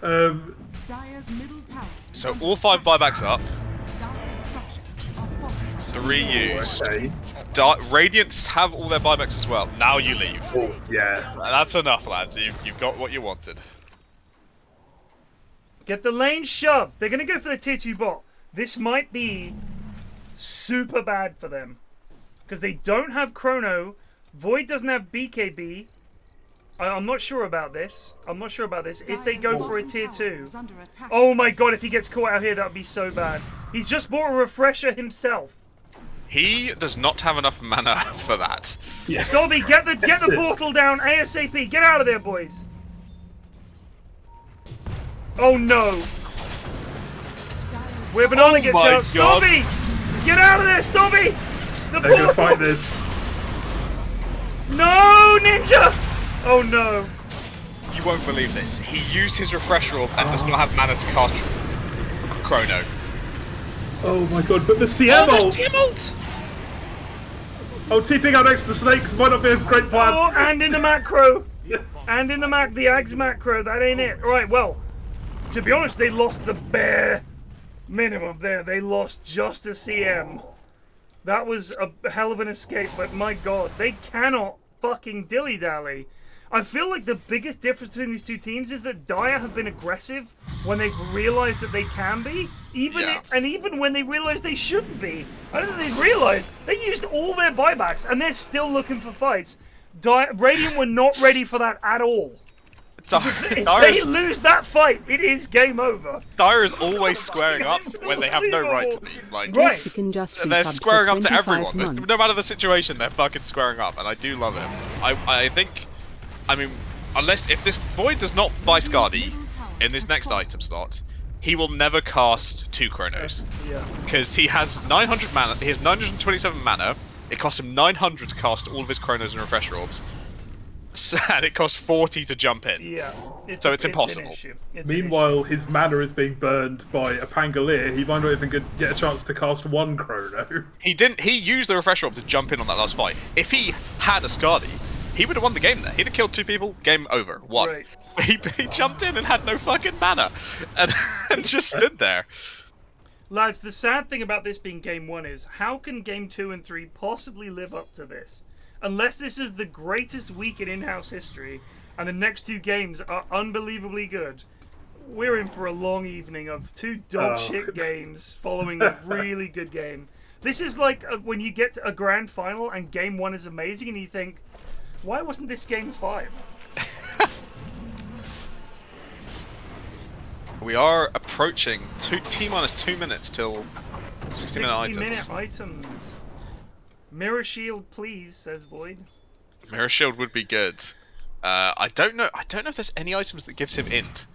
Dire's middle tower. So all 5 buybacks up. Dire's structures are fortified. 3 used. Okay. Radiants have all their buybacks as well. Now you leave. Oh, yeah. That's enough, lads. You've got what you wanted. Get the lane shoved. They're going to go for the tier 2 bot. This might be super bad for them. Because they don't have Chrono. Void doesn't have BKB. I'm not sure about this. If they go for a tier 2. Oh my god, if he gets caught out here, that would be so bad. He's just bought a Refresher himself. He does not have enough mana for that. Yeah. Stobby, get the portal down ASAP. Get out of there, boys. Oh no. Where Banana gets out. God. Stobby! Get out of there, Stobby! The They're gonna portal! fight this. No, Ninja! Oh no. You won't believe this. He used his Refresher Orb and does not have mana to cast Chrono. Oh my god, but the CM ult! TM ult! Oh, TPing out next to the snakes might not be a great plan. Oh, and in the macro. And in the Ags macro. That ain't it. Right, well, to be honest, they lost the bare minimum there. They lost just a CM. That was a hell of an escape, but my god, they cannot fucking dilly-dally. I feel like the biggest difference between these two teams is that Dire have been aggressive when they've realized that they can be, even when they realize they shouldn't be. I don't think they realized. They used all their buybacks, and they're still looking for fights. Radiant were not ready for that at all. If they lose that fight, it is game over. Dire is always squaring up when they have no right to be. Like, they're squaring up to everyone. No matter the situation, they're fucking squaring up, and I do love it. I think, I mean, if this Void does not buy Skadi in this next item slot, he will never cast 2 Chronos. Because he has 900 mana, he has 927 mana, it costs him 900 to cast all of his Chronos and Refresher Orbs. And it costs 40 to jump in. Yeah. So it's impossible. Meanwhile, his mana is being burned by a Pangolier. He might not even get a chance to cast 1 Chrono. He used the Refresher Orb to jump in on that last fight. If he had a Skadi, he would have won the game there. He'd have killed 2 people, game over, won. Right. He jumped in and had no fucking mana, and just stood there. Lads, the sad thing about this being game 1 is, how can game 2 and 3 possibly live up to this? Unless this is the greatest week in in-house history, and the next 2 games are unbelievably good, we're in for a long evening of 2 dog shit games following a really good game. This is like when you get to a grand final and game 1 is amazing and you think, why wasn't this game 5? We are approaching T-minus 2 minutes till 60-minute items. 60-minute items. Mirror shield, please, says Void. Mirror shield would be good. I don't know if there's any items that gives him int.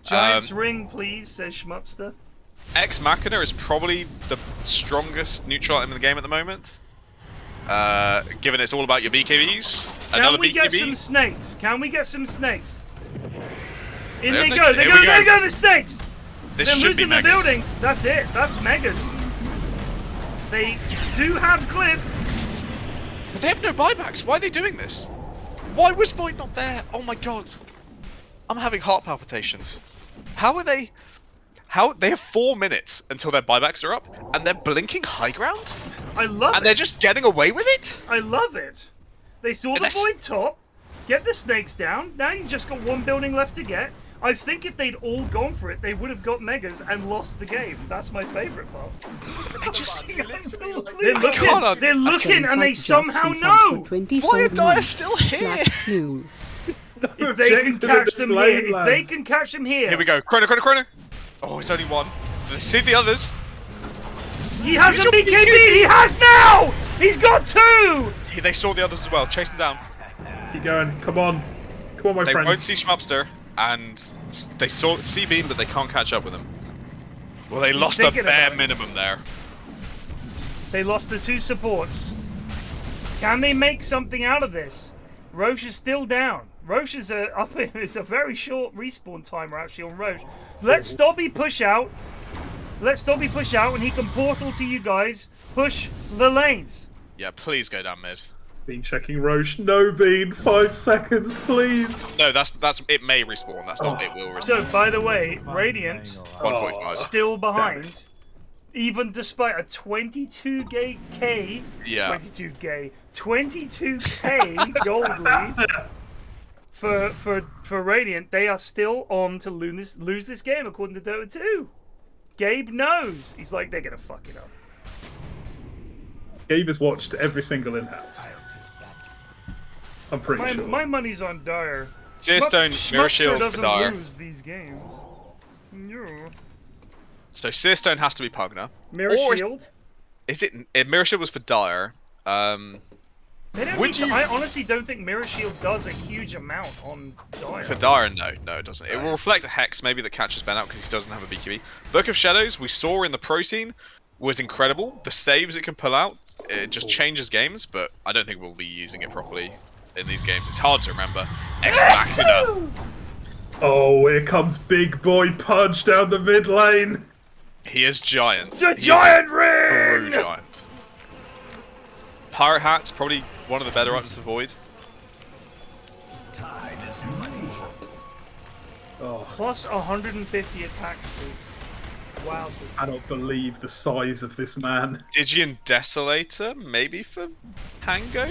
Giant's ring, please, says Schmupster. Ex Machina is probably the strongest neutral item in the game at the moment. Given it's all about your BKBs. Can we get some snakes? Can we get some snakes? In There they they- go, here we there go. go the snakes! This They're should be losing the Megas. buildings. That's it, that's megas. They do have cliff. But they have no buybacks. Why are they doing this? Why was Void not there? Oh my god. I'm having heart palpitations. How are they... They have 4 minutes until their buybacks are up, and they're blinking high ground? I love And it. they're just getting away with it? I love it. They saw the Unless- void top, get the snakes down. Now you just got 1 building left to get. I think if they'd all gone for it, they would have got megas and lost the game. That's my favourite part. I just... They're can't looking, they're looking, and they somehow know. Why are Dire still here? If they can catch them here, if they can catch them here. Here we go. Chrono, Chrono, Chrono. Oh, it's only 1. Let's see the others. He has a BKB. He has now. He's got 2. They saw the others as well. Chase them down. Keep going. Come on. Come on, my They friends. won't see Schmupster, and they saw C-Beam, but they can't catch up with him. Well, they lost a thinking bare about it. minimum there. They lost the 2 supports. Can they make something out of this? Roche is still down. Roche is up in. It's a very short respawn timer actually on Roche. Let Stobby push out. Let Stobby push out, and he can portal to you guys. Push the lanes. Yeah, please go down mid. Bean checking Roche. No, Bean. 5 seconds, please. No, that's it may respawn. That's not it will respawn. So, by the way, Radiant 145. still behind, even despite a 22k, Yeah. 22k gold lead for Radiant. They are still on to lose this game according to Dota 2. Gabe knows. He's like, they're gonna fuck it up. Gabe has watched every single in-house. I'm pretty sure. My money's on Dire. Searstone, Mirror Shield for doesn't Dire. lose these games. Yeah. So Searstone has to be Pugna. Mirror Or Shield. Is it? Mirror Shield was for Dire. They don't Would need to- you- I honestly don't think Mirror Shield does a huge amount on Dire. For Dire, no, it doesn't. It will reflect a Hex maybe that catches Ben out because he doesn't have a BQB. Book of Shadows, we saw in the pro scene, was incredible. The saves it can pull out, it just changes games, but I don't think we'll be using it properly in these games. It's hard to remember. Ex Machina. Oh, here comes Big Boy Pudge down the mid lane. He is giant. The He is giant a ring! true giant. Pirate Hat's probably one of the better items to avoid. Plus 150 attack speed. Wow. I don't believe the size of this man. Digian Desolator, maybe for Pango?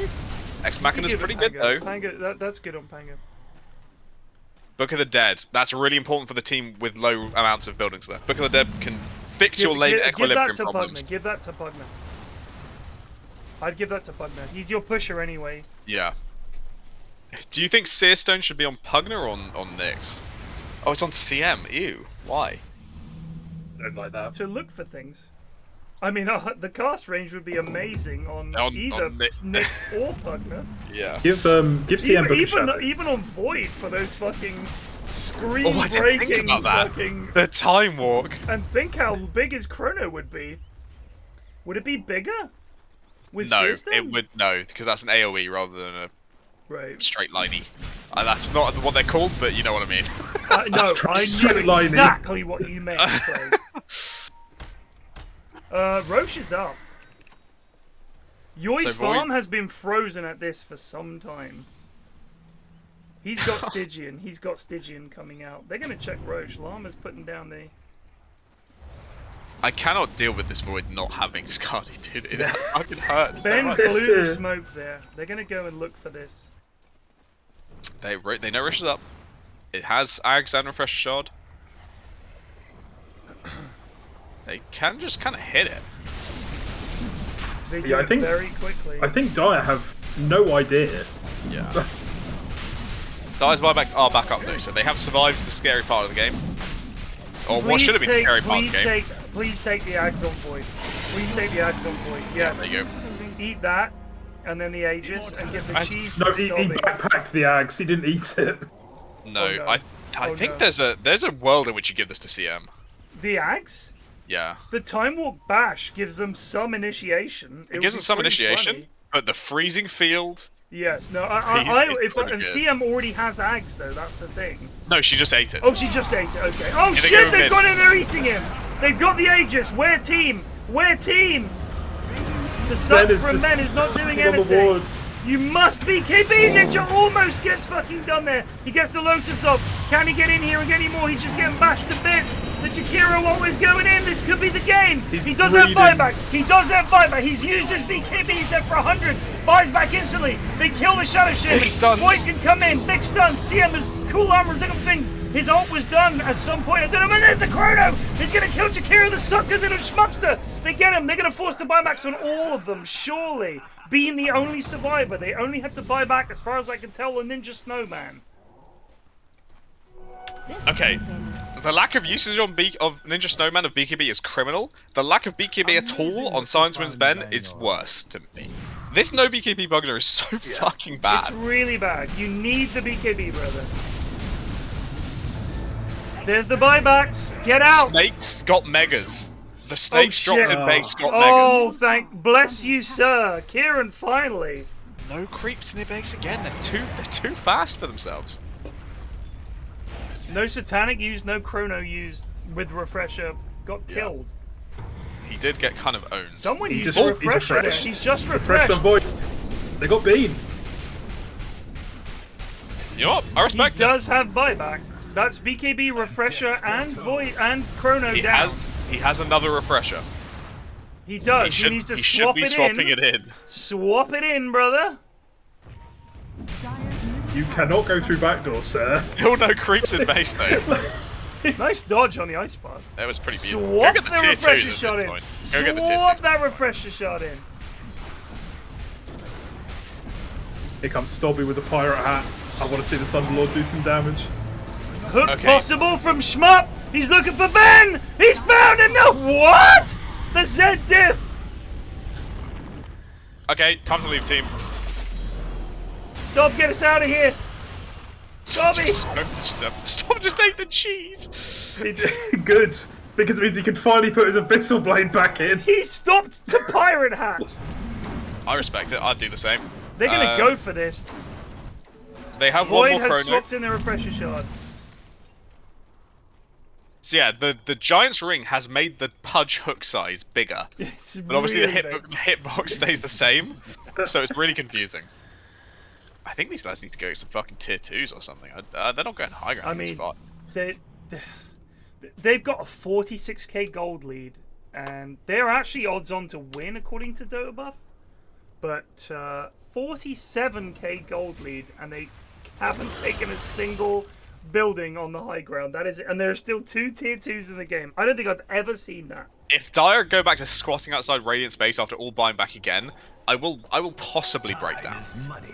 Ex Machina's pretty good though. Pango, that's good on Pango. Book of the Dead. That's really important for the team with low amounts of buildings left. Book of the Dead can fix your lane equilibrium give that to problems. Pugna. Give that to Pugna. I'd give that to Pugna. He's your pusher anyway. Yeah. Do you think Searstone should be on Pugna or on Nyx? Oh, it's on CM. Ew. Why? Don't like that. To look for things. I mean, the cast range would be amazing on either Nyx or Pugna. Yeah. Give CM Book of Shadows. Even on Void for those fucking Oh, I didn't screen-breaking think about that. fucking... The Time Walk. And think how big his Chrono would be. Would it be bigger? With No, Searstone? it would no, because that's an AoE rather than a Right. straight liney. That's not what they're called, but you know what I mean. No, I knew straight lining. exactly what you meant, Craig. Roche is up. Yoi's So Void- farm has been frozen at this for some time. He's got Stygian. He's got Stygian coming out. They're going to check Roche. Llama's putting down the... I cannot deal with this Void not having Skadi, dude. It fucking hurts. Ben blew the smoke there. They're going to go and look for this. They know Roche is up. It has Ags and Refresh Shard. They can just kind of hit it. They do it very quickly. I think Dire have no idea. Yeah. Dire's buybacks are back up though, so they have survived the scary part of the game. Or what should have been the scary part of the game. Please take the Ags on Void. Please take the Ags on Void. Yes. There you go. Eat that, and then the Aegis, and give the cheese No, to he Stobby. backpacked the Ags. He didn't eat it. No, Oh, no. I think there's a world in which you give this to CM. The Ags? Yeah. The Time Warp Bash gives them some initiation. It gives them some initiation, funny. but the freezing field. Yes, no, He's pretty good. CM already has Ags though, that's the thing. No, she just ate it. Oh, she just ate it, okay. Oh Yeah, shit, they've mid. gone in there eating him! They've got the Aegis, we're team! We're team! The sub is from just men is not doing sucking on the anything. ward. You must be KB! Ninja almost gets fucking done there. He gets the Lotus off. Can he get in here and get any more? He's just getting bashed to bits. The Jakiro always going in. This could be the game. He does have buyback. He does have buyback. He's used his BKB. He's there for 100. Buys back instantly. They kill the Shadow Shaman. Big stuns. Void can come in. Big stuns. CM has cool armor and things. His ult was done at some point. I don't know. And there's the Chrono. He's going to kill Jakiro. The suckers in a Schmupster. They get him. They're going to force the buybacks on all of them, surely. Being the only survivor, they only had to buy back, as far as I can tell, the Ninja Snowman. Okay, the lack of usage on of Ninja Snowman of BKB is criminal. The lack of BKB at all on Scienceman's Ben is worse to me. This no BKB bugger is so fucking bad. It's really bad. You need the BKB, brother. There's the buybacks. Get out. Snakes got megas. The snakes shit. dropped in base got Oh, megas. thank bless you, sir. Kieran, finally. No creeps near base again. They're too fast for themselves. No Satanic used, no Chrono used with Refresher. Got killed. He did get kind of owned. Someone He used just- Refresher there. refreshed. He's just Refresh refreshed. on Void. They got bean. You know what? I He respect it. does have buyback. That's BKB, Refresher, and Void, and Chrono He down. has another refresher. He does. He needs to should swap be it swapping in. it in. Swap it in, brother. You cannot go through backdoor, sir. Still no creeps in base though. Nice dodge on the ice bar. That was pretty beautiful. Swap Go get the the tier refresher 2s at shot this in. point. Go get the tier Swap 2s. that refresher shot in. Here comes Stobby with the pirate hat. I want to see this Underlord do some damage. Hook Okay. possible from Shmup. He's looking for Ben. He's found him. No, what? The Z diff. Okay, time to leave team. Stop, get us out of here. Stobby. Stop, just ate the cheese. Good, because it means he can finally put his Abyssal Blade back in. He stopped to Pirate Hat. I respect it. I'd do the same. They're going to go for this. They have one Void more has Chrono. swapped in the refresher shard. So yeah, the Giant's Ring has made the Pudge hook size bigger. It's But obviously really the big. hitbox stays the same. So it's really confusing. I think these guys need to go some fucking tier 2s or something. They're not going high ground I in this mean, spot. they've got a 46k gold lead, and they're actually odds on to win according to Dota Buff. But 47k gold lead, and they haven't taken a single building on the high ground. That is it. And there are still 2 tier 2s in the game. I don't think I've ever seen that. If Dire go back to squatting outside Radiant space after all buying back again, I will possibly break down.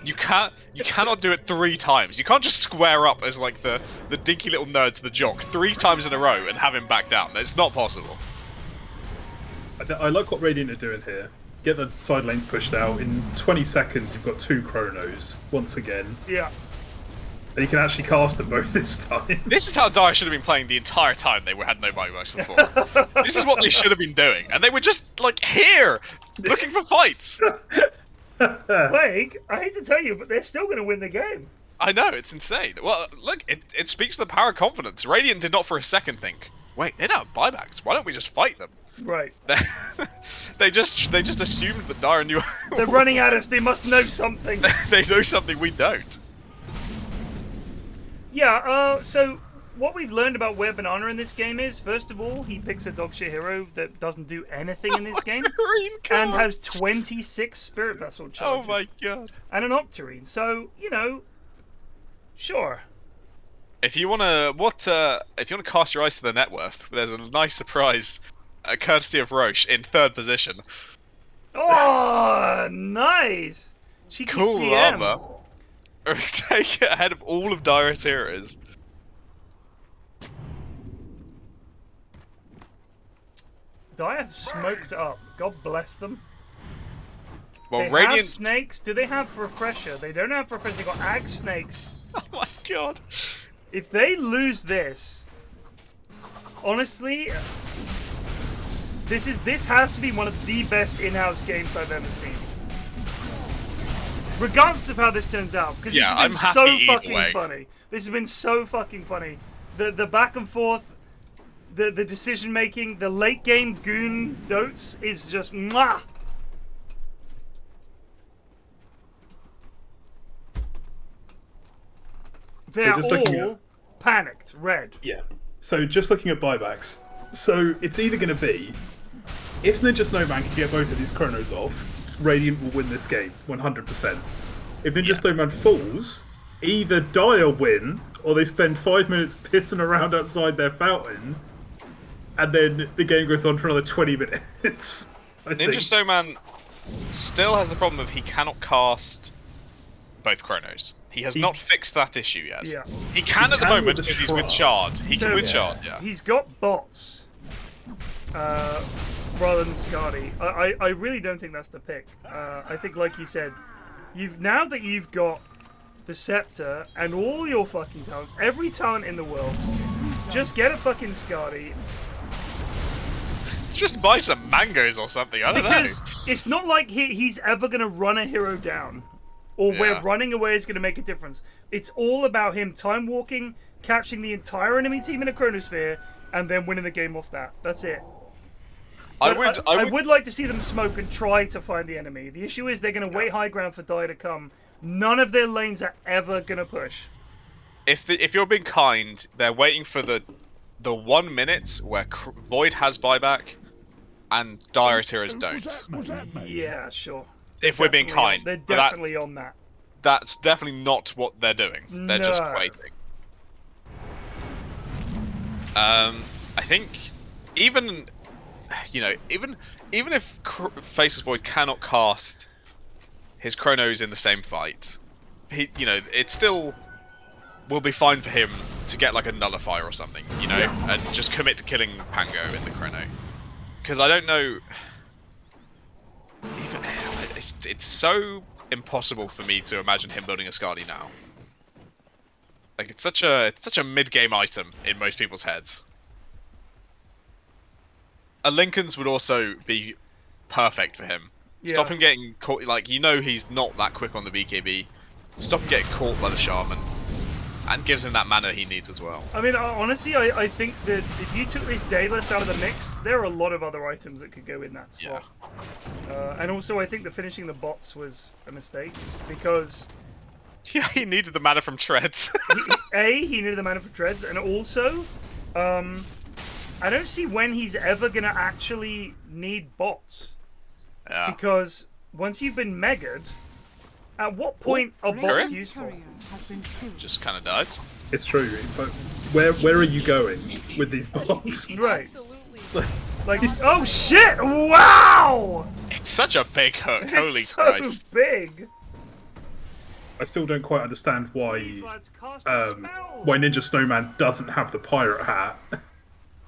You cannot do it 3 times. You can't just square up as like the dinky little nerd to the jock 3 times in a row and have him back down. It's not possible. I like what Radiant are doing here. Get the side lanes pushed out. In 20 seconds, you've got 2 Chronos once again. Yeah. And you can actually cast them both this time. This is how Dire should have been playing the entire time they had no buyworks before. This is what they should have been doing. And they were just, like, here, looking for fights. Plague, I hate to tell you, but they're still going to win the game. I know, it's insane. Well, look, it speaks to the power of confidence. Radiant did not for a second think, wait, they don't have buybacks. Why don't we just fight them? Right. They just assumed that Dire knew. They're running at us. They must know something. They know something we don't. Yeah, so what we've learned about Where Banana in this game is, first of all, he picks a dogshit hero that doesn't do anything in this game. Green card. And has 26 Spirit Vessel charges. Oh my god. And an Octarine. So, you know, sure. If you wanna cast your eyes to the net worth, there's a nice surprise, courtesy of Roche in 3rd position. Oh, nice. Cheeky Cool CM. armor. Take it ahead of all of Dire's heroes. Dire have smoked up. God bless them. Well, They Radiant. have snakes. Do they have Refresher? They don't have Refresher. They got Ag Snakes. Oh my god. If they lose this, honestly, this has to be one of the best in-house games I've ever seen. Regardless of how this turns out, because this I'm has been happy so either fucking way. funny. This has been so fucking funny. The back and forth, the decision making, the late game goon dotes is just mwah. They're just looking all at- panicked, red. Yeah. So just looking at buybacks. So it's either going to be, if Ninja Snowman can get both of these Chronos off, Radiant will win this game, 100%. If Ninja Snowman falls, either Dire win, or they spend 5 minutes pissing around outside their fountain, and then the game goes on for another 20 minutes. I Ninja think. Snowman still has the problem of he cannot cast both Chronos. He has not fixed that issue yet. Yeah. He can at the can moment with the because he's with Shard. Shard. He So- can with Yeah. Shard, yeah. He's got bots rather than Skadi. I really don't think that's the pick. I think, like you said, now that you've got the Scepter and all your fucking talents, every talent in the world, just get a fucking Skadi. Just buy some mangoes or something, I don't Because know. it's not like he's ever going to run a hero down. Or where Yeah. running away is going to make a difference. It's all about him time walking, catching the entire enemy team in a Chronosphere, and then winning the game off that. That's it. I But would, I would like to see them smoke and try to find the enemy. The issue is they're going to wait high ground for Dire to come. None of their lanes are ever going to push. if you're being kind, they're waiting for the 1 minute where Void has buyback and Dire's heroes don't. Yeah, sure. If we're being Definitely kind. They're But that- definitely on that. that's definitely not what they're doing. They're just No. waiting. I think even if Faceless Void cannot cast his Chronos in the same fight, it still will be fine for him to get like a nullifier or something, and just commit to killing Pango in the Chrono. Because I don't know. It's so impossible for me to imagine him building a Skadi now. Like it's such a mid-game item in most people's heads. A Lincoln's would also be perfect for him. Yeah. Stop him getting caught. Like he's not that quick on the BKB. Stop him getting caught by the Shaman, and gives him that mana he needs as well. I mean, honestly, I think that if you took this Daedalus out of the mix, there are a lot of other items that could go in that slot. And also, I think that finishing the bots was a mistake, because Yeah, he needed the mana from Treads. he needed the mana for Treads, and also, I don't see when he's ever going to actually need bots. Yeah. Because once you've been megaed, at what point are bots Correct. useful? Courier has been killed. Just kind of died. It's true, but where are you going with these bots? Right. Absolutely. Like, oh shit! Wow! It's such a big hook. Holy It's so Christ. big. I still don't quite understand why Lads, cast a spell. why Ninja Snowman doesn't have the pirate hat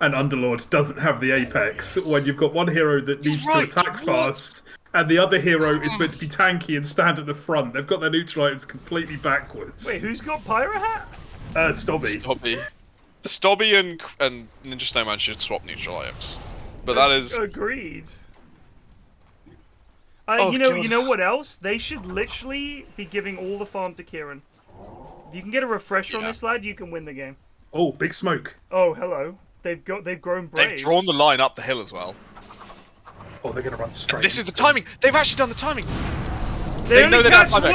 and Underlord doesn't have the apex when you've got one hero that needs Right, to attack what? fast and the other hero is meant to be tanky and stand at the front. They've got their neutral items completely backwards. Wait, who's got Pyro Hat? Stobby. Stobby and Ninja Snowman should swap neutral items. But that is... Agreed. Oh, you God. know what else? They should literally be giving all the farm to Kieran. If you can get a refresher on Yeah. this lad, you can win the game. Oh, big smoke. Oh, hello. They've grown brave. They've drawn the line up the hill as well. Oh, they're going to run straight. This is the timing! They've actually done the timing! They know only they don't catch have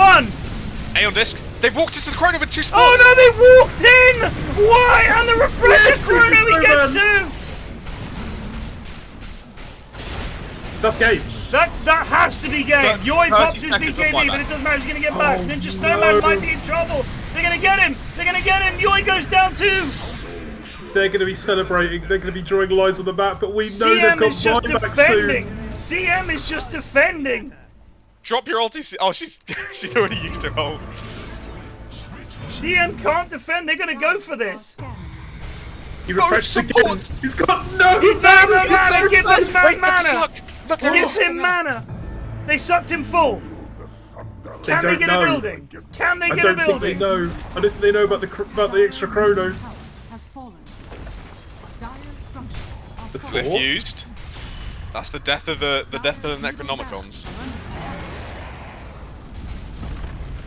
one! Aeon Disc. They've walked into the Chrono with 2 spots! Oh no, they walked in! Why? And the refresher Chrono he gets to! That's game. That has to be game. But Yoi 30 pops his seconds on BKB, but buyback. it doesn't matter. He's gonna get back. Oh, Ninja Snowman no. might be in trouble. They're gonna get him. They're gonna get him. Yoi goes down too. They're going to be celebrating. They're going to be drawing lines on the map, but we know CM they've got is just buyback defending. soon. CM is just defending. Drop your ulti. Oh, she's already used her ult. CM can't defend. They're gonna go for this. He refreshed again. support. He's got no He's mana. no mana. Give this man Wait, let the mana. suck. Look, they're Give lost. him mana. They sucked him full. Can they don't get know. a building? Can they I get a don't think they building? know. I don't think they know about the extra Chrono. Has fallen. Dire structures are The falling. They're fused. That's the death of the Necronomicons.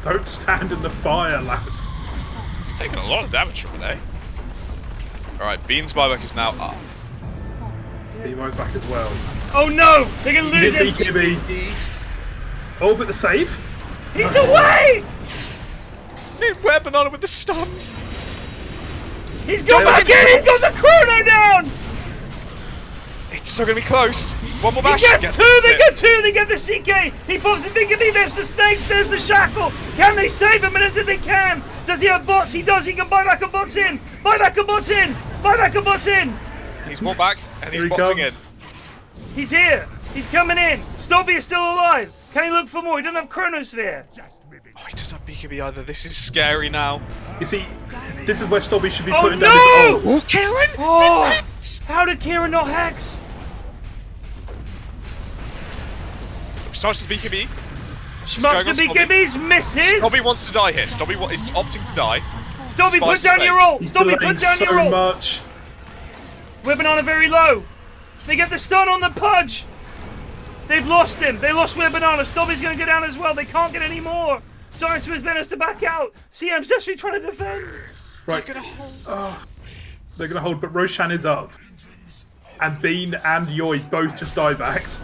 Don't stand in the fire, lads. It's taken a lot of damage from it, eh? Alright, Bean's buyback is now up. Emo's back as well. Oh no! They're gonna lose Did him. BKB. Oh, but the save? He's away! Where Banana with the stuns? He's gone Yeah, back in! He's got the Chrono down! It's still gonna be close. One more He bash. gets two! They get two! They get the CK! He pops the BKB, there's the snakes, there's the shackle! Can they save him? And they can! Does he have bots? He does! He can buy back a bots in! Buy back a bots in! Buy back a bots in! He's more back and he's Here he boxing in. comes. He's here! He's coming in! Stobby is still alive! Can he look for more? He doesn't have Chronosphere! Oh, he doesn't have BKB either. This is scary now. You see, this is where Stobby should be Oh putting no! down his ult. Oh, Karen! Oh! How did Kieran not hex? Starts his BKB. Schmupster going on Stobby. BKBs misses! Stobby wants to die here. Stobby is opting to die. Stobby, put Spice down his your face. ult! He's Stobby, delaying put down so your ult! much. We're Banana very low. They get the stun on the Pudge. They've lost him. They lost We're Banana. Stobby's going to go down as well. They can't get any more. Science was meant us to back out. CM's actually trying to defend. Right. They're going to hold, but Roshan is up. And Bean and Yoi both just die-backed.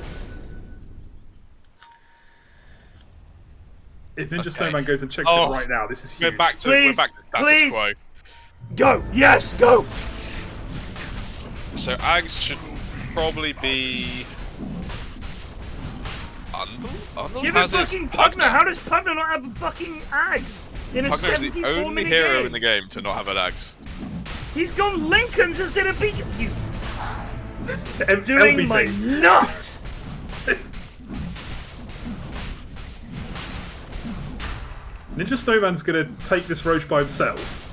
If Ninja Okay. Snowman goes and checks Oh. it right now, this is huge. We're back to Please, status please. quo. Go. Yes, go. So Ags should probably be Undle? Give it fucking Pugner. How does Pugner not have a fucking axe in a Pugner is the 74 only minute hero game? in the game to not have an Ags. He's gone Lincoln's instead of beating you. M- Doing LVP. my nut. Ninja Snowman's going to take this Roach by himself.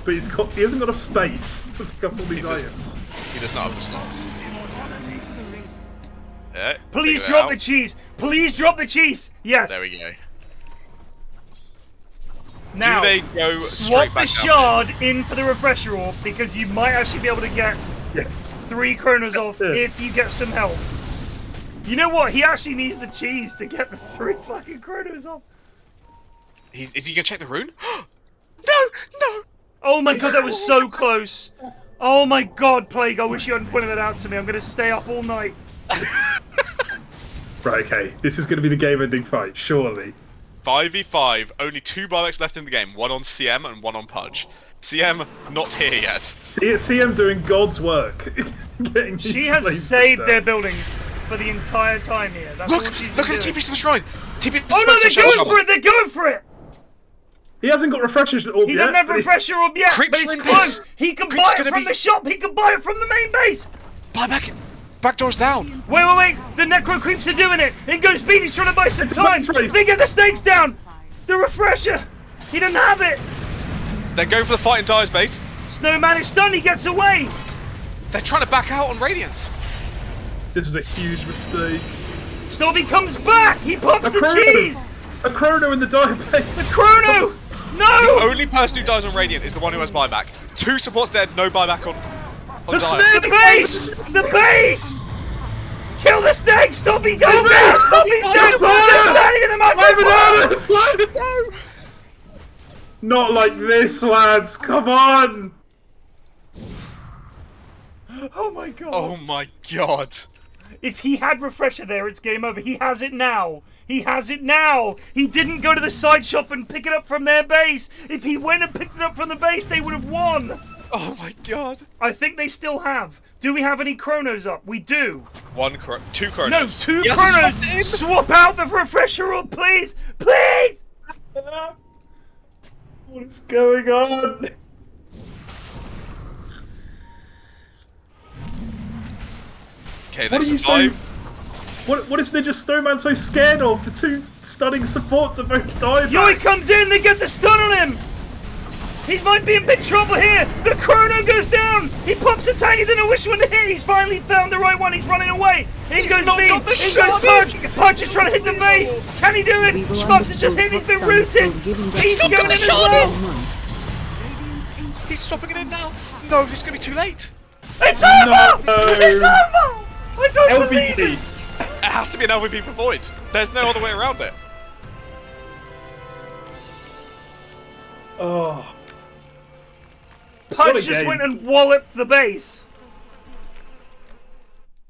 But he hasn't got enough space to pick up all these doesn't. items. He does not have the slots. Yeah, Please figure it drop out. the cheese. Please drop the cheese. Yes. There we go. Now, Do they go swap straight the back shard in for the refresher orb because you might actually be able to get Yeah. 3 Chronos off Yeah. if you get some help. You know what? He actually needs the cheese to get the 3 fucking Chronos off. Is he gonna check the rune? No! Oh my god, that was so close. Oh my god, Plague, I wish you hadn't pointed that out to me. I'm gonna stay up all night. Right, okay. This is going to be the game-ending fight, surely. 5v5, only 2 buybacks left in the game, one on CM and one on Pudge. CM not here yet. CM doing God's work. Getting these She has blades saved pushed their out. buildings for the entire time here. That's Look! all she's been Look at the doing. TPs to the shrine! TP Oh no, they're Shadow going Shovel. for it! They're going for it! He hasn't got refreshers orb He yet. doesn't have but he- refresher orb yet, Creep's but it's in close. this. He can Creep's buy it gonna from be- the shop. He can buy it from the main base. Buyback! Back door's down! Wait. The Necro Creeps are doing it. In goes Speed. He's trying to buy some a time. max race. They get the snakes down. The refresher. He doesn't have it. They're going for the fight in Dire's base. Snowman is stunned. He gets away. They're trying to back out on Radiant. This is a huge mistake. Stobby comes back. He pops A the Chrono! cheese. A Chrono in the dire base! Chrono. The No. only person who dies on Radiant is the one who has buyback. 2 supports dead, no buyback on The Dire. snake! The base. The base. Kill the snake. Stobby goes down. Stobby's dead. They're standing in the mud. Not like this, lads! Come on! Oh my god. Oh my god. If he had refresher there, it's game over. He has it now. He has it now. He didn't go to the side shop and pick it up from their base. If he went and picked it up from the base, they would have won. Oh my god. I think they still have. Do we have any Chronos up? We do. Two Chronos. No, two Yes, Chronos. Swap out the refresher rule, please. Please. What's going on? Okay, they What are you so... survive. What is Ninja Snowman so scared of? The two stunning supports are both diving. Yo, he comes in. They get the stun on him. He might be in big trouble here. The Chrono goes down. He pops a tag. He didn't know which one to hit. He's finally found the right one. He's running away. In goes not B. In got the goes shot Pudge. Pudge is trying to hit the base. Can he do it? Schmupster just hit. He's been rooted. He's not going got the in as shot well. He's swapping it in now. No, it's going to be too late. It's over. It's over. I don't believe it. It has to be an LVP for Void. There's no other way around it. Oh. Pudge just went and walloped the base.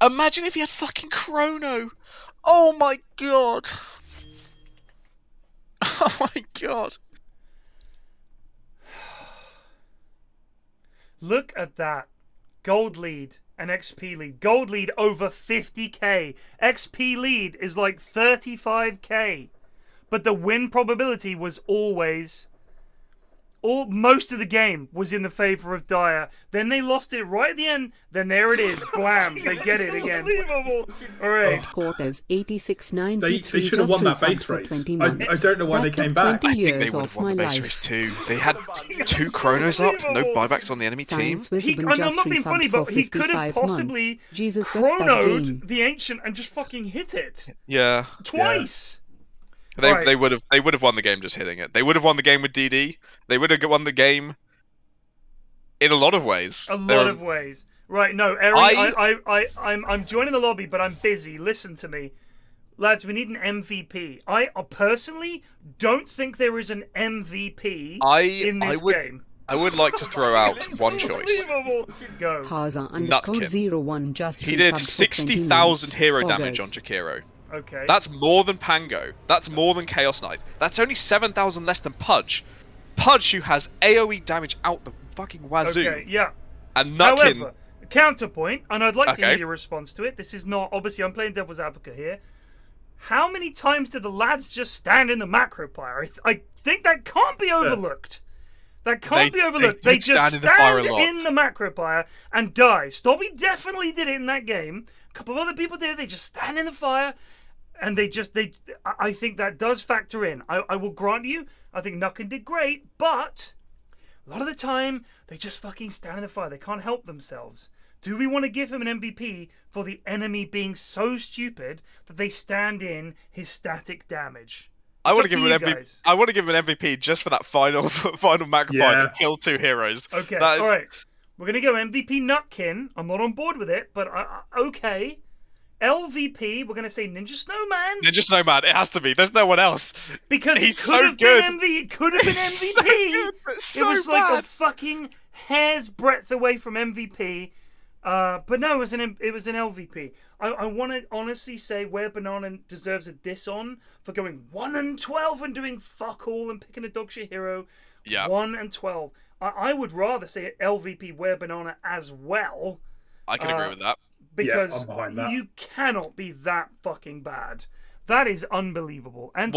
Imagine if he had fucking Chrono. Oh my god. Oh my god. Look at that. Gold lead and XP lead. Gold lead over 50k. XP lead is like 35k. But the win probability was always... most of the game was in the favor of Dire. Then they lost it right at the end. Then there it is. Blam. They get it again. Unbelievable. All right. Quarters 86.93. They should have won that base race. I don't know why they came back. I think they would have won the base race too. They had 2 Chronos up, no buybacks on the enemy team. I'm not being funny, but he could have possibly chronoed the Ancient and just fucking hit it. Yeah. Twice. They would have won the game just hitting it. They would have won the game with DD. They would have won the game in a lot of ways. A lot of ways. Right, no, Eric, I'm joining the lobby, but I'm busy. Listen to me. Lads, we need an MVP. I personally don't think there is an MVP in this game. I would like to throw out one choice. Go. Haza_01 just he did 60,000 hero damage on Jakiro. Okay. That's more than Pango. That's more than Chaos Knight. That's only 7,000 less than Pudge. Pudge, who has AoE damage out the fucking wazoo. Okay, yeah. And Nutkin... However, counterpoint, and I'd like to hear your response to it. This is not... Obviously, I'm playing devil's advocate here. How many times did the lads just stand in the macro pyre? I think that can't be overlooked. That can't be overlooked. They just stand in the macro pyre and die. Stobby definitely did it in that game. A couple of other people did. They just stand in the fire. And I think that does factor in. I will grant you, I think Nutkin did great, but a lot of the time, they just fucking stand in the fire. They can't help themselves. Do we want to give him an MVP for the enemy being so stupid that they stand in his static damage? I want to give him an MVP. I want to give him an MVP just for that final macro pyre to kill 2 heroes. Okay, all right. We're going to go MVP Nutkin. I'm not on board with it, but okay. LVP, we're going to say Ninja Snowman. Ninja Snowman, it has to be. There's no one else. Because he's it could have been MVP. It could have been He's MVP. So good, but so it was bad. like a fucking hair's breadth away from MVP. But no, it was an LVP. I want to honestly say where Banana deserves a diss on for going 1-12 and doing fuck all and picking a dogshit hero. Yeah. 1-12. I would rather say LVP where Banana as well. I can agree with that. Because you cannot be that fucking bad. That is unbelievable. And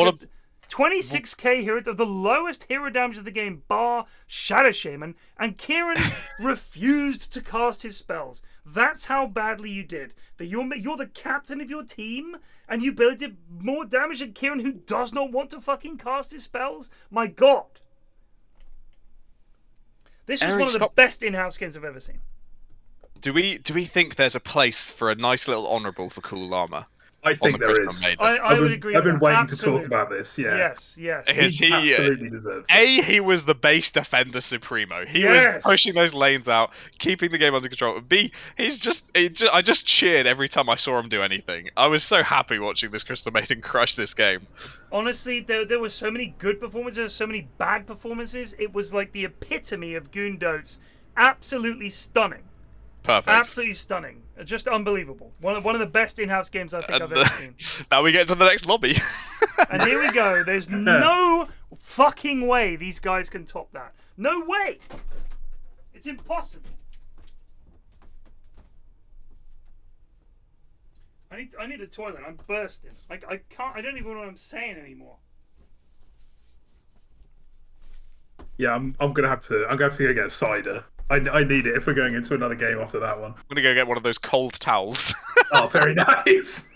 26k hero, the lowest hero damage of the game, bar Shadow Shaman, and Kieran refused to cast his spells. That's how badly you did. That you're the captain of your team, and you barely did more damage than Kieran, who does not want to fucking cast his spells? My god. This is one of the best in-house games I've ever seen. Do we think there's a place for a nice little honourable for Cool Llama? I think there is. I would agree. I've been waiting to talk about this. Yeah. Yes. He absolutely deserves it. He was the base defender supremo. He was pushing those lanes out, keeping the game under control. And B, I just cheered every time I saw him do anything. I was so happy watching this Crystal Maiden crush this game. Honestly, there were so many good performances, so many bad performances. It was like the epitome of Goondots. Absolutely stunning. Perfect. Absolutely stunning. Just unbelievable. One of the best in-house games I think I've ever seen. Now we get to the next lobby. And here we go. There's no fucking way these guys can top that. No way. It's impossible. I need the toilet. I'm bursting. I can't. I don't even know what I'm saying anymore. Yeah, I'm gonna have to go get a cider. I need it if we're going into another game after that one. I'm gonna go get one of those cold towels. Oh, very nice.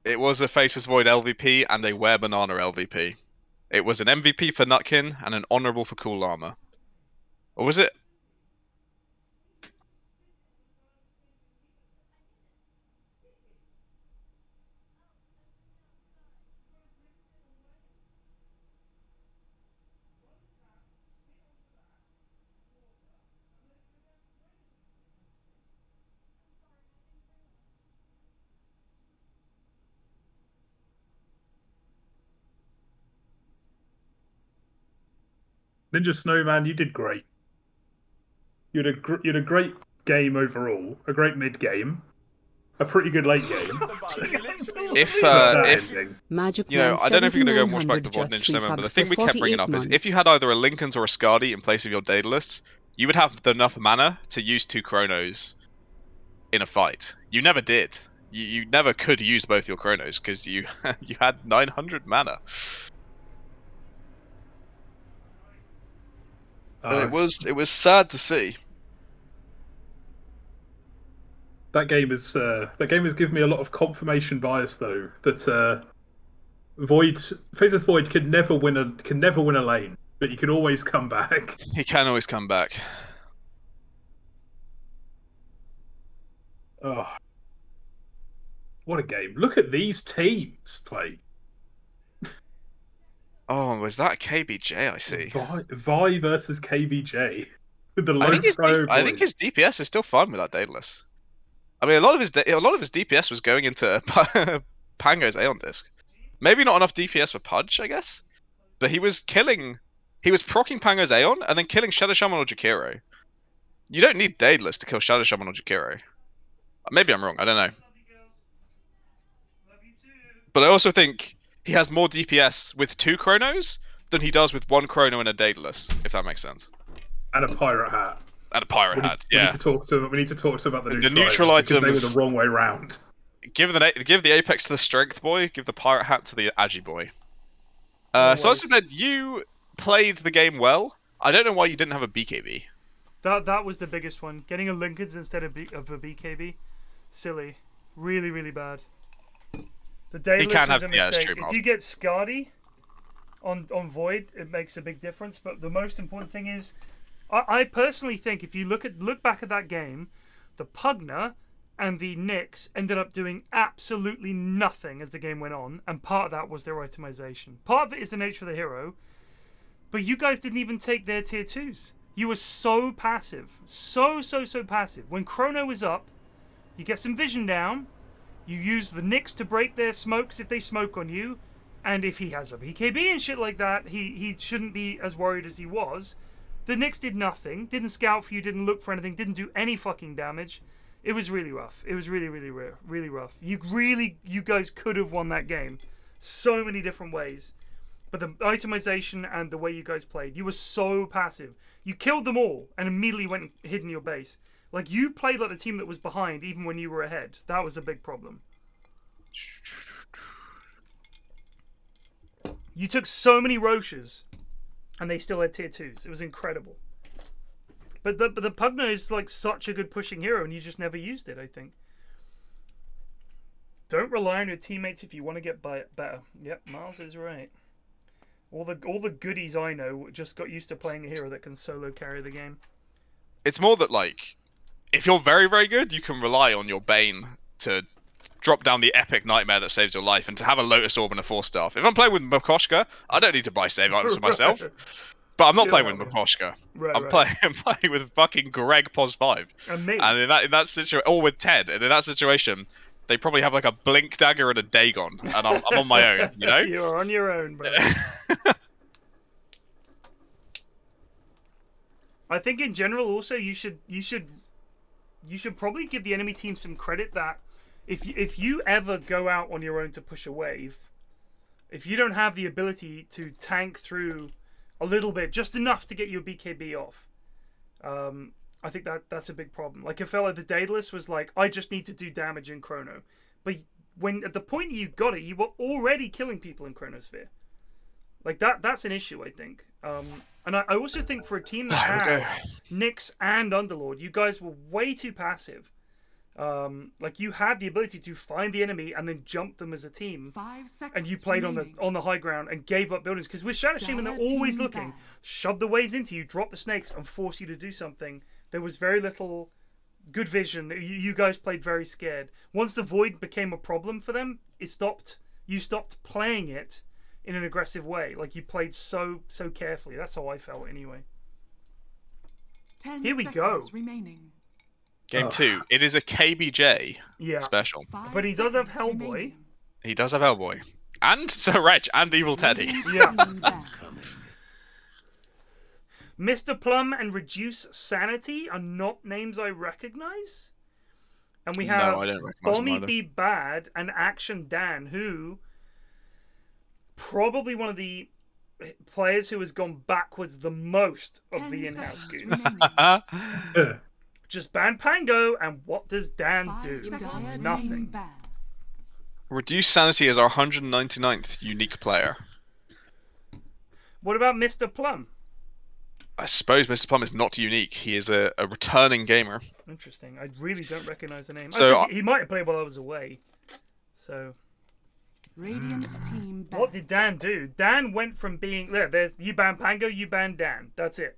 It was a Faceless Void LVP and a Wear Banana LVP. It was an MVP for Nutkin and an Honourable for Cool Armor. Or was it? Ninja Snowman, you did great. You had a great game overall, a great mid game, a pretty good late game. If Magic you know, Man I don't know if you're gonna go much 7900 back to Void just Ninja Snowman, but the resubbed thing we for kept bringing 48 up is if you months. had either a Lincoln's or a Skadi in place of your Daedalus, you would have enough mana to use 2 Chronos in a fight. You never did. You never could use both your Chronos because you you had 900 mana. And it was sad to see. That game has given me a lot of confirmation bias though that Faceless Void can never win a lane, but you can always come back. He can always come back. Oh, what a game! Look at these teams play. Oh, was that KBJ? I see. Vi versus KBJ with the low I think his points. DPS is still fun with that Daedalus. I mean, a lot of his DPS was going into Pango's Aeon Disc. Maybe not enough DPS for Pudge, I guess. But he was proccing Pango's Aeon and then killing Shadow Shaman or Jakiro. You don't need Daedalus to kill Shadow Shaman or Jakiro. Maybe I'm wrong, I don't know. But I also think he has more DPS with 2 Chronos than he does with 1 Chrono and a Daedalus, if that makes sense. And a pirate hat. And a pirate hat, We yeah. need to talk to about the neutral neutral items because they were items. the wrong way round. Give the Apex to the Strength Boy, give the Pirate Hat to the Agi Boy. So I said you played the game well. I don't know why you didn't have a BKB. That was the biggest one. Getting a Lincoln's instead of a BKB. Silly. Really, really bad. The Daedalus was a mistake. If you get Skadi on Void, it makes a big difference. But the most important thing is, I personally think if you look back at that game, the Pugna and the Nyx ended up doing absolutely nothing as the game went on, and part of that was their itemization. Part of it is the nature of the hero, but you guys didn't even take their tier 2s. You were so passive. So passive. When Chrono is up, you get some vision down, you use the Nyx to break their smokes if they smoke on you, and if he has a BKB and shit like that, he shouldn't be as worried as he was. The Nyx did nothing, didn't scout for you, didn't look for anything, didn't do any fucking damage. It was really rough. It was really rough. You guys could have won that game so many different ways. But the itemization and the way you guys played, you were so passive. You killed them all and immediately went and hid in your base. Like, you played like the team that was behind even when you were ahead. That was a big problem. You took so many Roches and they still had tier 2s. It was incredible. But the Pugna is like such a good pushing hero and you just never used it, I think. Don't rely on your teammates if you want to get better. Yep, Miles is right. All the goodies I know just got used to playing a hero that can solo carry the game. It's more that, like, if you're very, very good, you can rely on your Bane to drop down the epic nightmare that saves your life, and to have a Lotus Orb and a 4-staff. If I'm playing with Makoshka, I don't need to buy save items for myself. But I'm not playing with Makoshka. I'm playing with fucking Greg Pos 5. And me. And in that situation, or with Ted, and in that situation, they probably have like a Blink Dagger and a Dagon, and I'm on my own, you know? You're on your own, bro. I think in general, also, you should probably give the enemy team some credit that if you ever go out on your own to push a wave, if you don't have the ability to tank through a little bit, just enough to get your BKB off, I think that's a big problem. Like, a fella, the Daedalus was like, I just need to do damage in Chrono. But when at the point you got it, you were already killing people in Chronosphere. Like, that's an issue, I think. And I also think for a team that had Nyx and Underlord, you guys were way too passive. Like, you had the ability to find the enemy and then jump them as a team. 5 seconds and you played on the high ground and gave up buildings. Because with Shadow Shaman, they're always looking, shove the waves into you, drop the snakes, and force you to do something. There was very little good vision. You guys played very scared. Once the Void became a problem for them, you stopped playing it in an aggressive way. Like, you played so carefully. That's how I felt anyway. Here we go. Remaining. Game 2. It is a KBJ special. But he does have Hellboy. He does have Hellboy. And Sir Reg and Evil Teddy. Yeah. Mr. Plum and Reduce Sanity are not names I recognize. And we have Bommy Be Bad and Action Dan, who probably one of the players who has gone backwards the most of the in-house goons. Just ban Pango, and what does Dan do? Nothing. Reduce Sanity is our 199th unique player. What about Mr. Plum? I suppose Mr. Plum is not unique. He is a returning gamer. Interesting. I really don't recognize the name. So he might have played while I was away. So, Radiant team back. what did Dan do? Dan went from being there's you ban Pango, you ban Dan. That's it.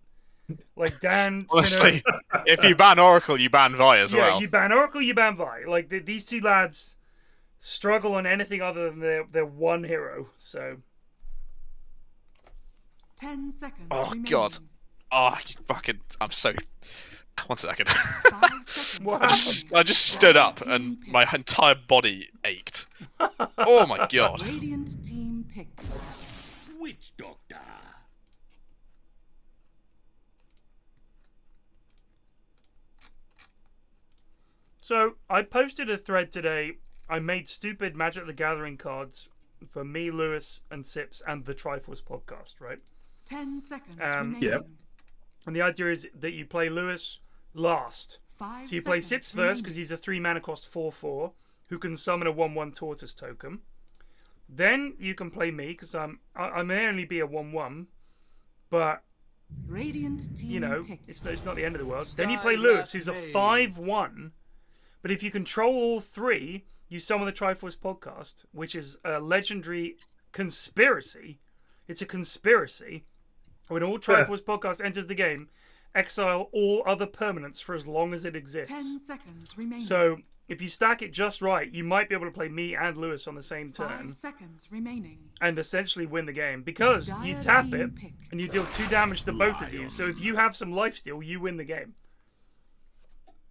Like, Dan. Honestly, if you ban Oracle, you ban Vi as well. Yeah, you ban Oracle, you ban Vi. Like, these two lads struggle on anything other than their one hero. So. 10 seconds. Oh remaining. God. Oh, you fucking. I'm so. 1 second. 5 seconds. I just stood up and my entire body ached. Oh my God. Radiant team pick. Witch Doctor. So, I posted a thread today. I made stupid Magic the Gathering cards for me, Lewis, and Sips, and the Triforce podcast, right? 10 seconds remaining. Yep. And the idea is that you play Lewis last. 5 So you play seconds Sips first, because he's a 3-mana cost 4/4, who can summon a 1/1 Tortoise token. Then you can play me, because I may only be a 1/1, but Radiant team you know, pick. it's not the end of the world. Then you play Lewis, who's a 5/1. But if you control all three, you summon the Triforce podcast, which is a legendary conspiracy. It's a conspiracy. When all Triforce podcast enters the game, exile all other permanents for as long as it exists. 10 seconds remaining. So if you stack it just right, you might be able to play me and Lewis on the same 5 turn seconds remaining. and essentially win the game, because you tap it and you deal 2 damage to both of you. So if you have some lifesteal, you win the game.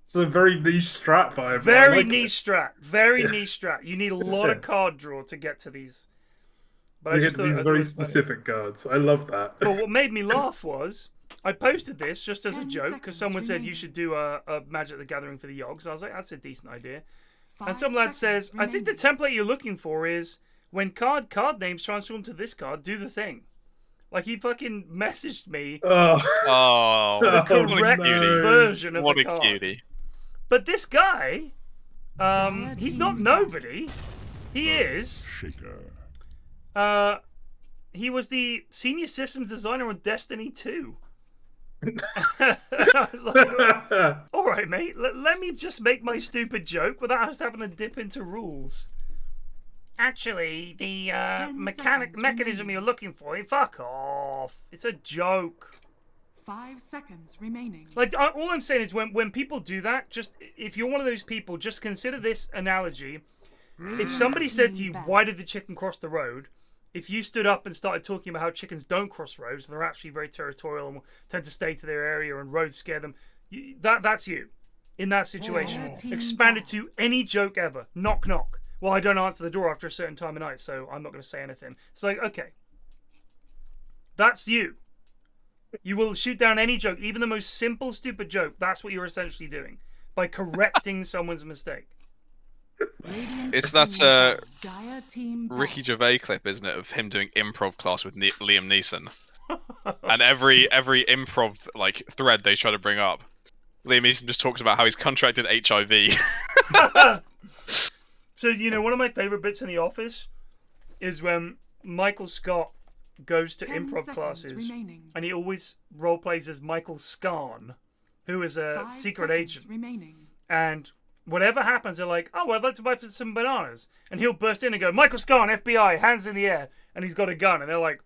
It's a very niche strat, but Very niche strat. Very niche strat. You need a lot of card draw to get to these. But I just thought these it very was funny. specific cards. I love that. But what made me laugh was I posted this just as a 10 joke, because someone said you remaining. should do a Magic the Gathering for the Yogs. I was like, that's a decent idea. 5 And some lad seconds says, I think the remaining. template you're looking for is when card names transform to this card, do the thing. Like, he fucking messaged me Oh, Oh, the Oh, correct no. version of what the a card. cutie. But this guy, he's not nobody. He is. Shaker. He was the senior systems designer on Destiny 2. I was like, all right, mate, let me just make my stupid joke without us having to dip into rules. Actually, the 10 seconds mechanism remaining. you're looking for, fuck off. It's a joke. 5 seconds remaining. Like, all I'm saying is when people do that, just if you're one of those people, just consider this analogy. If somebody said to you, why did the chicken cross the road? If you stood up and started talking about how chickens don't cross roads, they're actually very territorial and will tend to stay to their area and roads scare them, that's you in that situation. Expand it to any joke ever. Knock, knock. Well, I don't answer the door after a certain time of night, so I'm not going to say anything. It's like, okay. That's you. You will shoot down any joke, even the most simple, stupid joke. That's what you're essentially doing by correcting someone's mistake. It's that Ricky Gervais clip, isn't it, of him doing improv class with Liam Neeson, and every improv like thread they try to bring up, Liam Neeson just talks about how he's contracted HIV. So one of my favorite bits in The Office is when Michael Scott goes to improv classes, and he always role plays as Michael Scarn, who is a secret agent, and whatever happens, they're like, oh, I'd like to buy some bananas. And he'll burst in and go, Michael Scarn, FBI, hands in the air. And he's got a gun. And they're like,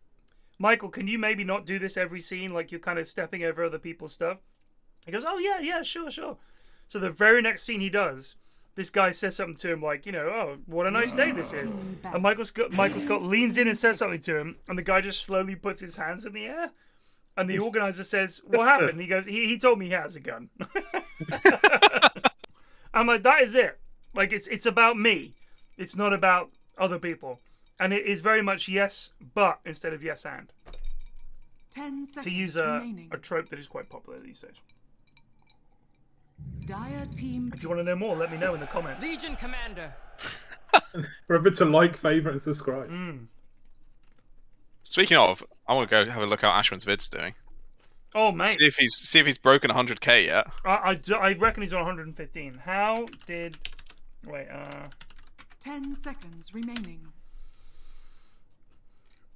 Michael, can you maybe not do this every scene? Like you're kind of stepping over other people's stuff. He goes, oh, yeah, sure. So the very next scene he does, this guy says something to him like, oh, what a nice day this is. And Michael Scott leans in and says something to him. And the guy just slowly puts his hands in the air. And the organizer says, what happened? And he goes, he told me he has a gun. I'm like, that is it. Like, it's about me. It's not about other people. And it is very much yes, but instead of yes and. 10 seconds to use a trope that is quite popular these days. Dire team. If you want to know more, let me know in the comments. Legion Commander. Remember to like, favourite, and subscribe. Speaking of, I want to go have a look how Ashwin's vid's doing. Oh, mate. See if he's broken 100k yet. I reckon he's on 115. How did... Wait, 10 seconds remaining.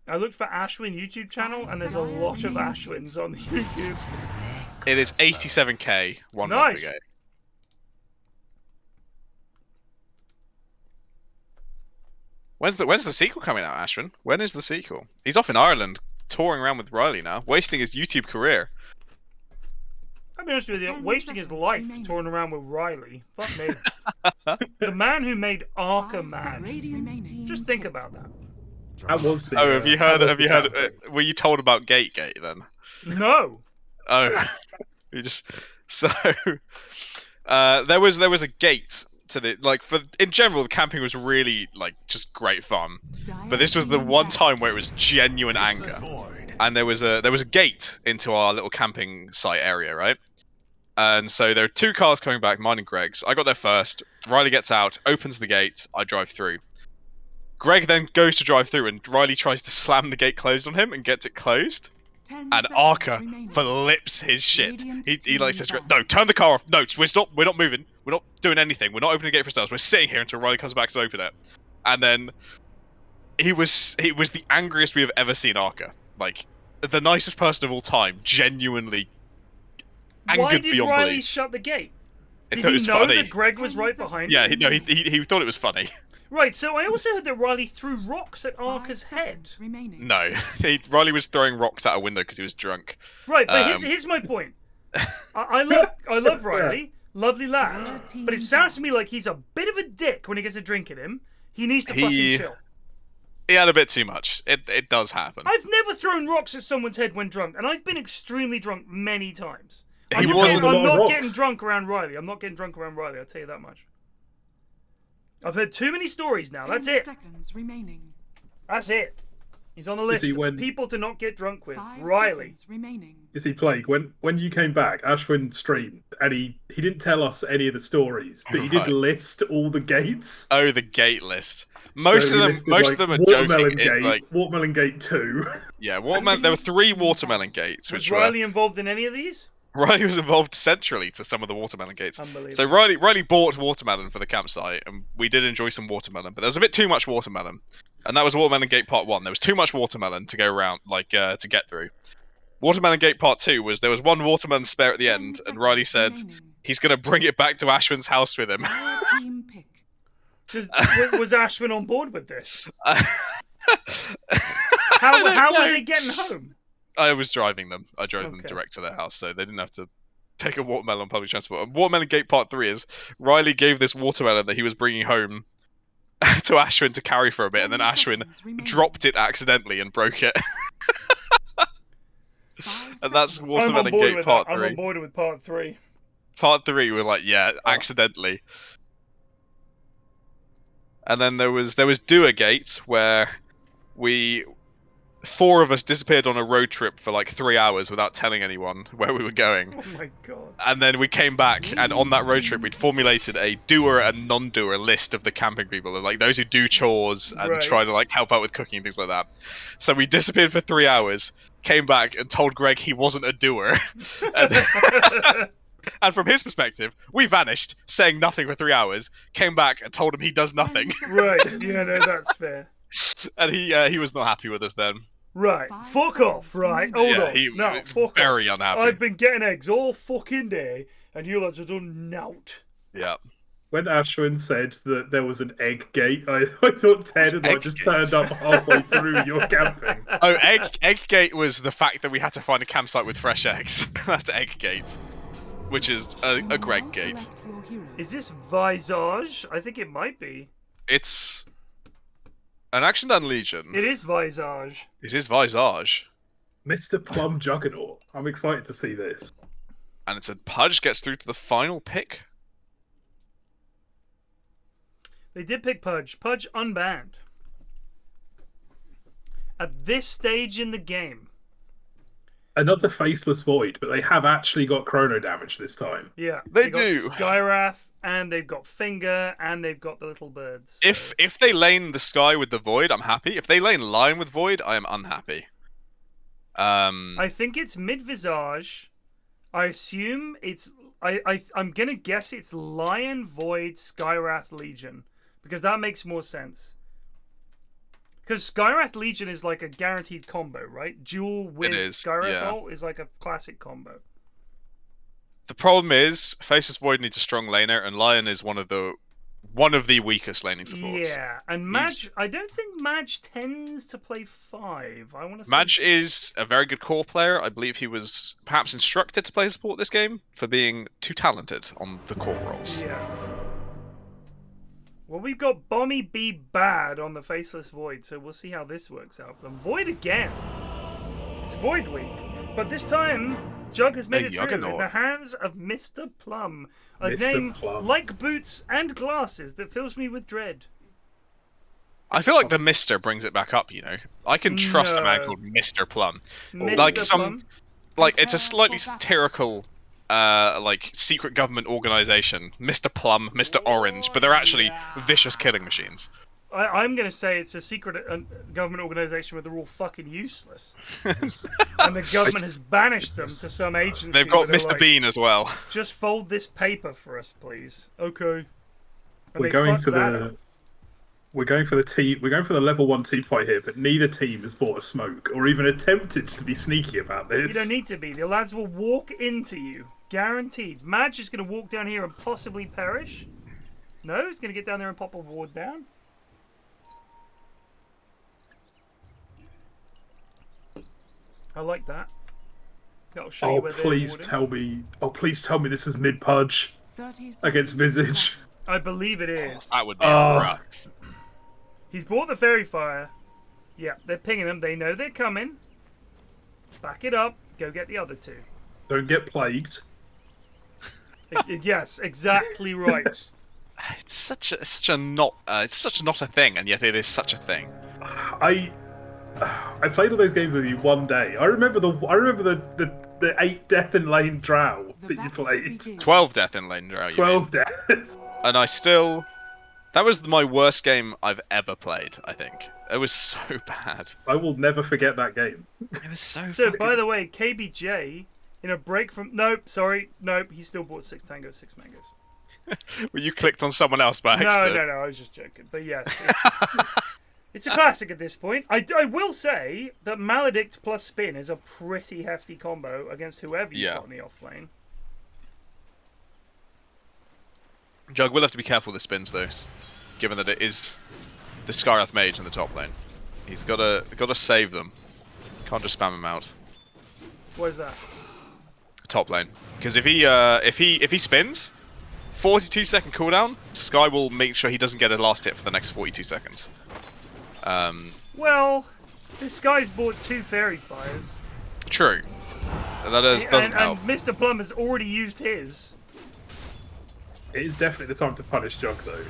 I looked for Ashwin YouTube channel, and there's a lot of Ashwins on the YouTube. It is 87k 1 month ago. When's the sequel coming out, Ashwin? When is the sequel? He's off in Ireland, touring around with Riley now, wasting his YouTube career. I'll be honest with you, wasting his life touring around with Riley. Fuck me. The man who made Arkham Man. Just think about that. That was the, have you heard? Were you told about Gate then? No. Oh, you just there was a gate to the in general the camping was really just great fun, but this was the one time where it was genuine anger, and there was a gate into our little camping site area, right? And so there are two cars coming back, mine and Greg's. I got there first. Riley gets out, opens the gate. I drive through. Greg then goes to drive through, and Riley tries to slam the gate closed on him and gets it closed. And Arca flips his shit. He says, "No, turn the car off. No, we're not moving. We're not doing anything. We're not opening the gate for ourselves. We're sitting here until Riley comes back to open it." And then he was the angriest we have ever seen Arca. Like the nicest person of all time, genuinely angered Why did beyond Riley belief. shut the gate? Did He thought it he was know funny. that Greg was right behind Yeah, him? he thought it was funny. Right, so I also heard that Riley threw rocks at Arca's head. No, Riley was throwing rocks out a window because he was drunk. Right, but here's my point. I love Riley, lovely lad, but it sounds to me like he's a bit of a dick when he gets a drink in him. He needs to fucking chill. He had a bit too much. It does happen. I've never thrown rocks at someone's head when drunk, and I've been extremely drunk many times. I'm not getting drunk around Riley. I'm not getting drunk around Riley, I'll tell you that much. I've heard too many stories now. That's it. 10 seconds remaining. That's it. He's on the list of people to not get drunk with. 5 Riley. seconds remaining. Is he Plague? When you came back, Ashwin streamed, and he didn't tell us any of the stories, but he did list all the gates. Oh, the gate list. Most of them are joking. Watermelon Gate 2. Yeah, Watermelon. There were 3 Watermelon Gates. Was Riley involved in any of these? Riley was involved centrally to some of the Watermelon Gates. Unbelievable. So Riley bought watermelon for the campsite, and we did enjoy some watermelon, but there was a bit too much watermelon. And that was Watermelon Gate Part 1. There was too much watermelon to go around, to get through. Watermelon Gate Part 2 was there was 1 watermelon spare at the end, and Riley said he's going to bring it back to Ashwin's house with him. Was Ashwin on board with this? How were they getting home? I was driving them. I drove them direct to their house, so they didn't have to take a watermelon on public transport. And Watermelon Gate Part 3 is Riley gave this watermelon that he was bringing home to Ashwin to carry for a bit, and then Ashwin dropped it accidentally and broke it. And that's Watermelon Gate Part 3. I'm on board with Part 3. Part 3, we're like, yeah, accidentally. And then there was Doer Gate, where 4 of us disappeared on a road trip for like 3 hours without telling anyone where we were going. Oh my god. And then we came back, and on that road trip, we'd formulated a doer and non-doer list of the camping people, like those who do chores and try to like help out with cooking and things like that. So we disappeared for 3 hours, came back and told Greg he wasn't a doer. And from his perspective, we vanished, saying nothing for 3 hours, came back and told him he does nothing. Right, yeah, no, that's fair. And he was not happy with us then. Right, fuck off, right? Hold on. No, fuck very off. Unhappy. I've been getting eggs all fucking day, and you lads have done nout. Yeah. When Ashwin said that there was an egg gate, I thought Ted had like just turned up halfway through your camping. Oh, egg gate was the fact that we had to find a campsite with fresh eggs. That's egg gate, which is a Greg gate. Is this Visage? I think it might be. It's an Action Done Legion. It is Visage. It is Visage. Mr. Plum Juggernaut. I'm excited to see this. And it said Pudge gets through to the final pick. They did pick Pudge. Pudge unbanned. At this stage in the game. Another Faceless Void, but they have actually got Chrono damage this time. Yeah. They got do. Skywrath, and they've got Finger, and they've got the little birds. So. If they lane the Sky with the Void, I'm happy. If they lane Lion with Void, I am unhappy. I think it's mid-visage. I assume it's... I'm going to guess it's Lion, Void, Skywrath, Legion. Because that makes more sense. Because Skywrath Legion is like a guaranteed combo, right? Duel with Skywrath ult is like a classic combo. The problem is, Faceless Void needs a strong laner, and Lion is one of the weakest laning supports. Yeah, and Madge, I don't think Madge tends to play 5. I want to. Madge is a very good core player. I believe he was perhaps instructed to play support this game for being too talented on the core roles. Yeah. Well, we've got Bommy B bad on the Faceless Void, so we'll see how this works out for them. Void again. It's Void week, but this time Jug has made it through in the hands of Mr. Plum, a name like boots and glasses that fills me with dread. I feel like the Mister brings it back up. You know, I can trust a man called Mr. Plum. It's a slightly satirical. Like secret government organization, Mr. Plum, Mr. Orange, but they're actually vicious killing machines. I'm going to say it's a secret government organization where they're all fucking useless. And the government has banished them to some agency. They've got Mr. Bean as well. Just fold this paper for us, please. Okay. We're going for the level 1 team fight here, but neither team has bought a smoke or even attempted to be sneaky about this. You don't need to be. The lads will walk into you. Guaranteed. Madge is going to walk down here and possibly perish. No, he's going to get down there and pop a ward down. I like that. That'll show you where please tell me. Oh, please tell me this is mid Pudge against Visage. I believe it is. That would be rough. He's brought the Fairy Fire. Yeah, they're pinging them. They know they're coming. Back it up. Go get the other 2. Don't get plagued. Yes, exactly right. It's such not a thing, and yet it is such a thing. I played all those games with you one day. I remember the 8 death in lane drow that you played. 12 death in lane drow. 12 death. And that was my worst game I've ever played. I think it was so bad. I will never forget that game. It was so. So by the way, KBJ in a break from nope, he still bought 6 tangos, 6 mangoes. Well, you clicked on someone else by accident. No, I was just joking. But yes, it's a classic at this point. I will say that Maledict plus Spin is a pretty hefty combo against whoever you got in the off lane. Jug will have to be careful with the spins though, given that it is the Skywrath Mage in the top lane. He's got to save them. Can't just spam him out. What is that? Top lane, because if he spins, 42-second cooldown. Sky will make sure he doesn't get a last hit for the next 42 seconds. Well, this guy's bought 2 fairy fires. True. That doesn't help. And Mr. Plum has already used his. It is definitely the time to punish Jug, though.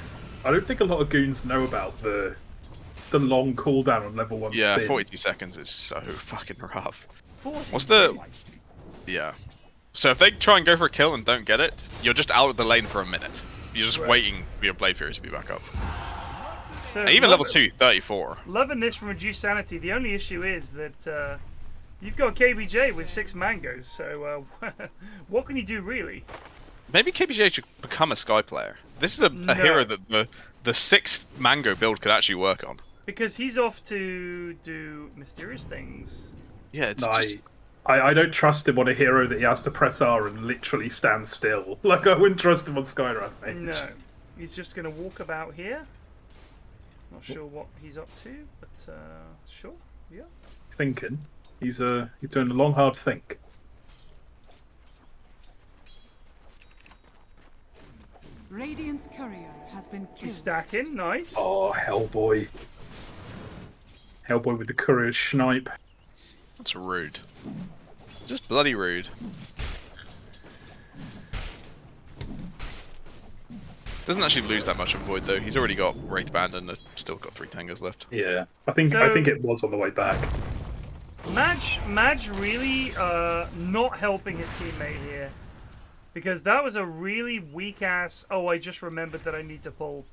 I don't think a lot of goons know about the long cooldown on level 1 Yeah, spin. 42 seconds is so fucking rough. 40 What's the... Yeah. So if they try and go for a kill and don't get it, you're just out of the lane for a minute. You're just waiting for your Blade Fury to be back up. So And even level 2, 34. Loving this from Reduced Sanity. The only issue is that you've got KBJ with 6 mangoes, so what can you do really? Maybe KBJ should become a Sky player. This is a hero that the 6th mango build could actually work on. Because he's off to do mysterious things. Yeah, it's just... I don't trust him on a hero that he has to press R and literally stand still. Like, I wouldn't trust him on Skywrath, mate. No. He's just going to walk about here. Not sure what he's up to, but sure, yeah. He's thinking. He's doing a long, hard think. Radiant's courier has been killed. He's stacking, nice. Oh, Hellboy. Hellboy with the courier snipe. That's rude. Just bloody rude. Doesn't actually lose that much of Void though. He's already got Wraith Band and still got 3 Tangers left. Yeah, I think it was on the way back. Madge really not helping his teammate here. Because that was a really weak ass. Oh, I just remembered that I need to pull.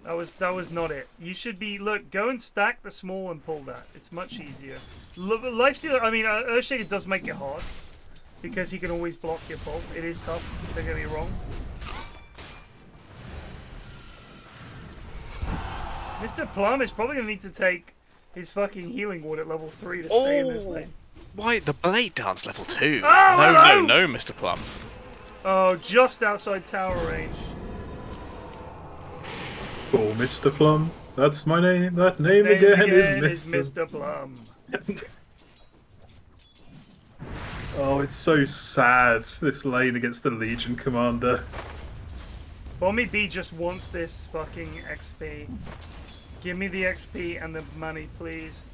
That was not it. You should be go and stack the small and pull that. It's much easier. Lifesteal. I mean, Earthshaker does make it hard because he can always block your pull. It is tough. Don't get me wrong. Mr. Plum is probably gonna need to take his fucking healing ward at level 3 to stay in this lane. Why the Blade Dance level 2? Oh, no, Mr. Plum. Oh, just outside tower range. Oh, Mr. Plum. That's my name. That name again is Mr. Plum. Oh, it's so sad, this lane against the Legion Commander. Bommy B just wants this fucking XP. Give me the XP and the money, please.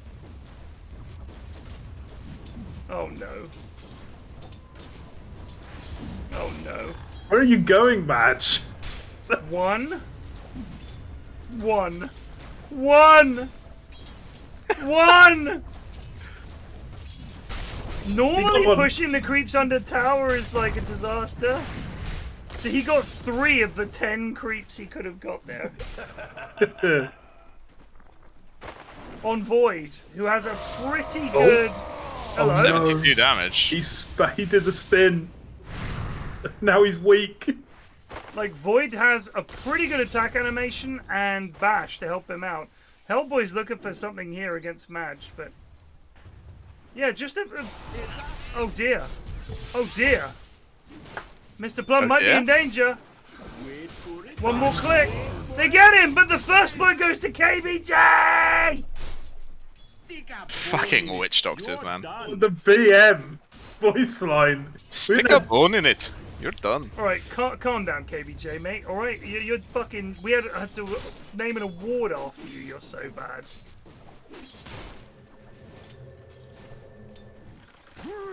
Oh no. Oh no. Where are you going, Madge? One. Normally pushing the creeps under tower is like a disaster. So he got 3 of the 10 creeps he could have got there. On Void, who has a pretty good... Hello? 72 damage. He did the spin. Now he's weak. Like, Void has a pretty good attack animation and bash to help him out. Hellboy's looking for something here against Madge, but... Yeah, just a... Oh dear. Oh dear. Mr. Plum might be in danger. One more click. They get him, but the first blood goes to KBJ! Fucking witch doctors, man. The BM voice line. Stick a bone in it. You're done. Alright, calm down, KBJ, mate. Alright, you're fucking... We had to name an award after you. You're so bad.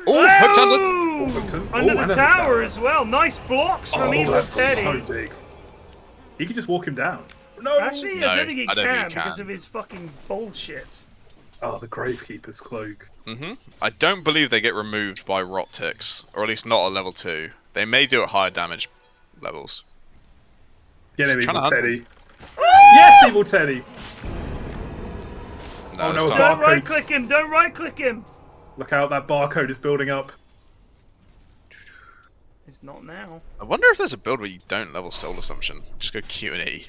Oh, hooked under the tower as well. Nice blocks from Evil that's Teddy. so big. He could just walk him down. No. Actually, I don't think he can because of his fucking bullshit. Oh, the Gravekeeper's cloak. I don't believe they get removed by rot ticks, or at least not at level 2. They may do at higher damage levels. Get him, Just Evil trying to Teddy. Yes, Evil Teddy. No, Oh no, it's a not. Don't right click him. Don't right click him. Look out, that barcode is building up. It's not now. I wonder if there's a build where you don't level Soul Assumption. Just go Q and E.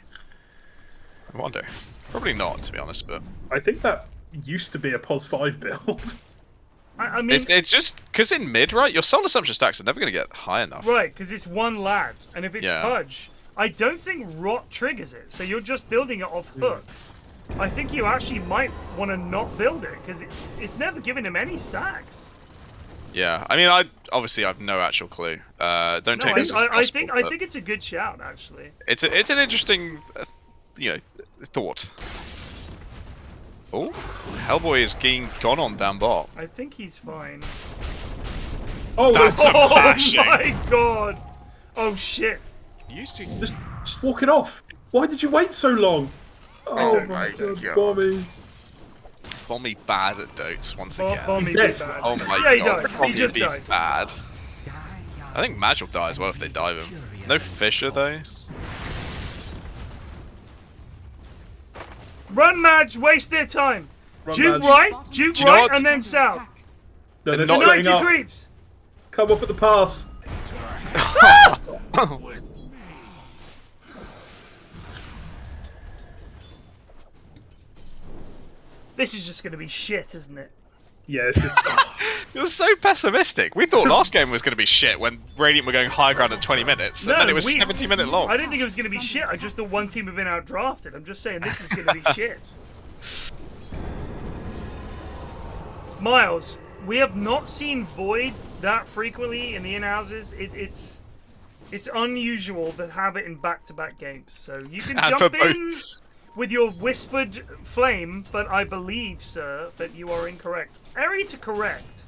I wonder. Probably not, to be honest, but... I think that used to be a POS 5 build. I mean... It's just... Because in mid, right, your Soul Assumption stacks are never going to get high enough. Right, because it's one lad. And if it's Pudge, I don't think Rot triggers it. So you're just building it off hook. I think you actually might want to not build it, because it's never given him any stacks. Yeah, I mean, I have no actual clue. Don't No, take this as I gospel, think but it's a good shout actually. it's an interesting, thought. Oh, Hellboy is gone on down bot. I think he's fine. Oh, That's a Oh bashing. my god! Oh shit! You see, just walk it off. Why did you wait so long? Oh don't my know. god, Bommy. Bommy bad at Dotes once again. Bombie He's dead. did bad. Oh my Yeah, he god, died. He Bommy just would be died. bad. I think Madge will die as well if they dive him. No Fisher though. Run, Madge! Waste their time. Run, Juke Madge. right, juke Do you know right, what? and then south. No, they're Not not 90 up. creeps. Come off at the pass. This is just going to be shit, isn't it? Yeah, this is... You're so pessimistic. We thought last game was going to be shit when Radiant were going high ground at 20 minutes, and then it was 70-minute long. I didn't think it was going to be shit. I just thought one team had been outdrafted. I'm just saying this is going to be shit. Miles, we have not seen Void that frequently in the in-houses. It's unusual to have it in back-to-back games. So you can And jump for both- in with your whispered flame, but I believe, sir, that you are incorrect. Eri to correct,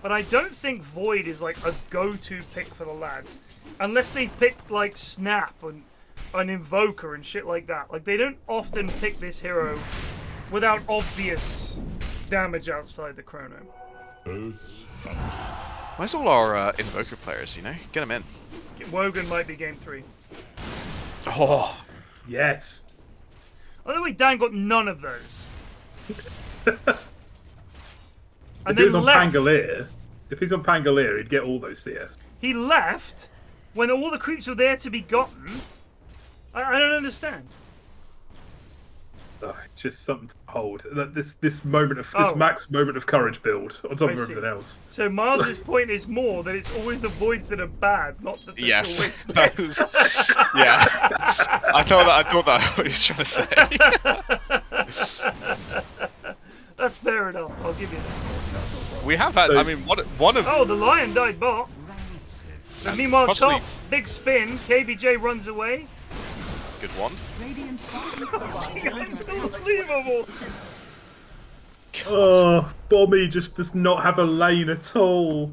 but I don't think Void is like a go-to pick for the lads, unless they pick like Snap and an Invoker and shit like that. Like they don't often pick this hero without obvious damage outside the Chrono. Where's all our Invoker players, you know? Get them in. Wogan might be game 3. Oh, Yes. By the way, Dan got none of those. If he was on Pangolier, he'd get all those CS. He left when all the creeps were there to be gotten. I don't understand. Oh, just something to hold. This moment of Oh. max moment of courage build on top I of see. everything else. So Miles's point is more that it's always the voids that are bad, not that there's yes. always That bad. was- yeah. I thought that what he was trying to say. That's fair enough. I'll give you that. We have had, I mean, one of... Oh, the lion died bot. But meanwhile, possibly- top, big spin, KBJ runs away. Good one. Radiant's bottom tower is under attack. Unbelievable. Oh, Bommy just does not have a lane at all.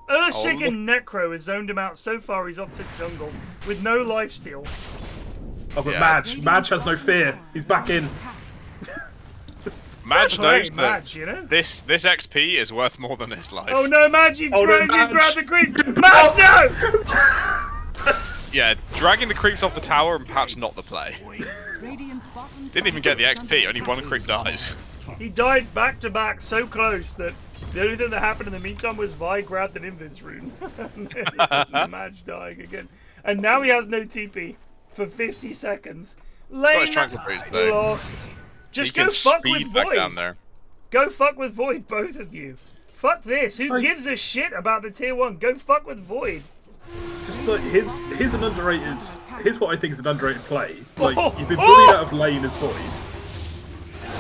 Earthshaking Necro has zoned him out so far he's off to jungle with no lifesteal. Oh, but Yeah. Madge has no fear. He's back in. Madge knows Hey, that Madge, you know? this XP is worth more than his life. Oh no, Madge, you've Oh, no, grabbed Madge. the creep! Madge, no! Yeah, dragging the creeps off the tower and perhaps not the play. Radiant's bottom Didn't even tower get the is under XP, only one attack. creep dies. He died back to back so close that the only thing that happened in the meantime was Vi grabbed an Invis rune. And Madge dying again. And now he has no TP for 50 seconds. got his Lane tranquil boost, though. lost. He Just can go fuck with speed back Void. down there. Go fuck with Void, both of you. Fuck this. Who like- gives a shit about the tier 1? Go fuck with Void. Just like here's an underrated. Here's what I think is an underrated play. Like Oh, you've been oh! bullied out of lane as Void.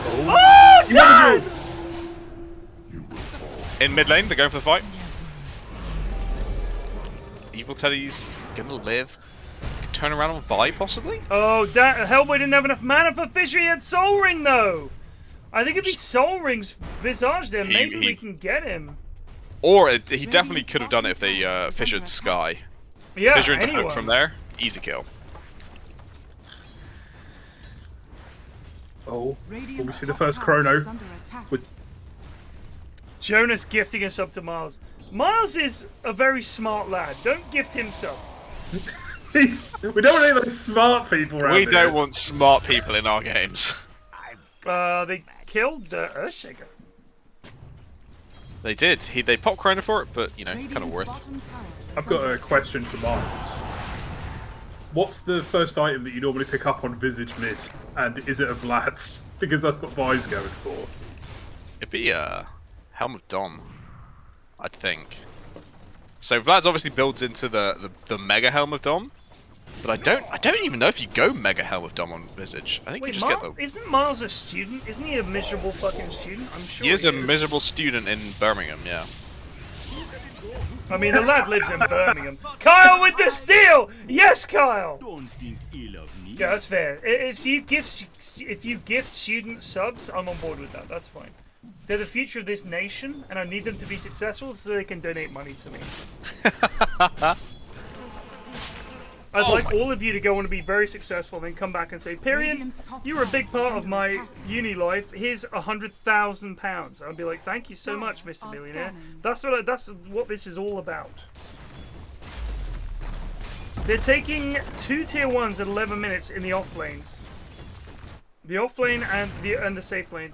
Oh, You want Dan! to In mid lane, they're going for the fight. Evil Teddy's gonna live. Could turn around on Vi, possibly? Oh, Hellboy didn't have enough mana for Fisher. He had Soul Ring, though. I think if he Soul Rings Visage there, maybe we can get him. Or he definitely could have done it if they fissured Sky. Yeah, Fissure into anyone. Hook from there, easy kill. Oh, Radiant's will we see the top first tower Chrono? is under attack. With Jonas gifting us up to Miles. Miles is a very smart lad. Don't gift him subs. we don't want any of those smart people around We here. don't want smart people in our games. They killed Earthshaker. They did. They popped Chrono for it, but you know, kind of Radiant's worth. bottom tower is I've got under a question for Miles. What's the first item that you normally pick up on Visage mid? And is it a Vlad's? Because that's what Vi's going for. It'd be Helm of Dom, I'd think. So Vlad's obviously builds into the Mega Helm of Dom, but I don't even know if you go Mega Helm of Dom on Visage. I think you Wait, just get the. isn't Miles a student? Isn't he a miserable fucking student? I'm sure He is a miserable student in Birmingham, yeah. I mean, the lad lives in Birmingham. Kyle with the steal! Yes, Kyle! Don't think ill of me. Yeah, that's fair. If you gift students subs, I'm on board with that. That's fine. They're the future of this nation, and I need them to be successful so they can donate money to me. I'd like all of you to go on to be very successful, then come back and say, Pyrion, you were a big part of my uni life. Here's £100,000. I'd be like, thank you so much, Mr. Millionaire. That's what this is all about. They're taking 2 tier 1s at 11 minutes in the off lanes. The off lane and the safe lane.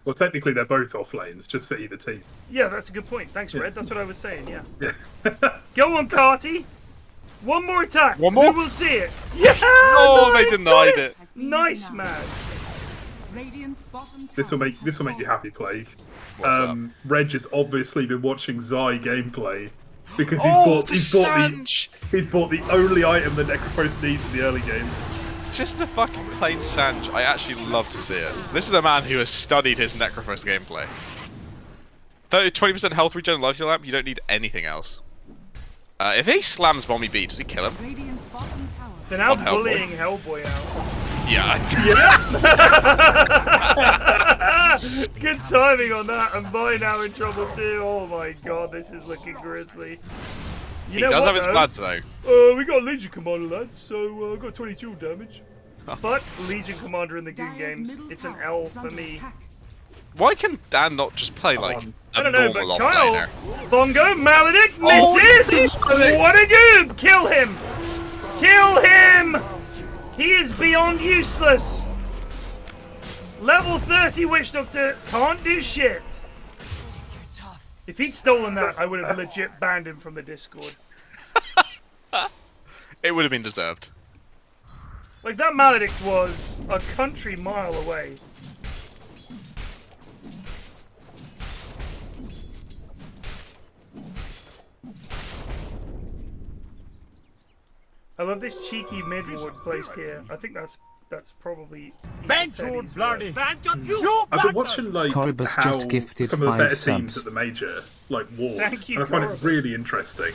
Well, technically they're both off lanes, just for either team. Yeah, that's a good point. Thanks, Red. That's what I was saying, yeah. Go on, Carty. One more attack. One more? Who will see it? Yeah! Oh, they denied it. Nice, man. This will make you happy, Plague. What's up? Reg has obviously been watching Zai gameplay because he's bought the only item that Necrophos needs in the early game. Just a fucking plain Sanj. I actually love to see it. This is a man who has studied his Necrophos gameplay. 20% health regen and lifesteal lamp, you don't need anything else. If he slams Bomby B, does he kill him? They're now On Hellboy. bullying Hellboy out. Yeah. Good timing on that, and Boy now in trouble too. Oh my god, this is looking grisly. He does have his bloods though. We got a Legion Commander, lads, so got 22 damage. Fuck Legion Commander in the Goon games. It's an L for me. Why can Dan not just play like I a don't know, normal but Kyle, offlaner? Bongo, Maledict, misses! What a goob! Kill him! Kill him! He is beyond useless! Level 30 Witch Doctor can't do shit. If he'd stolen that, I would have legit banned him from the Discord. It would have been deserved. Like, that Maledict was a country mile away. I love this cheeky mid ward placed here. I think that's probably Benchwood bloody. I've been watching like Corbus how just gifted some of the 5 better subs. teams at the major like ward, Thank you, and I find Corbus. it really interesting.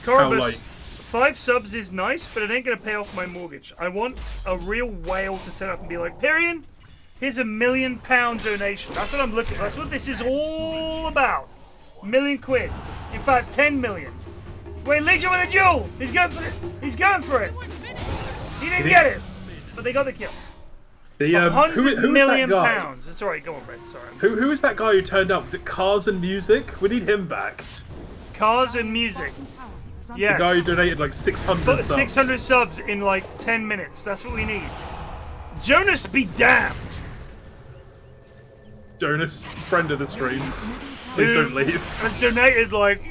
Corbus, like- 5 subs is nice, but it ain't gonna pay off my mortgage. I want a real whale to turn up and be like, Pyrion, here's £1 million donation. That's what I'm looking. That's what this is all about. £1 million. In fact, 10 million. Wait, Legion with a duel. He's going for it. He's going for it. He didn't get it, but they got the kill. The £100 who was million that guy? pounds. It's alright. Go on, Red. Sorry. Who was that guy who turned up? Was it Cars and Music? We need him back. Cars and music. Yes. The guy who donated like 600 subs. 600 subs in like 10 minutes. That's what we need. Jonas be damned. Jonas, friend of the stream. Please don't leave. Has donated like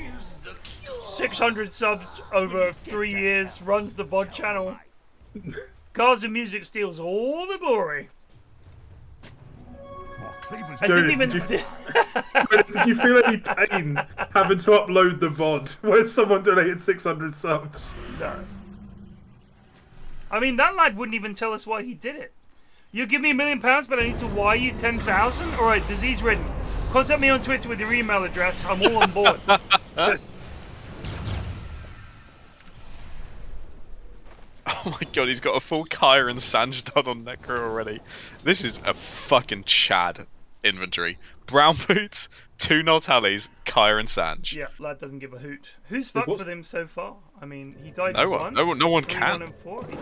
600 subs over 3 years. Runs the VOD channel. Cars and music steals all the glory. I didn't even. Jonas, did you feel any pain having to upload the VOD where someone donated 600 subs? No. I mean, that lad wouldn't even tell us why he did it. You give me £1 million, but I need to wire you 10,000? Alright, disease ridden. Contact me on Twitter with your email address. I'm all on board. Oh my god, he's got a full Kyre and Sanj done on Necro already. This is a fucking Chad inventory. Brown boots, 2 null tallies, Kyre and Sanj. Yeah, lad doesn't give a hoot. Who's fucked with him so far? I mean, he died No one. once. No one 3, can. 1, and 4. He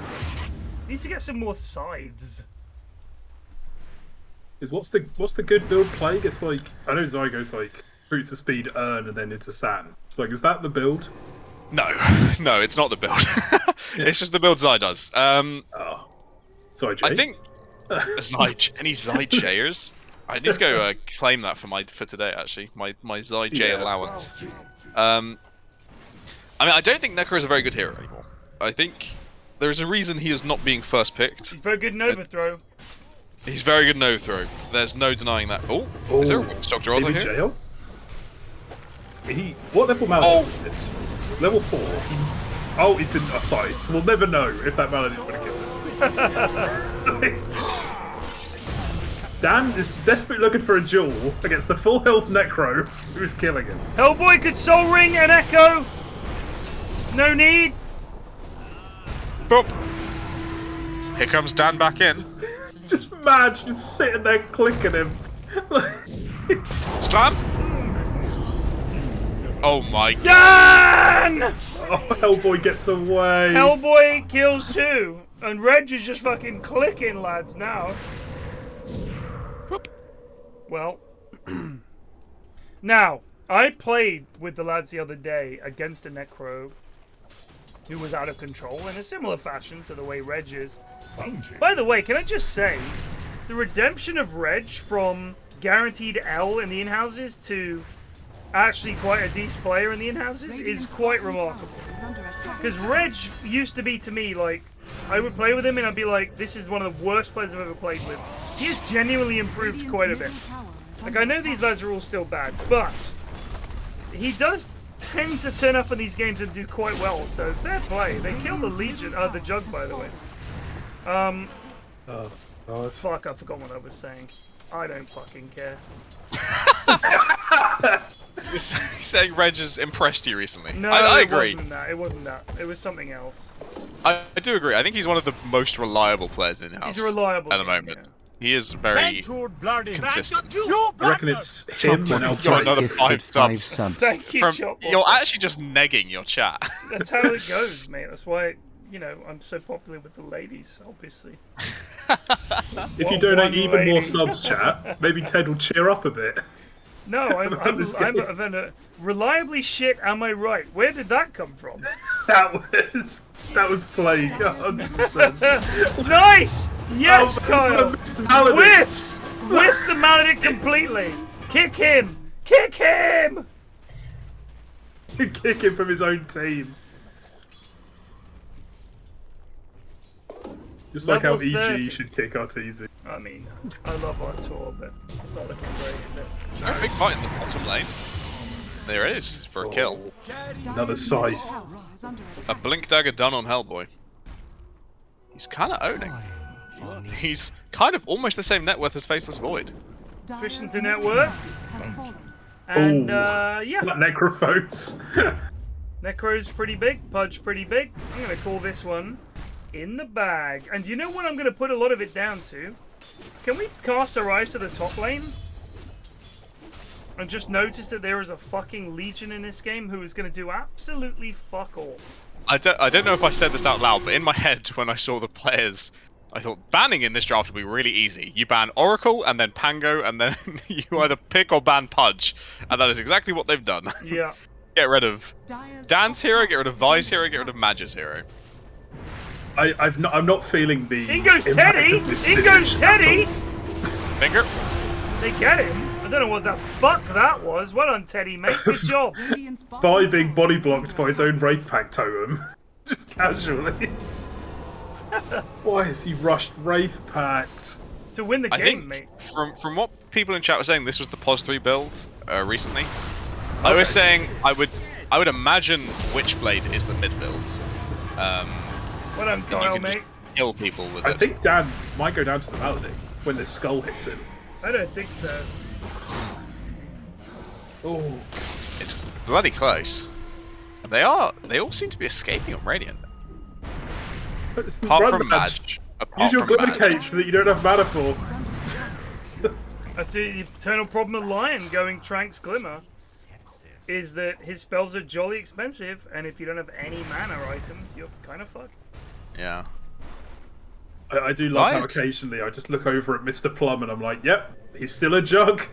needs to get some more scythes. What's the good build Plague? It's like, I know Zygo's like boots of speed, earn, and then into San. Like, is that the build? No, no, it's not the build. It's just the build Zai does. Oh, Zai J. I think Zai, any Zai Jers? I need to go claim that for today. Actually, my Zai J allowance. I mean, I don't think Necro is a very good hero anymore. I think there is a reason he is not being first picked. He's very good in overthrow. He's very good in overthrow. There's no denying that. Oh, is there a Witch Doctor also here? Jail? What level Maledict is this? Level 4. Oh, he's been aside. We'll never know if that Maledict would have killed him. Dan is desperately looking for a duel against the full health Necro, who's killing him. Hellboy could Soul Ring and Echo. No need. Boop. Here comes Dan back in. Just mad, just sitting there clicking him. Slam. Oh my god. Dan! Oh, Hellboy gets away. Hellboy kills 2. And Reg is just fucking clicking, lads, now. Whoop. Well. Now, I played with the lads the other day against a Necro who was out of control in a similar fashion to the way Reg is. By the way, can I just say, the redemption of Reg from guaranteed L in the in-houses to actually quite a decent player in the in-houses is quite remarkable. Because Reg used to be, to me, like, I would play with him and I'd be like, this is one of the worst players I've ever played with. He has genuinely improved quite a bit. Like, I know these lads are all still bad, but he does tend to turn up in these games and do quite well, so fair play. They killed the Legion, the Jug, by the way. Fuck, I forgot what I was saying. I don't fucking care. You're saying Reg has impressed you recently. No, I it agree. wasn't that. It wasn't that. It was something else. I do agree. I think he's one of the most reliable players in house. He's reliable at the moment. Yeah. He is very consistent. I reckon it's him and I'll got another 5 subs. Thank you, Chop. You're actually just negging your chat. That's how it goes, mate. That's why, you know, I'm so popular with the ladies, obviously. If you donate even more subs, chat, maybe Ted will cheer up a bit. No, I'm reliably shit. Am I right? Where did that come from? That was Plague, 100%. Nice! Yes, Kyle. Whiffs the Maledict completely. Kick him! Kick him! Kick him from his own team. Just like how EG should kick Arteezy. I mean, I love our tour, but it's not looking great, is it? A big fight in the bottom lane. There it is, for a kill. Another scythe. A blink dagger done on Hellboy. He's kind of owning. He's kind of almost the same net worth as Faceless Void. Switching to net worth. And, yeah. Necrophos. Necro's pretty big, Pudge pretty big. I'm going to call this one in the bag. And do you know what I'm going to put a lot of it down to? Can we cast our eyes to the top lane? And just notice that there is a fucking Legion in this game who is going to do absolutely fuck all. I don't know if I said this out loud, but in my head when I saw the players, I thought banning in this draft would be really easy. You ban Oracle and then Pango and then you either pick or ban Pudge. And that is exactly what they've done. Yeah. Get rid of Dan's hero, get rid of Vi's hero, get rid of Mag's hero. I'm not feeling the. In goes Teddy! In goes Teddy! Finger. They get him. I don't know what the fuck that was. Well done, Teddy, mate. Good job. Vi being body blocked by his own Wraith Pack totem. Just casually. Why has he rushed Wraith Pact? To win the game, mate. From what people in chat were saying, this was the POS 3 build recently. Okay. I was saying I would imagine Witchblade is the mid build. Well done, Kyle, mate. Kill people with it. I think Dan might go down to the Maledict when the skull hits him. I don't think so. Oh, it's bloody close. They all seem to be escaping on Radiant. Apart from Maj. Use your Glimmer Cape that you don't have mana for. I see the eternal problem of Lion going Tranks Glimmer is that his spells are jolly expensive, and if you don't have any mana items, you're kind of fucked. Yeah. I do love how occasionally I just look over at Mr. Plum and I'm like, yep, he's still a jug.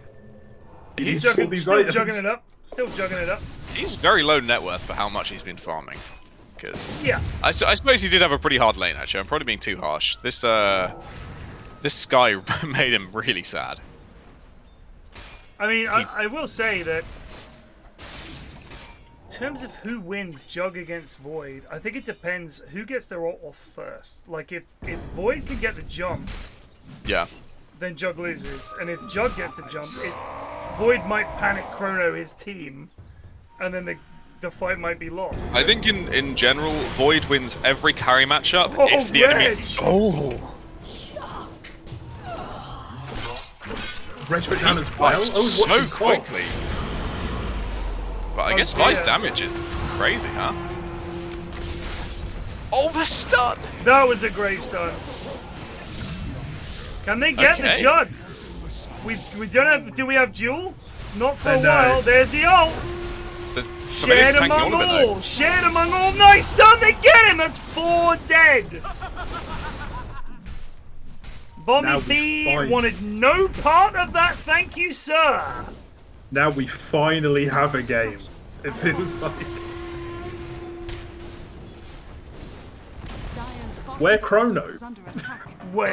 He's still jugging it up. Still jugging it up. He's very low net worth for how much he's been farming. Because yeah, I suppose he did have a pretty hard lane actually. I'm probably being too harsh. This Sky made him really sad. I mean, I will say that in terms of who wins Jug against Void, I think it depends who gets their ult off first. Like if Void can get the jump, yeah, then Jug loses, and if Jug gets the jump, Void might panic Chrono his team, and then the fight might be lost. I think in general, Void wins every carry matchup if the enemy. Oh! Regiment down as well. So watching Clock. quickly. But I guess Vi's damage is crazy, huh? Oh, the stun! That was a great stun. Can they get the jug? We don't have. Do we have duel? Not for a while. There's the ult. Shared among all. Shared among all. Nice stun. They get him. That's 4 dead. Bomby B wanted no part of that. Thank you, sir. Now we finally have a game. It feels like. Where Chrono? Where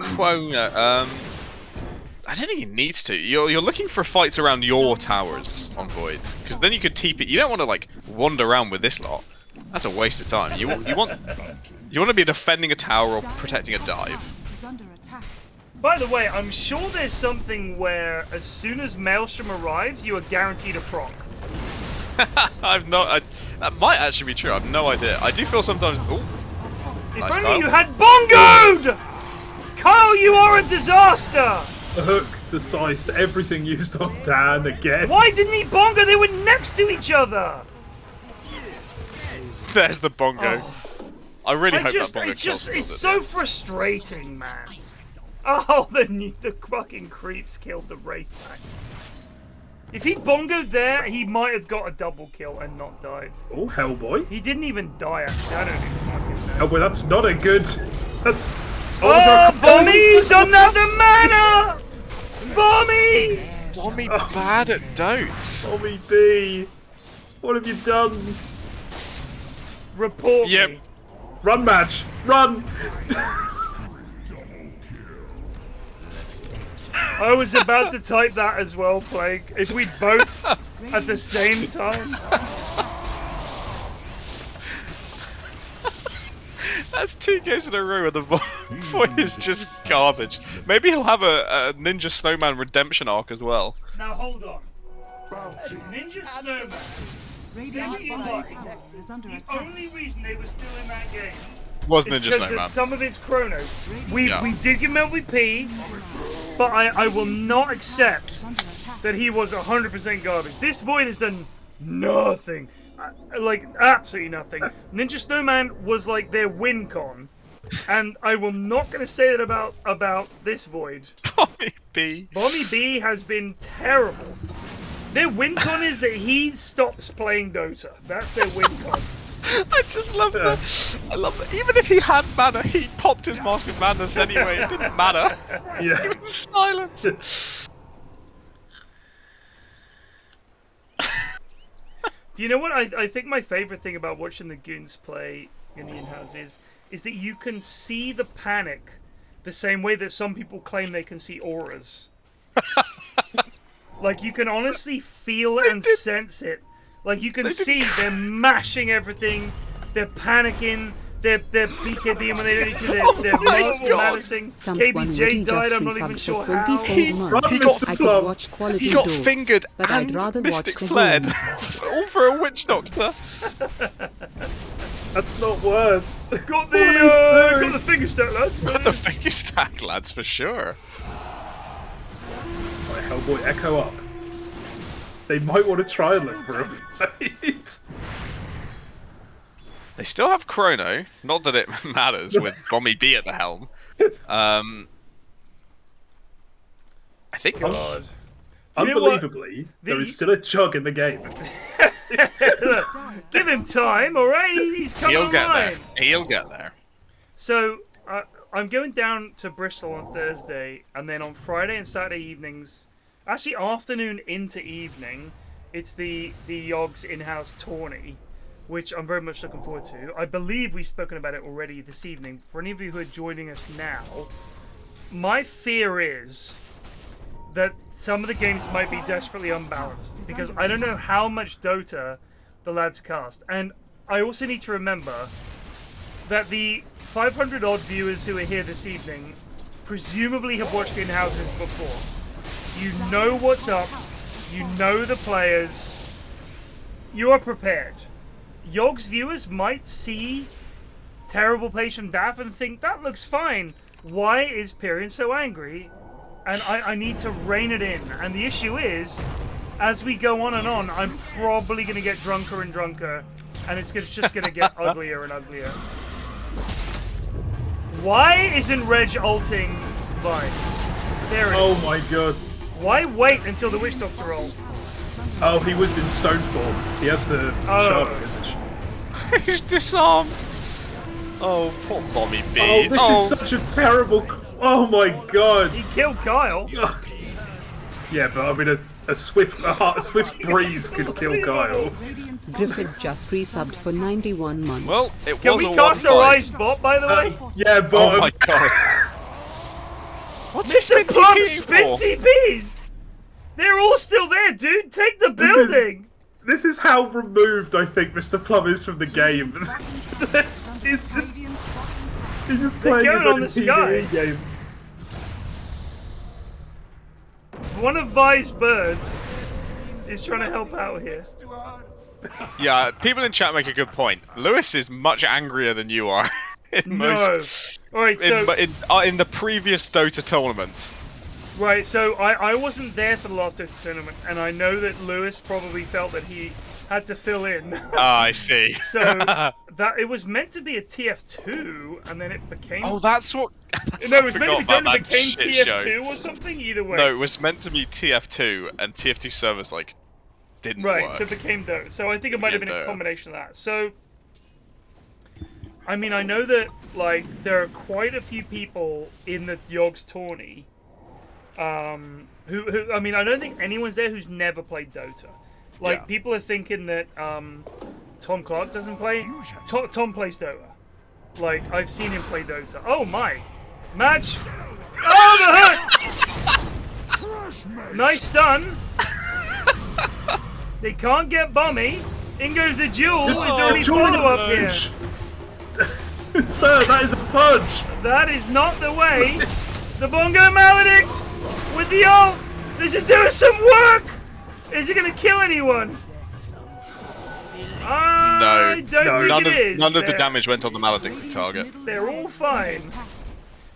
Chrono? I don't think he needs to. You're looking for fights around your towers on Void, because then you could TP. You don't want to like wander around with this lot. That's a waste of time. You want to be defending a tower or protecting a dive. By the way, I'm sure there's something where as soon as Maelstrom arrives, you are guaranteed a proc. That might actually be true. I've no idea. I do feel sometimes. Ooh, if nice, only Kyle. you had bongoed! Kyle, you are a disaster! The hook, the scythe, everything used on Dan again. Why didn't he bongo? They were next to each other! There's the bongo. Oh. I really hope that bongo It's so frustrating, man. Oh, the fucking creeps killed the Wraith back. If he'd bongoed there, he might have got a double kill and not died. Oh, Hellboy. He didn't even die, actually. I don't even fucking know. Hellboy, that's not a good... That's... Bommy's another mana! Bommy! Bommy bad at Dotes. Bommy B. What have you done? Report me. Run, match. Run! I was about to type that as well, Plague. If we both at the same time. That's 2 games in a row where the Void is just garbage. Maybe he'll have a Ninja Snowman redemption arc as well. Now hold on. Ninja Snowman. The only reason they were still in that game was is Ninja because Snowman. of some of his Chrono. We did give him MVP, but I will not accept that he was 100% garbage. This Void has done nothing. Like, absolutely nothing. Ninja Snowman was like their win con. And I will not going to say that about this Void. Bommy B. Bommy B has been terrible. Their win con is that he stops playing Dota. That's their win con. I just love that. I love that. Even if he had mana, he popped his Mask of Madness anyway. It didn't matter. Yeah. He was silence. Do you know what I think my favorite thing about watching the goons play in the in-house is that you can see the panic the same way that some people claim they can see auras. Like, you can honestly feel and sense it. Like, you can see they're mashing everything, they're panicking, they're BKBing when they don't need to, they're menacing. KBJ died, I'm not even sure how. He got fingered and Mystic Flared, all for a Witch Doctor. That's not worth. Got the finger stack, lads. Got the finger stack, lads, for sure. Right, Hellboy, echo up. They might want to try and look for a fight. They still have Chrono, not that it matters with Bommy B at the helm. I think. God. Unbelievably, there is still a chug in the game. Look, give him time, alright? He's coming He'll get online. there. He'll get there. So, I'm going down to Bristol on Thursday, and then on Friday and Saturday evenings, actually afternoon into evening, it's the Yogs in-house tourney, which I'm very much looking forward to. I believe we've spoken about it already this evening. For any of you who are joining us now, my fear is that some of the games might be desperately unbalanced, because I don't know how much Dota the lads cast. And I also need to remember that the 500 odd viewers who are here this evening presumably have watched in-houses before. You know what's up, you know the players, you are prepared. Yogg's viewers might see terrible plays from Daff and think, that looks fine. Why is Pyrion so angry? and I need to rein it in. And the issue is, as we go on and on, I'm probably going to get drunker and drunker, and it's just going to get uglier and uglier. Why isn't Reg ulting Vines? There it is. Oh my god. Why wait until the Witch Doctor ult? Oh, he was in stone form. He has the sharp image. He's disarmed. Oh, poor Bommy B. Oh, this is such a terrible... Oh my god. He killed Kyle. Yeah, but I mean, a swift breeze could kill Kyle. Griffith just resubbed for 91 months. Well, it Can was we a cast our 1-5. ice bot, by the way? Yeah, but... Oh my god. What's this Mr. Spinty Plum, P for? Spinty Peas! They're all still there, dude! Take the building! This is how removed I think Mr. Plum is from the game. He's just playing his going own on the sky. PvE game. One of Vi's birds is trying to help out here. Yeah, people in chat make a good point. Lewis is much angrier than you are. Alright, so... In the previous Dota tournament. Right, so I wasn't there for the last Dota tournament, and I know that Lewis probably felt that he had to fill in. Ah, I see. So that it was meant to be a TF2, and then it became. Oh, that's what. No, it was meant to be done. That It became shit TF2 show. or something. Either way. No, it was meant to be TF2, and TF2 servers like didn't right, work. so it became Dota. So I think it might have been a Dota. combination of that. So, I mean, I know that like there are quite a few people in the Yogs tourney. Who I mean, I don't think anyone's there who's never played Dota. Like, Yeah. people are thinking that Tom Clark doesn't play. Tom plays Dota. Like, I've seen him play Dota. Oh my! Match! Oh, the hurt! Nice stun! They can't get Bummy. In goes the Jewel. Is there any follow-up here? Sir, that is a pudge! That is not the way. The Bongo Maledict with the ult. This is doing some work. Is it going to kill anyone? I don't think it is. None of the damage went on the maledicted target. They're all fine.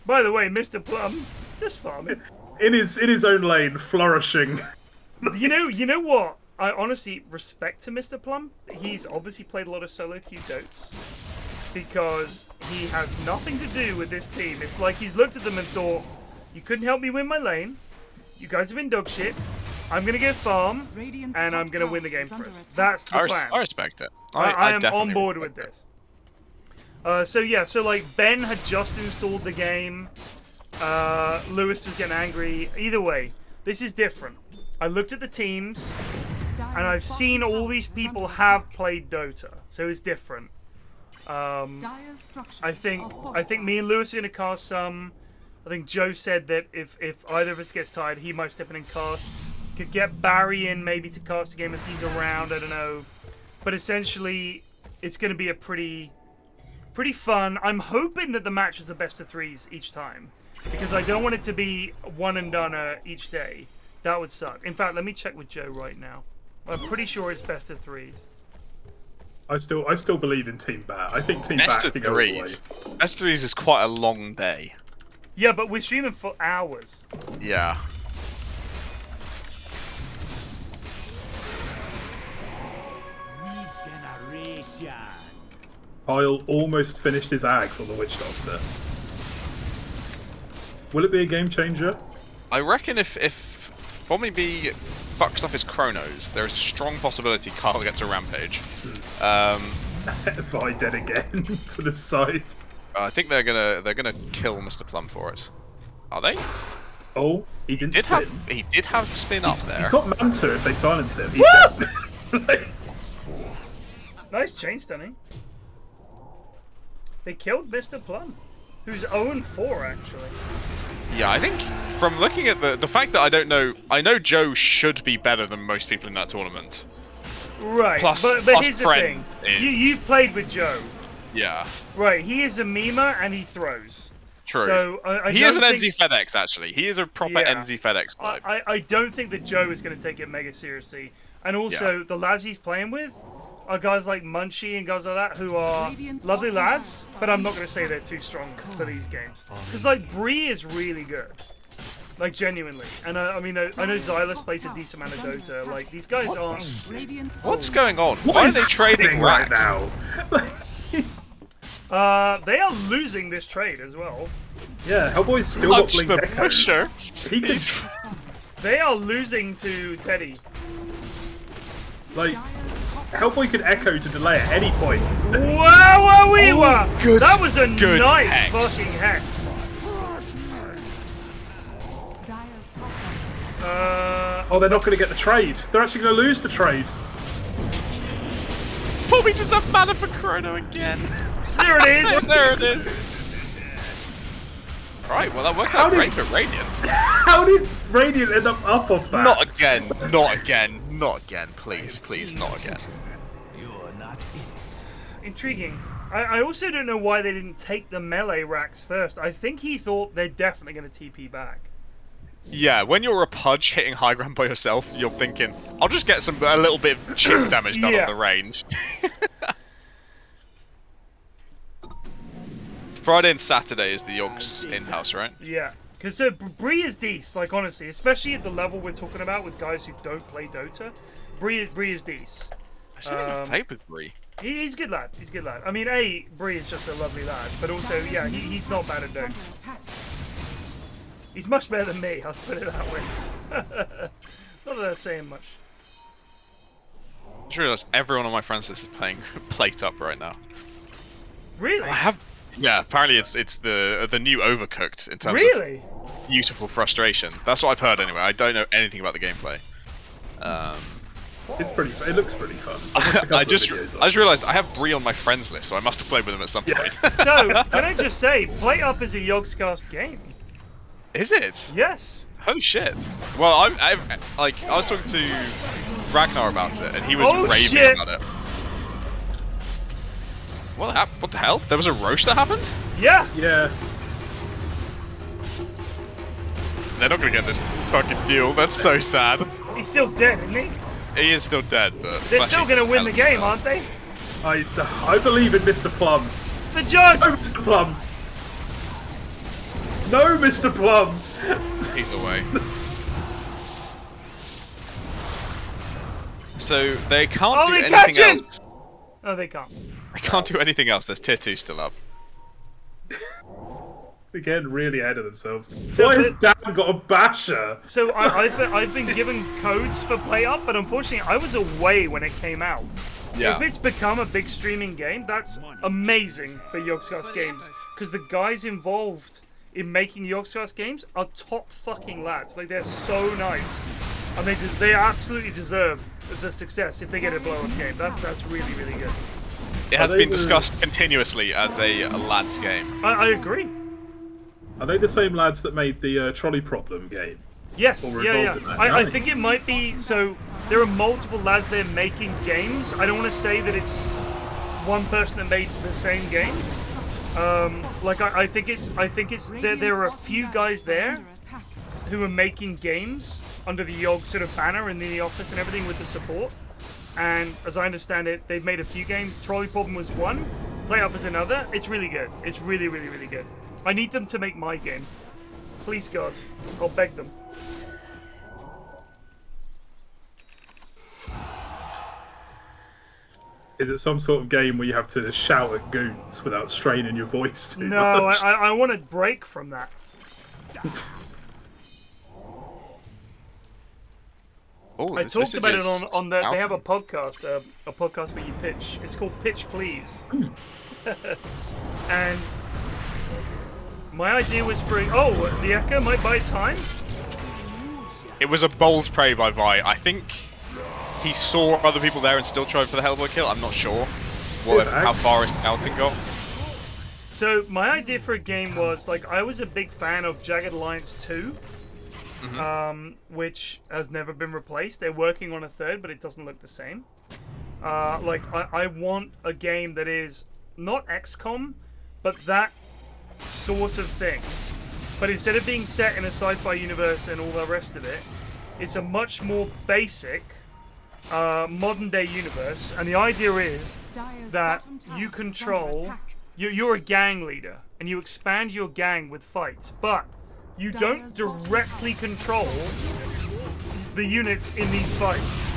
By the way, Mr. Plum, just farming. In his own lane, flourishing. You know what? I honestly respect to Mr. Plum. He's obviously played a lot of solo queue Dotes because he has nothing to do with this team. It's like he's looked at them and thought, "You couldn't help me win my lane. You guys have been dog shit. I'm gonna go farm, and I'm gonna win the game for us." That's the plan. I respect it. I am definitely on board with respect this. So like Ben had just installed the game. Lewis was getting angry. Either way, this is different. I looked at the teams, and I've seen all these people have played Dota, so it's different. I think me and Lewis are gonna cast some. I think Joe said that if either of us gets tired, he might step in and cast. Could get Barry in maybe to cast a game if he's around. I don't know, but essentially, it's going to be a pretty fun. I'm hoping that the match is the best of threes each time, because I don't want it to be one and done each day. That would suck. In fact, let me check with Joe right now. I'm pretty sure it's best of threes. I still believe in Team Bat. I think Team Bat Best of can go all the way. threes. Best of threes is quite a long day. Yeah, but we're streaming for hours. Yeah. Regeneration. Kyle almost finished his Ags on the Witch Doctor. Will it be a game changer? I reckon if Bommy B fucks up his Chronos, there's a strong possibility Kyle gets a Rampage. Vi dead again to the scythe. I think they're gonna kill Mr. Plum for it. Are they? Oh, he didn't spin. He did have spin up there. He's got Manta if they silence him. He's dead. Nice chain stunning. They killed Mr. Plum, who's 0-4 actually. Yeah, I think from looking at the fact that I know Joe should be better than most people in that tournament. Right, Plus but here's the thing. friend is... You've played with Joe. Yeah. Right, he is a memer and he throws. True. So he is an NZ FedEx actually. He is a proper Yeah. NZ FedEx type. I don't think that Joe is going to take it mega seriously. And also, the lads he's playing with are guys like Munchie and guys like that who are lovely lads, but I'm not going to say they're too strong for these games. Because, like, Bree is really good. Like, genuinely. And I mean, I know Xylus plays a decent amount of Dota. Like, these guys aren't... What's going on? What Why are is they trading happening right racks? now? They are losing this trade as well. Yeah, Hellboy's still got Punch Blink the Echo. pusher. He could, They are losing to Teddy. like, Hellboy could echo to delay at any point. Wow, good- that was a good nice hex. fucking hex. Dire's top tower Oh, they're not going to get the trade. They're actually going to lose the trade. Probably just a mana for Chrono again. There it is. There it is. Right, well that works out great for Radiant. How did Radiant end up off that? Not again, not again, not again, please, please, not again. Intriguing. I also don't know why they didn't take the melee racks first. I think he thought they're definitely going to TP back. Yeah, when you're a pudge hitting high ground by yourself, you're thinking, I'll just get a little bit of chip damage done Yeah. on the range. Friday and Saturday is the Yogs in-house, right? Yeah. Because Bree is decent, like, honestly. Especially at the level we're talking about with guys who don't play Dota. Bree is decent. I still think I've played with Bree. He's a good lad. He's a good lad. I mean, Bree is just a lovely lad. But also, yeah, he's not bad at Dota. under attack. He's much better than me, I'll put it that way. Not that that's saying much. I just realised everyone on my friends list is playing Plate Up right now. Really? I have... Yeah, apparently it's the new Overcooked in terms Really? of beautiful frustration. That's what I've heard anyway. I don't know anything about the gameplay. It's pretty. It looks pretty fun. I just realised I have Bree on my friends list, so I must have played with him at some point. So, can I just say, Plate Up is a Yogscast game. Is it? Yes. Oh shit. Well, I was talking to Ragnar about it, and he was raving shit. about it. What the hell? There was a roast that happened? Yeah. Yeah. They're not gonna get this fucking deal. That's so sad. He's still dead, isn't he? He is still dead, but They're still going to win the game, aren't they? I believe in Mr. Plum. The judge! No, Mr. Plum. No, Mr. Plum. Either way. So they can't do they anything catch him! else. Oh, they can't. They can't do anything else. There's tier 2 still up. Again, really ahead of themselves. So Why has Dan got a basher? So I've been given codes for Play Up, but unfortunately I was away when it came out. Yeah. If it's become a big streaming game, that's amazing for Yogscast Games, because the guys involved in making Yogscast games are top fucking lads. Like, they're so nice, and they absolutely deserve the success if they get a blow-up game. That's really, really good. It has been discussed continuously as a lads game. I agree. Are they the same lads that made the Trolley Problem game? Yes, Or yeah. involved in that? I Nice. think it might be. So there are multiple lads there making games. I don't want to say that it's one person that made the same game. I think it's there are a few guys there who are making games under the Yog sort of banner in the office and everything with the support. And as I understand it, they've made a few games. Trolley Problem was one. Play Up is another. It's really good. It's really, really, really good. I need them to make my game. Please, God. I'll beg them. Is it some sort of game where you have to shout at goons without straining your voice too No, much? I want to break from that. Oh, I this talked about it message is on the. They have a Falcon. podcast, a podcast where you pitch. It's called Pitch Please. And my idea was for the Echo might buy time. It was a bold play by Vi. I think he saw other people there and still tried for the Hellboy kill. I'm not sure how far his scouting got. So my idea for a game was I was a big fan of Jagged Alliance 2. Which has never been replaced. They're working on a third, but it doesn't look the same. I want a game that is not XCOM, but that sort of thing. But instead of being set in a sci-fi universe and all the rest of it, it's a much more basic modern-day universe. And the idea is that you control... You're a gang leader, and you expand your gang with fights, but You don't directly control the units in these fights.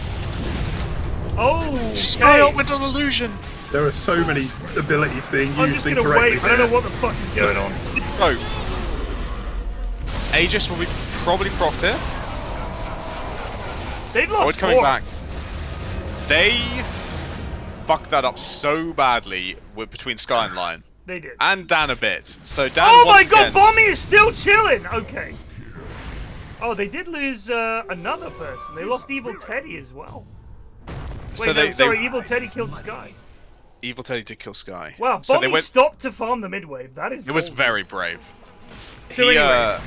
Oh, Sky up with an illusion. There are so many abilities being I'm used just gonna incorrectly. wait. I don't know what the fuck is going on. So, Aegis will be probably procced here. They've Oh, lost it's coming 4. back. They fucked that up so badly between Sky and Lion. They did. And Dan a bit. So Dan. Oh my once god, again, Bommy is still chilling! Okay. Oh, they did lose another person. They lost Evil Teddy as well. Wait, So no, they- sorry, Evil Teddy killed Sky. Evil Teddy did kill Sky. Wow, so Bommy they went. stopped to farm the mid-wave. That is It was ballsy. very brave. So He, anyway,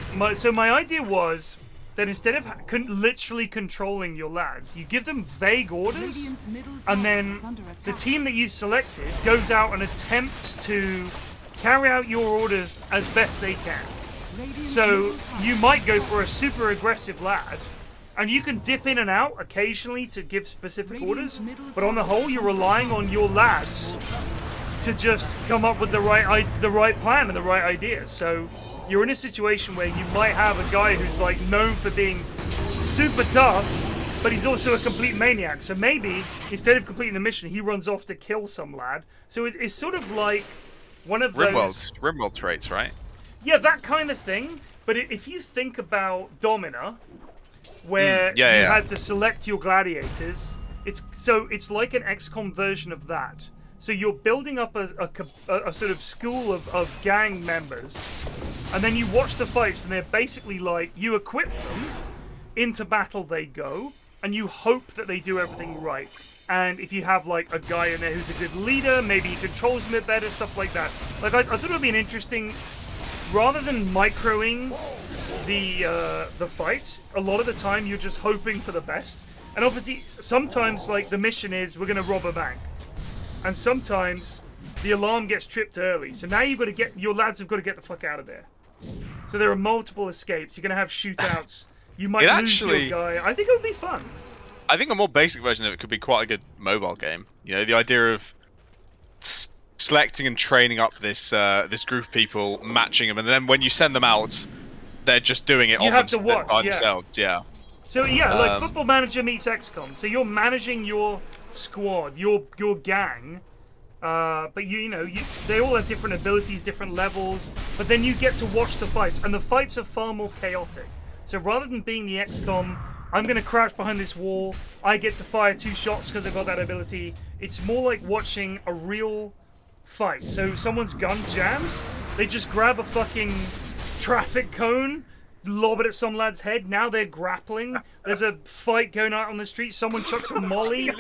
my idea was that instead of literally controlling your lads, you give them vague orders, Radiant's middle and tower then is under the attack. team that you selected goes out and attempts to carry out your orders as best they can. Radiant's So middle tower you might go for a super aggressive lad, and you can dip in and out occasionally to give specific orders, but on the whole, you're relying on your lads to just come up with the right plan and the right ideas. So you're in a situation where you might have a guy who's like known for being super tough, but he's also a complete maniac. So maybe instead of completing the mission, he runs off to kill some lad. So it's sort of like one of those Rimworld traits, right? yeah, that kind of thing. But if you think about Domina, where yeah, you yeah. had to select your gladiators, it's like an XCOM version of that. So you're building up a sort of school of gang members, and then you watch the fights, and they're basically like you equip them, into battle they go, and you hope that they do everything right. And if you have like a guy in there who's a good leader, maybe he controls them a bit better, stuff like that. Like I thought it would be an interesting, rather than microing the fights, a lot of the time you're just hoping for the best. And obviously sometimes like the mission is we're gonna rob a bank, and sometimes the alarm gets tripped early. So now you've got to your lads have got to get the fuck out of there. So there are multiple escapes. You're gonna have shootouts. You might lose your guy. I think it would be fun. I think a more basic version of it could be quite a good mobile game. You know, the idea of selecting and training up this this group of people, matching them, and then when you send them out, they're just doing it You on have to watch, by yeah. themselves. Yeah. So yeah, like Football Manager meets XCOM. So you're managing your squad, your gang, but they all have different abilities, different levels. But then you get to watch the fights, and the fights are far more chaotic. So rather than being the XCOM, I'm gonna crouch behind this wall, I get to fire 2 shots because I've got that ability. It's more like watching a real fight. So someone's gun jams, they just grab a fucking traffic cone, lob it at some lad's head. Now they're grappling. There's a fight going on the street. Someone chucks a molly.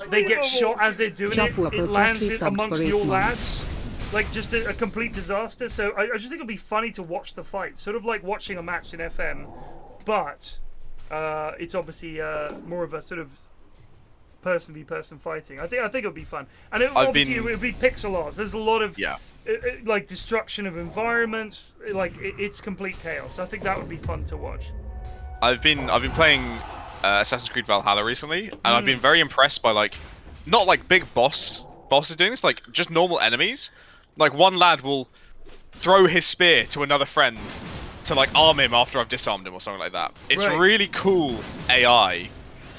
They get shot as they're doing it. It lands it amongst your lads. Like just a complete disaster. So I just think it'll be funny to watch the fight. Sort of like watching a match in FM, but it's obviously more of a sort of person v person fighting. I think it'll be fun, and it would be pixel art. There's a lot of like destruction of environments. Like it's complete chaos. I think that would be fun to watch. I've been playing Assassin's Creed Valhalla recently, and I've been very impressed by like not like big bosses doing this, like just normal enemies. Like one lad will throw his spear to another friend to like arm him after I've disarmed him or something like that. It's really cool AI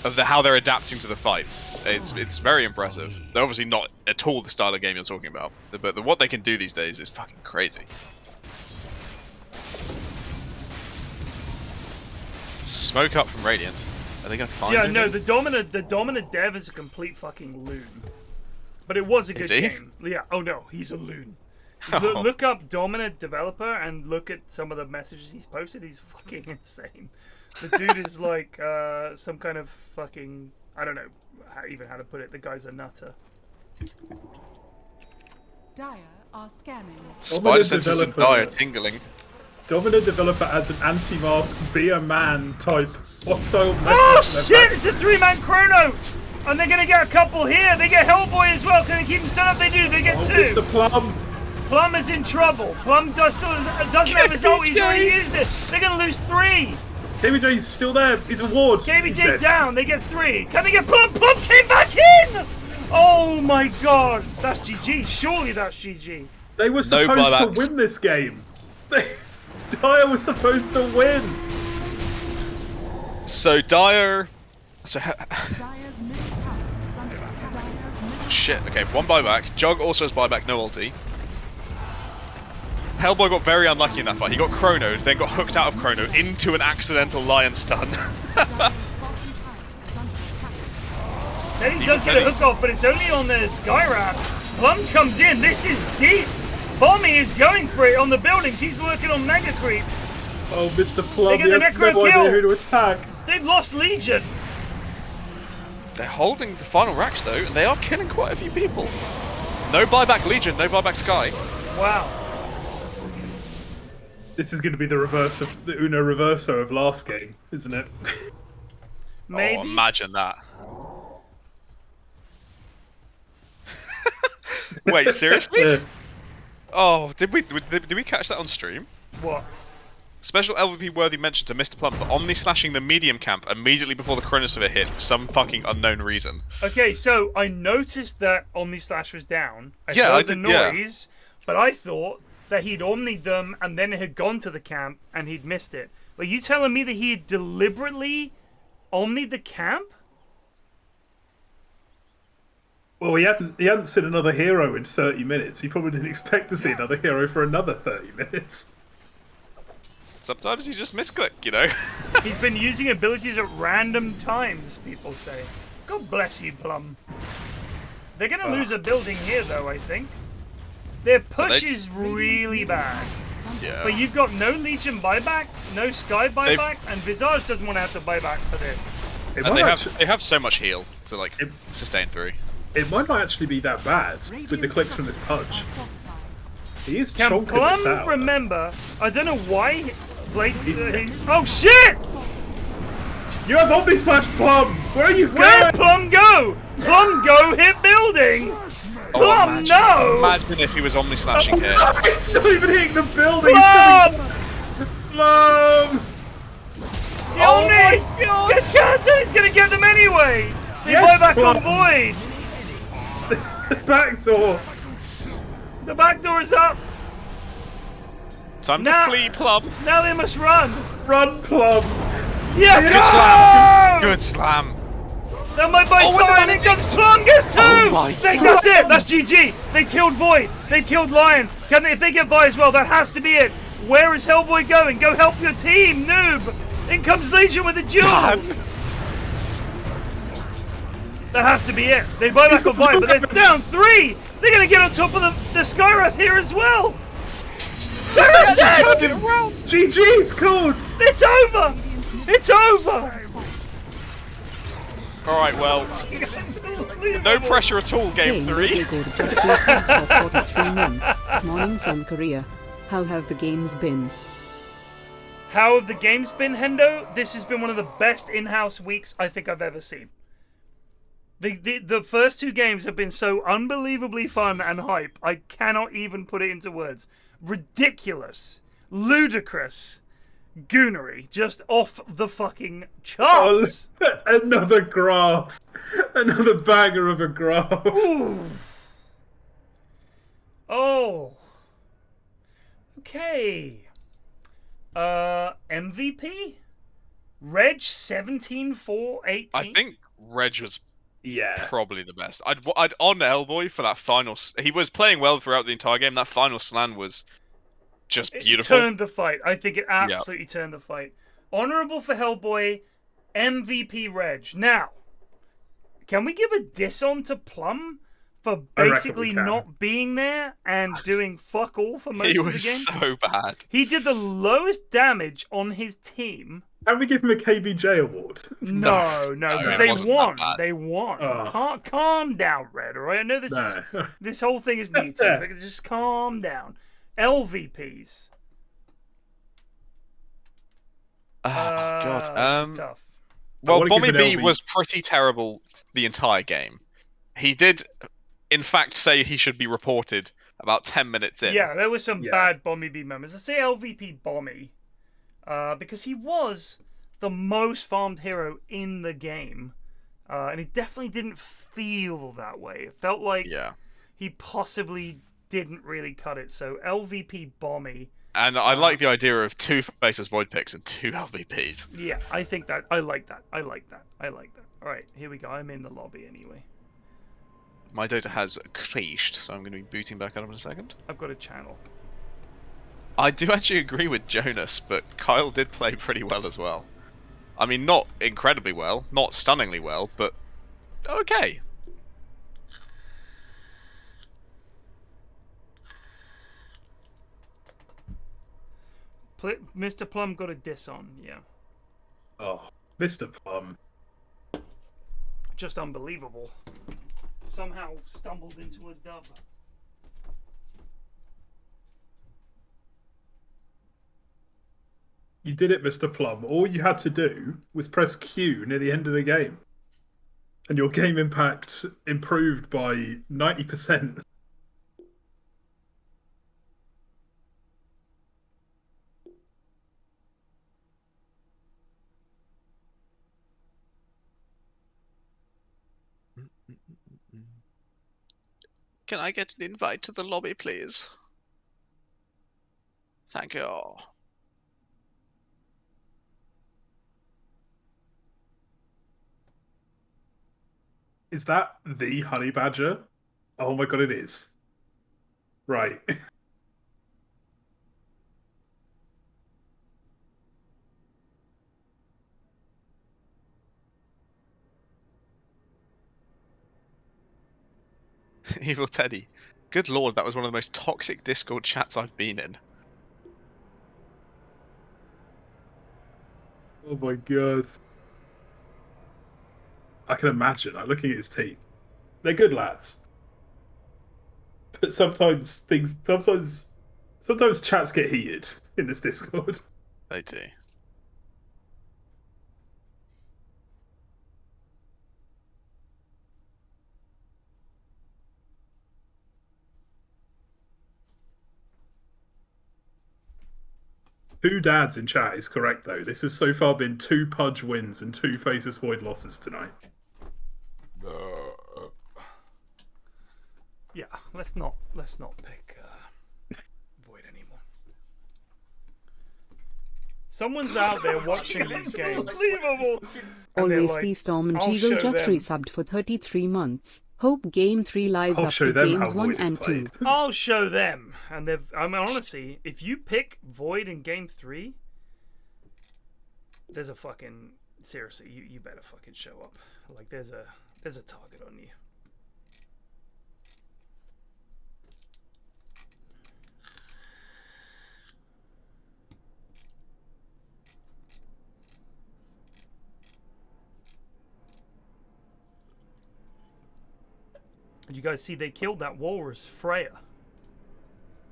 of how they're adapting to the fights. It's very impressive. They're obviously not at all the style of game you're talking about, but what they can do these days is fucking crazy. Smoke up from Radiant. Are they gonna find him? No, the Domina dev is a complete fucking loon. But it was a good game. Yeah. Oh no, he's a loon. Look up Domina developer and look at some of the messages he's posted. He's fucking insane. The dude is like some kind of fucking, I don't know how to put it. The guy's a nutter. Dire are scanning. Spider senses of dire tingling. Domina developer adds an anti-mask, be a man type hostile message. Oh shit! It's a 3-man Chrono! And they're gonna get a couple here. They get Hellboy as well. Can they keep him stunned up? They do. They get 2. Mr. Plum. Plum is in trouble. Plum doesn't have his ult. He's already used it. They're gonna lose 3. KBJ's still there. He's a ward. KBJ down. They get 3. Can they get Plum? Plum came back in. Oh my god. That's GG. Surely that's GG. They were supposed to win this game. Dyer was supposed to win. So Dyer. So Dyer's middle tower is under attack. Dyer's middle shit. Okay, one buyback. Jug also has buyback, no ulti. Hellboy got very unlucky in that fight. He got chronoed, then got hooked out of chrono into an accidental lion stun. Dyer's bottom tower is under attack. Then he does get a hook off, but it's only on the Skyrat. Plum comes in. This is deep. Bommy is going for it on the buildings. He's working on mega creeps. Oh, Mr. Plum, They he get the has Necro no idea kill. who to attack. They've lost Legion. They're holding the final racks though, and they are killing quite a few people. No buyback Legion, no buyback Sky. Wow. This is going to be the reverse of the Uno Reverso of last game, isn't it? Maybe. Oh, imagine that. Wait, seriously? Oh, did we catch that on stream? What? Special LVP worthy mention to Mr. Plum for Omni slashing the medium camp immediately before the Chronosphere hit for some fucking unknown reason. Okay, so I noticed that Omni Slash was down. I Yeah, heard I the did, yeah. noise, but I thought that he'd omnied them and then it had gone to the camp and he'd missed it. But you telling me that he had deliberately omnied the camp? Well, he hadn't seen another hero in 30 minutes. He probably didn't expect to see another hero for another 30 minutes. Sometimes you just misclick, you know? He's been using abilities at random times, people say. God bless you, Plum. They're going to lose a building here, though, I think. Their push is really bad. Yeah. But you've got no Legion buyback, no Sky buyback, and Visage doesn't want to have to buy back for this. It And might, they have so much heal to like sustain through. it might not actually be that bad with the clicks from this punch. He is Can chonking this Plum tower. remember? I don't know why. Oh shit! You have Omni Slash Plum! Where are you Where'd going? Plum go? Plum go hit building! Plum, imagine, no! Imagine if he was Omni slashing here. It's not even hitting the building! He's Plum! coming. Plum! The Omni gets cancelled! He's gonna get them anyway! They Yes, buy back Plum. on Void! Back door! The back door is up! Time to Nah. flee, Plum. Now they must run! Run, Plum! Yes! Good slam. Good slam. That might buy with the time, and it Valentine. comes Plum, gets two! Oh my That's it, that's GG! They killed Void, they killed Lion. If they get Vi as well, that has to be it. Where is Hellboy going? Go help your team, noob! In comes Legion with a duel! Damn. That has to be it. They buy back on Vi, but they're down 3! They're gonna get on top of the Skyrath here as well! Skyrath's dead! GG's called! It's over! It's over! Alright, well, no pressure at all, game 3. Just resubbed for 43 months. Morning from Korea. How have the games been? How have the games been, Hendo? This has been one of the best in-house weeks I think I've ever seen. The first 2 games have been so unbelievably fun and hype. I cannot even put it into words. Ridiculous. Ludicrous. Goonery. Just off the fucking charts. Another graph. Another banger of a graph. Ooh. Oh. Okay. MVP? Reg 17-4-18? I think Reg was Yeah. probably the best. I'd on Hellboy for that final. He was playing well throughout the entire game. That final slam was just beautiful. It turned the fight. I think it absolutely turned the fight. Honorable for Hellboy, MVP Reg. Now, can we give a diss on to Plum for I reckon basically we can. not being there and doing fuck all for most He of the was game? so bad. He did the lowest damage on his team. Can we give him a KBJ award? No, No, because it they wasn't that won. bad. They won. Oh. Calm down, Red. All right, I know this whole thing is new to you, but just calm down. LVPs. Oh my god. This is tough. Well, wanna give Bommy an B LV. was pretty terrible the entire game. He did, in fact, say he should be reported about 10 minutes in. Yeah, there were some Yeah. bad Bommy B members. I say LVP Bommy because he was the most farmed hero in the game, and he definitely didn't feel that way. It felt like Yeah. he possibly didn't really cut it. So LVP Bommy. And I like the idea of 2 Faceless Void picks and 2 LVPs. Yeah, I think that. I like that. I like that. I like that. All right, here we go. I'm in the lobby anyway. My Dota has crashed, so I'm going to be booting back up in a second. I've got a channel. I do actually agree with Jonas, but Kyle did play pretty well as well. I mean, not incredibly well, not stunningly well, but okay. Mr. Plum got a diss on, yeah. Oh, Mr. Plum. Just unbelievable. Somehow stumbled into a dub. You did it, Mr. Plum. All you had to do was press Q near the end of the game. And your game impact improved by 90%. Can I get an invite to the lobby, please? Thank you. Is that the honey badger? Oh my god, it is. Right. Evil Teddy. Good lord, that was one of the most toxic Discord chats I've been in. Oh my god. I can imagine, like, looking at his team. They're good lads. But sometimes chats get heated in this Discord. They do. Two dads in chat is correct though. This has so far been 2 Pudge wins and 2 Faceless Void losses tonight. Yeah, let's not pick Void anymore. Someone's out there watching these games. Unbelievable. And they're Always like, the Storm and "I'll Jigo show just them." resubbed for 33 months. Hope Game 3 lives I'll up show to them how Games 1 Void is and 2. played. I'll show them. And they've. I mean, honestly, if you pick Void in Game 3, there's a fucking seriously. You better fucking show up. Like there's a target on you. You guys see they killed that walrus, Freya.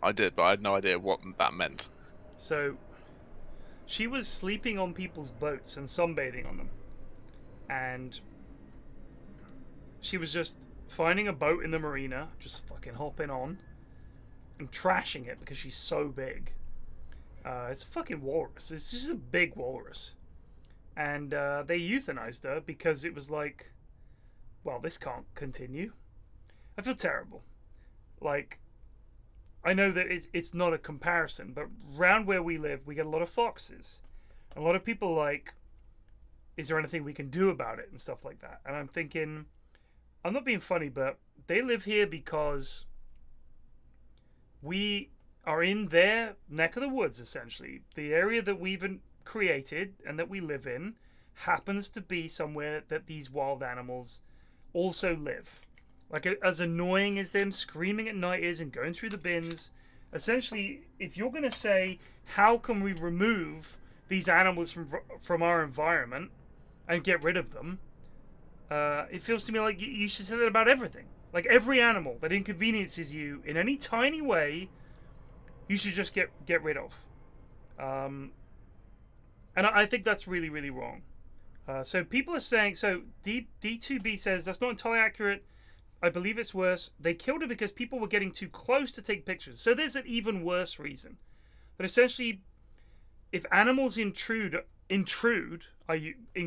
I did, but I had no idea what that meant. So, she was sleeping on people's boats and sunbathing on them. And she was just finding a boat in the marina, just fucking hopping on, and trashing it because she's so big. It's a fucking walrus. It's just a big walrus. And they euthanized her because it was like, well, this can't continue. I feel terrible. Like, I know that it's not a comparison, but around where we live, we get a lot of foxes. A lot of people like, is there anything we can do about it and stuff like that? And I'm thinking, I'm not being funny, but they live here because we are in their neck of the woods, essentially. The area that we've created and that we live in happens to be somewhere that these wild animals also live. Like, as annoying as them screaming at night is and going through the bins, essentially, if you're going to say, how can we remove these animals from our environment and get rid of them, it feels to me like you should say that about everything. Like, every animal that inconveniences you in any tiny way, you should just get rid of. And I think that's really, really wrong. So people are saying, so D2B says, that's not entirely accurate. I believe it's worse. They killed her because people were getting too close to take pictures. So there's an even worse reason. But essentially, if animals intrude, in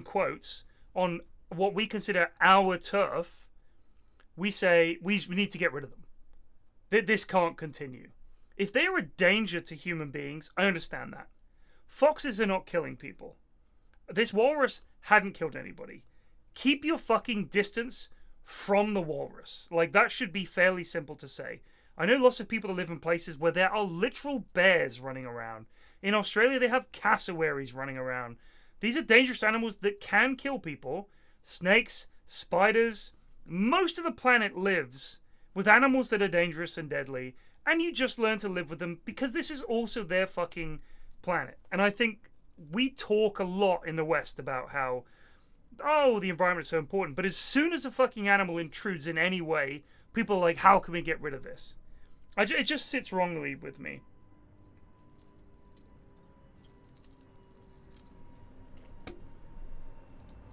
quotes, on what we consider our turf, we say we need to get rid of them. This can't continue. If they are a danger to human beings, I understand that. Foxes are not killing people. This walrus hadn't killed anybody. Keep your fucking distance from the walrus. Like, that should be fairly simple to say. I know lots of people that live in places where there are literal bears running around. In Australia, they have cassowaries running around. These are dangerous animals that can kill people. Snakes, spiders. Most of the planet lives with animals that are dangerous and deadly. And you just learn to live with them because this is also their fucking planet. And I think we talk a lot in the West about how, oh, the environment is so important. But as soon as a fucking animal intrudes in any way, people are like, how can we get rid of this? It just sits wrongly with me.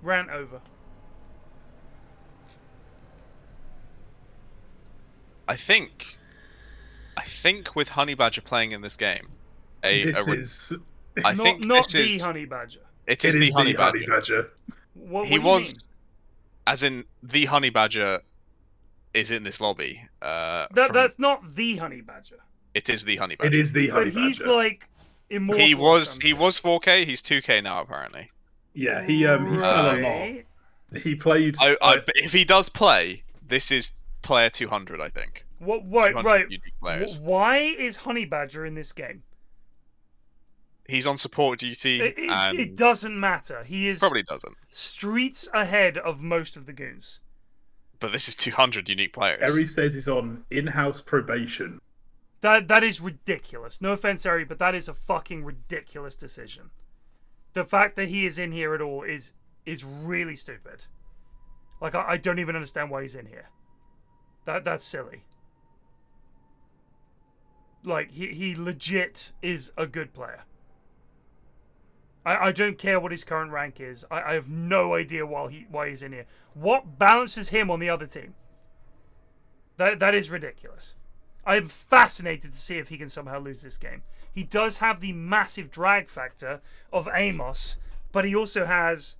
Rant over. I think with Honey Badger playing in this game, Not this the Honey Badger. It is the Honey Badger. Honey Badger. What He do you was, mean? as in the Honey Badger, is in this lobby. That's not the Honey Badger. It is the Honey Badger. It is the Honey But Badger. he's like immortal. He or was something. 4K. He's 2K now apparently. Yeah, he fell a lot. Right. He played. If he does play, this is player 200, I think. What? 200 Right. unique players. Why is Honey Badger in this game? He's on support duty, and It doesn't matter. He is probably doesn't. streets ahead of most of the goons. But this is 200 unique players. Eri says he's on in-house probation. That is ridiculous. No offense, Ari, but that is a fucking ridiculous decision. The fact that he is in here at all is really stupid. Like, I don't even understand why he's in here. That's silly. Like, he legit is a good player. I don't care what his current rank is. I have no idea why he's in here. What balances him on the other team? That is ridiculous. I am fascinated to see if he can somehow lose this game. He does have the massive drag factor of Amos, but he also has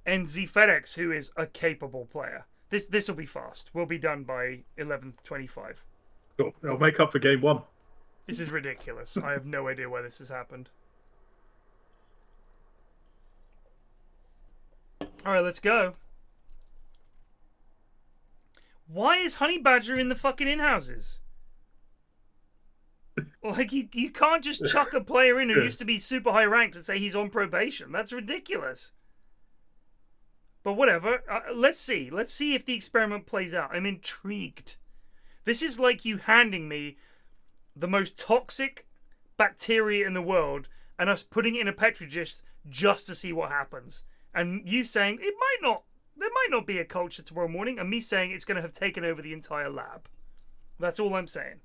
NZ FedEx, who is a capable player. This will be fast. We'll be done by 11:25. Cool. I'll make up for game one. This is ridiculous. I have no idea why this has happened. Alright, let's go. Why is Honey Badger in the fucking in-houses? Like, you can't just chuck a player in who used to be super high ranked and say he's on probation. That's ridiculous. But whatever. Let's see. Let's see if the experiment plays out. I'm intrigued. This is like you handing me the most toxic bacteria in the world and us putting it in a petri dish just to see what happens. And you saying there might not be a culture tomorrow morning, and me saying it's going to have taken over the entire lab. That's all I'm saying.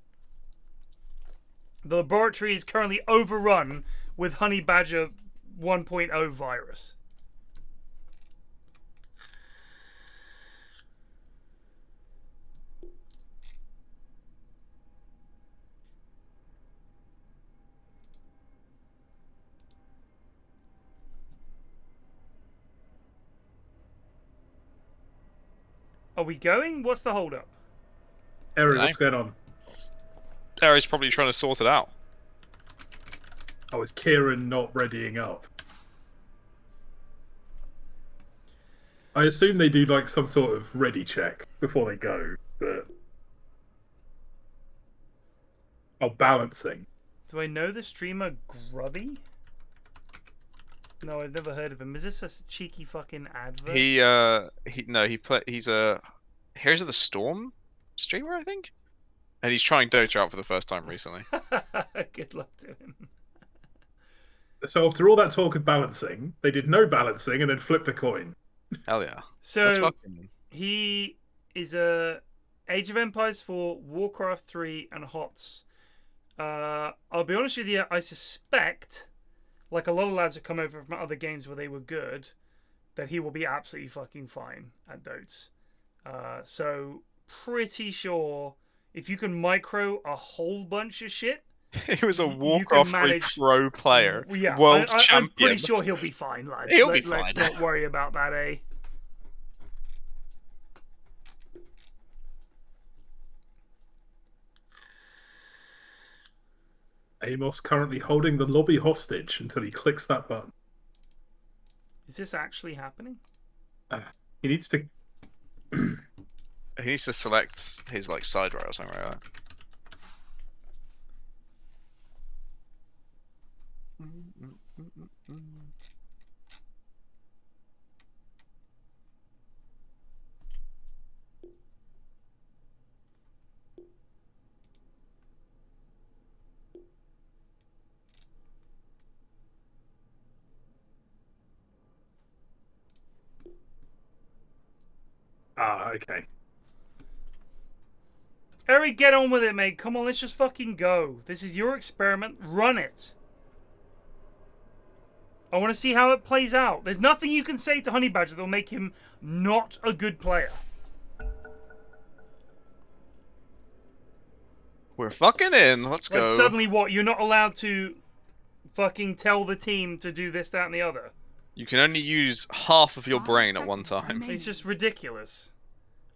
The laboratory is currently overrun with Honey Badger 1.0 virus. Are we going? What's the hold up? Eri, what's going on? Eri's probably trying to sort it out. Oh, is Kieran not readying up? I assume they do like some sort of ready check before they go, but... Oh, balancing. Do I know the streamer Grubby? No, I've never heard of him. Is this a cheeky fucking advert? He's a Heroes of the Storm streamer, I think, and he's trying Dota out for the first time recently. Good luck to him. So after all that talk of balancing, they did no balancing and then flipped a coin. Hell yeah! So he is a Age of Empires 4, Warcraft 3, and HOTS. I'll be honest with you, I suspect, like a lot of lads have come over from other games where they were good, that he will be absolutely fucking fine at Dotes. So pretty sure if you can micro a whole bunch of shit, he was a Warcraft 3 pro player, yeah, world champion. I'm pretty sure he'll be fine, lads. He'll be fine. Let's not worry about that, eh? Amos currently holding the lobby hostage until he clicks that button. Is this actually happening? He needs to. He needs to select his like side row or something like that. Ah, okay. Eric, get on with it, mate. Come on, let's just fucking go. This is your experiment. Run it. I want to see how it plays out. There's nothing you can say to Honey Badger that will make him not a good player. We're fucking in. Let's Like, go. suddenly what? You're not allowed to fucking tell the team to do this, that, and the other. You can only use half of your 5 brain at one seconds time. remaining. It's just ridiculous.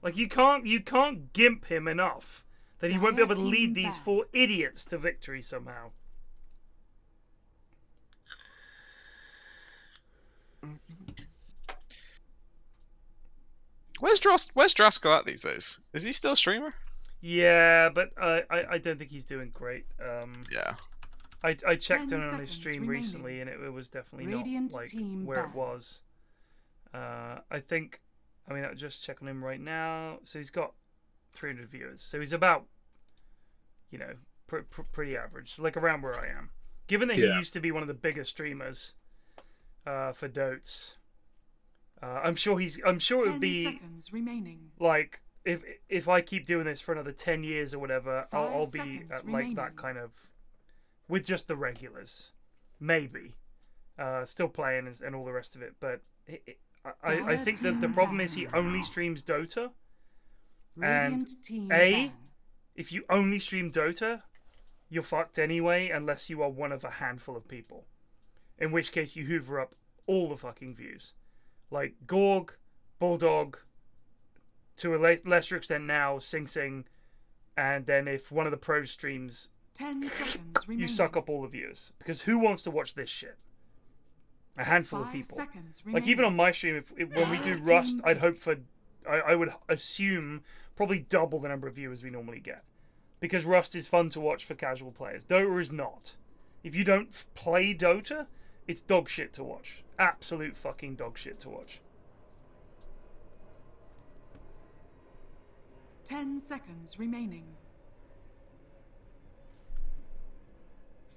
Like, you can't gimp him enough that he won't be able to lead these 4 idiots to victory somehow. Where's Draskell at these days? Is he still a streamer? Yeah, but I don't think he's doing great. Yeah. I checked 10 in on his seconds stream remaining. recently, and it was definitely Radiant not like team where it ban. was. I think, I mean, I'll just check on him right now. So he's got 300 viewers. So he's about, you know, pretty average, like around where I am. Given that he used to be one of the bigger streamers for Dotes, I'm sure it would 10 be seconds remaining. like if I keep doing this for another 10 years or whatever, I'll 5 be seconds at like that remaining. kind of with just the regulars, maybe still playing and all the rest of it. But I think that the problem is he only streams Dota, and Radiant team A, ban. if you only stream Dota, you're fucked anyway unless you are one of a handful of people, in which case you hoover up all the fucking views, like Gorg, Bulldog, to a lesser extent now Sing Sing, and then if one of the pros streams, 10 seconds remaining. you suck up all the viewers, because who wants to watch this shit? A handful of 5 people. seconds Like even on remaining. my stream, if when we do Team Rust, I'd pick. hope for, I would assume probably double the number of viewers we normally get, because Rust is fun to watch for casual players. Dota is not. If you don't play Dota, it's dog shit to watch. Absolute fucking dog shit to watch. 10 seconds remaining.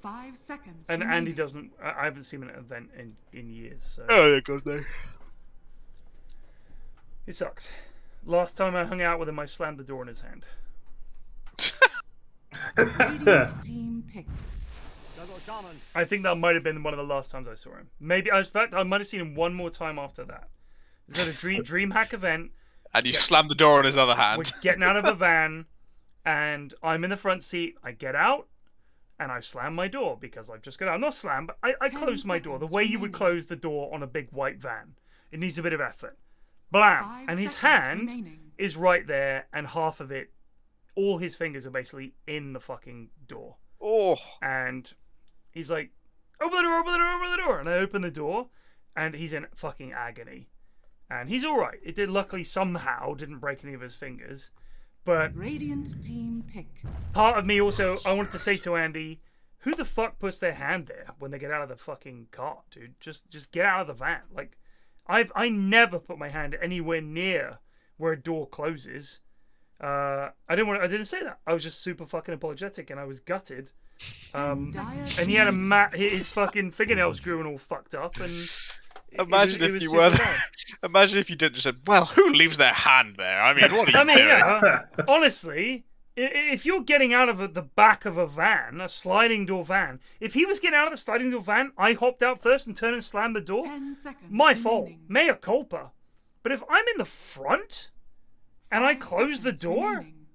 5 seconds And remaining. Andy doesn't. I haven't seen him at an event in years, so Oh, yeah, God, no. it sucks. Last time I hung out with him, I slammed the door in his hand. Radiant team pick. I think that might have been one of the last times I saw him. Maybe, in fact, I might have seen him one more time after that. It was at a DreamHack event. And you slammed the door on his other hand. We're getting out of a van, and I'm in the front seat. I get out, and I slam my door because I've just got out. Not slam, but I 10 close my door the seconds way you would remaining. close the door on a big white van. It needs a bit of effort. Blam! 5 And his seconds hand remaining. is right there, and half of it, all his fingers are basically in the fucking door. Oh. And he's like, open the door, open the door, open the door. And I open the door, and he's in fucking agony. And he's alright. It did, luckily, somehow didn't break any of his fingers. But Radiant team pick. part of me also, I wanted to say to Andy, who the fuck puts their hand there when they get out of the fucking car, dude? Just get out of the van. Like, I never put my hand anywhere near where a door closes. I didn't say that. I was just super fucking apologetic, and I was gutted. And he had his fucking fingernails grew and all fucked up, and Imagine it if was you super were. bad. Imagine if you didn't just said, "Well, who leaves their hand there?" I mean, what are you I mean, doing? yeah, honestly, if you're getting out of the back of a van, a sliding door van, if he was getting out of the sliding door van, I hopped out first and turned and slammed the door. 10 seconds My fault, remaining. mea culpa. But if I'm in the front and I 5 close the seconds door, remaining.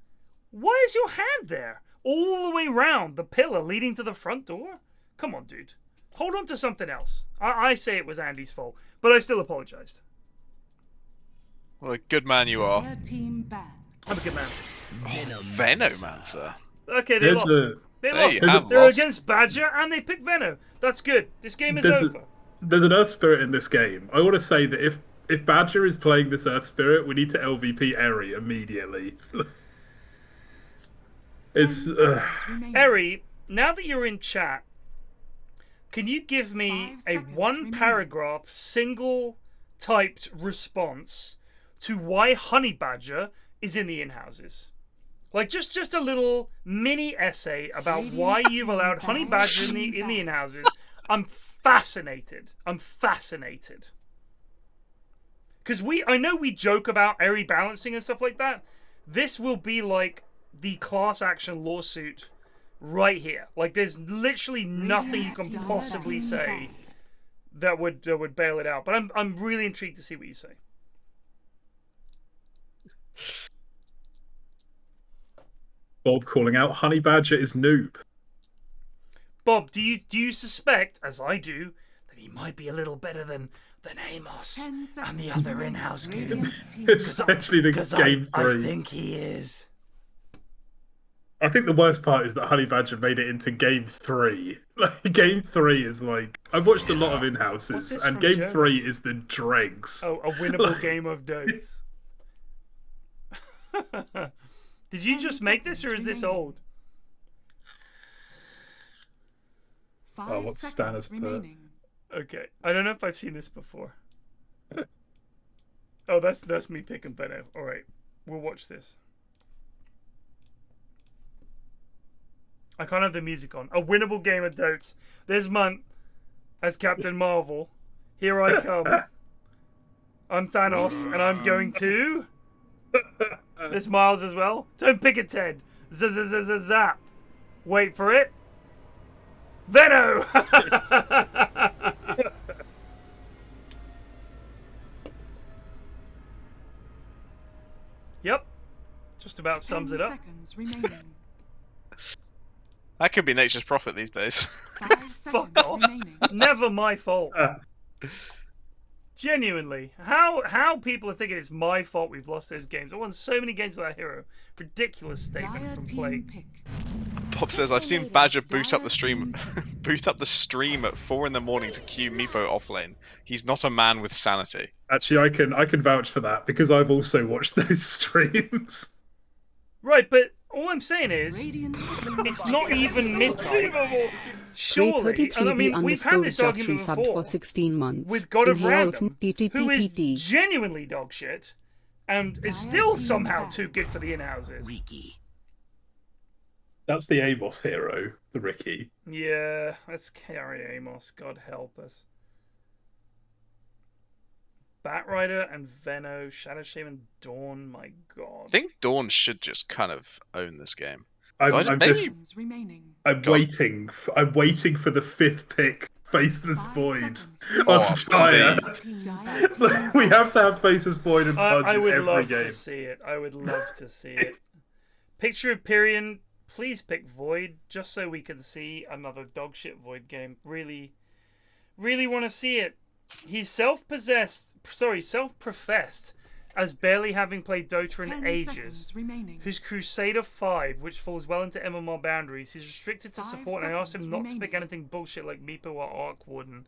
why is your hand there all the way round the pillar leading to the front door? Come on, dude. Hold on to something else. I say it was Andy's fault, but I still apologized. What a good man you are. Dire team ban. I'm a good man. Venomancer. Okay, they lost. They They lost. have They're lost. against Badger and they picked Venno. That's good. This game is There's over. There's an Earth Spirit in this game. I want to say that if Badger is playing this Earth Spirit, we need to LVP Eri immediately. It's Eri, now that you're in chat, can you give me a one-paragraph, single-typed response to why Honey Badger is in the in-houses? Like just a little mini essay about why you've allowed Honey Badger in the in-houses. I'm fascinated. Because I know we joke about Eri balancing and stuff like that. This will be like the class action lawsuit right here. Like there's literally nothing you can possibly say that would bail it out. But I'm really intrigued to see what you say. Bob calling out Honey Badger is noob. Bob, do you suspect, as I do, that he might be a little better than Amos and the other in-house kids? Especially the game 3. I think he is. I think the worst part is that Honey Badger made it into game 3. Like, game 3 is like... I've watched a lot of in-houses, and game 3 is the dregs. Oh, a winnable game of Dotes. Did you just make this, or is this old? Oh, what's Stannis put? Okay, I don't know if I've seen this before. Oh, that's me picking Benno. All right, we'll watch this. I can't have the music on. A winnable game of Dotes. This month, as Captain Marvel, here I come. I'm Thanos, and I'm going to... There's Miles as well. Don't pick a Ted. Zap. Wait for it. Venno! Yep. Just about sums it up. That could be nature's prophet these days. Fuck off. Never my fault. Genuinely. How people are thinking it's my fault we've lost those games. I won so many games with that hero. Ridiculous statement from Plague. Bob says, I've seen Badger boot up the stream at 4 in the morning to queue Meepo offlane. He's not a man with sanity. Actually, I can vouch for that because I've also watched those streams. Right, but all I'm saying is, it's not even midnight. Surely, and I mean, we've had this argument before for 16 months. with God of Inhouse Random, who is genuinely dog shit, and is still somehow too good for the in-houses. That's the Amos hero, the Ricky. Yeah, let's carry Amos. God help us. Batrider and Venno, Shadow Shaman, Dawn. My God. I think Dawn should just kind of own this game. I'm waiting for the 5th pick, Faceless Void. I'm tired. We have to have Faceless Void and Punch I would in every love game. to see it. I would love to see it. Picture of Pyrion, please pick Void, just so we can see another dogshit Void game. Really, really want to see it. He's self-professed as barely having played Dota in ages, whose Crusader 5, which falls well into MMR boundaries, he's restricted to support, and I asked him not to pick anything bullshit like Meepo or Arc Warden.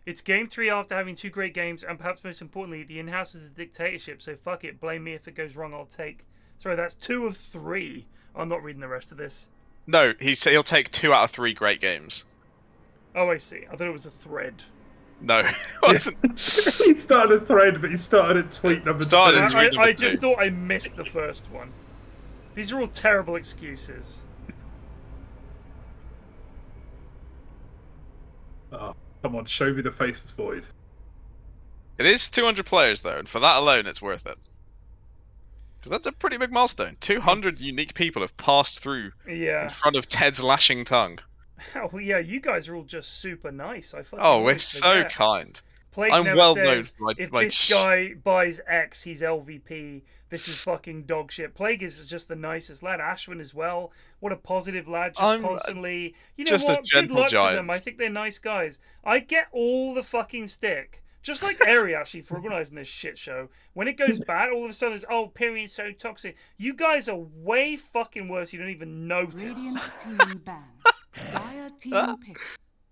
It's game 3 after having 2 great games, and perhaps most importantly, the in-house is a dictatorship, so fuck it, blame me if it goes wrong, I'll take. Sorry, that's 2 of 3. I'm not reading the rest of this. No, he'll take 2 out of 3 great games. Oh, I see. I thought it was a thread. No, it wasn't. He started a thread, but he started at tweet number 2. I just thought I missed the first one. These are all terrible excuses. Oh, come on, show me the Faceless Void. It is 200 players, though, and for that alone, it's worth it. Because that's a pretty big milestone. 200 unique people have passed through in front of Ted's lashing tongue. Oh, yeah, you guys are all just super nice. We're so kind. Plague I'm never well says, known. If this guy buys X, he's LVP. This is fucking dog shit. Plague is just the nicest lad. Ashwin as well. What a positive lad. Just constantly. You know just what? a gentle Good luck giant. to them. I think they're nice guys. I get all the fucking stick Just like Eri, actually, for organising this shit show. When it goes bad, all of a sudden it's, oh, Pyrion's so toxic. You guys are way fucking worse. You don't even notice. Radiant team ban. Dire team pick.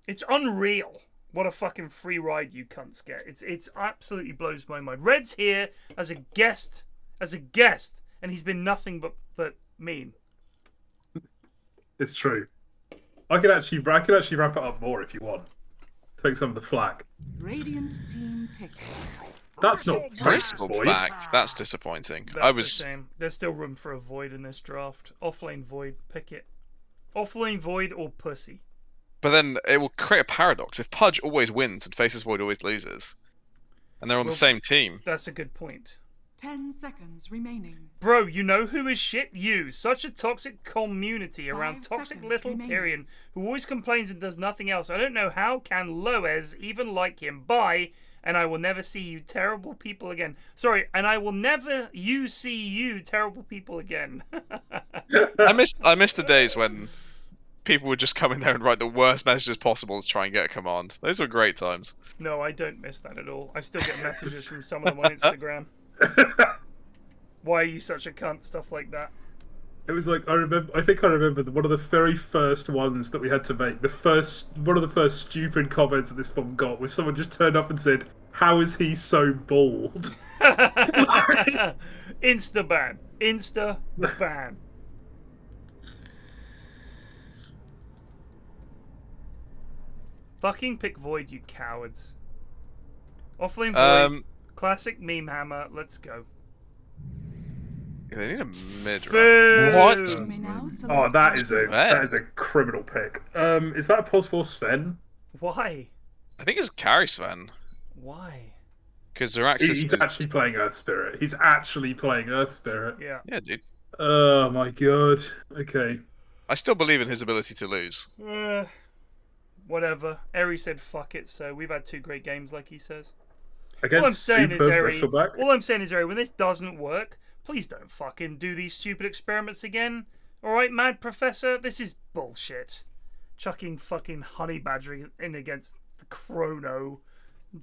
It's unreal what a fucking free ride you cunts get. It's absolutely blows my mind. Red's here as a guest, and he's been nothing but mean. It's true. I could actually wrap it up more if you want. Take some of the flack. Radiant team pick. That's not Crystal Void. back. That's disappointing. That's a shame. There's still room for a Void in this draft. Offlane Void, pick it. Offlane Void or Pussy. But then it will create a paradox. If Pudge always wins and Faces Void always loses, and they're on the same team. That's a good point. 10 seconds remaining. Bro, you know who is shit? You. Such a toxic community around 5 toxic seconds little remaining. Pyrion who always complains and does nothing else. I don't know how can Loez even like him. Bye, and I will never see you terrible people again. Sorry, and I will never see you terrible people again. I miss the days when people would just come in there and write the worst messages possible to try and get a command. Those were great times. No, I don't miss that at all. I still get messages from some of them on Instagram. Why are you such a cunt? Stuff like that. It was like I think I remember one of the very first ones that we had to make. One of the first stupid comments that this one got was someone just turned up and said, "How is he so bald?" Insta ban. Insta ban. Fucking pick Void, you cowards. Offlane Void. Classic meme hammer. Let's go. Yeah, they need a mid. What? You may now select Oh, that is a criminal pick. Is that possible, Sven? Why? I think it's carry Sven. Why? Because Zeraxis He's actually playing Earth Spirit. He's actually playing Earth Spirit. Yeah. Yeah, dude. Oh my god. Okay. I still believe in his ability to lose. Whatever. Eri said fuck it, so we've had 2 great games, like he says. Against All I'm saying is, Super Eri, Bristleback. all I'm saying is, Eri, when this doesn't work, please don't fucking do these stupid experiments again. Alright, Mad Professor? This is bullshit. Chucking fucking Honey Badger in against the Chrono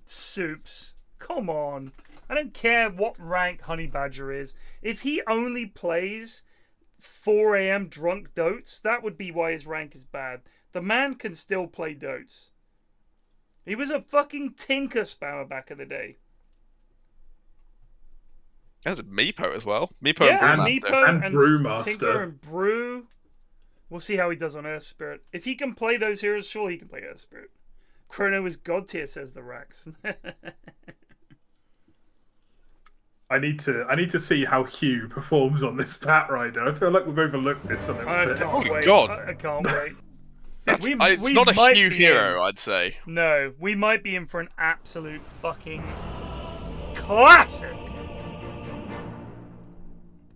Soups. Come on. I don't care what rank Honey Badger is. If he only plays 4 AM drunk Dotes, that would be why his rank is bad. The man can still play Dotes. He was a fucking Tinker spammer back in the day. There's a Meepo as well. Meepo Yeah, and Meepo Brewmaster. and Brewmaster. Tinker and Brew. We'll see how he does on Earth Spirit. If he can play those heroes, sure he can play Earth Spirit. Chrono is god tier, says the Rax. I need to see how Hugh performs on this Pat Rider. I feel like we've overlooked this a little bit. Oh wait. god. I can't wait. It's not a might Hugh be hero, I'd say. No, we might be in for an absolute fucking classic.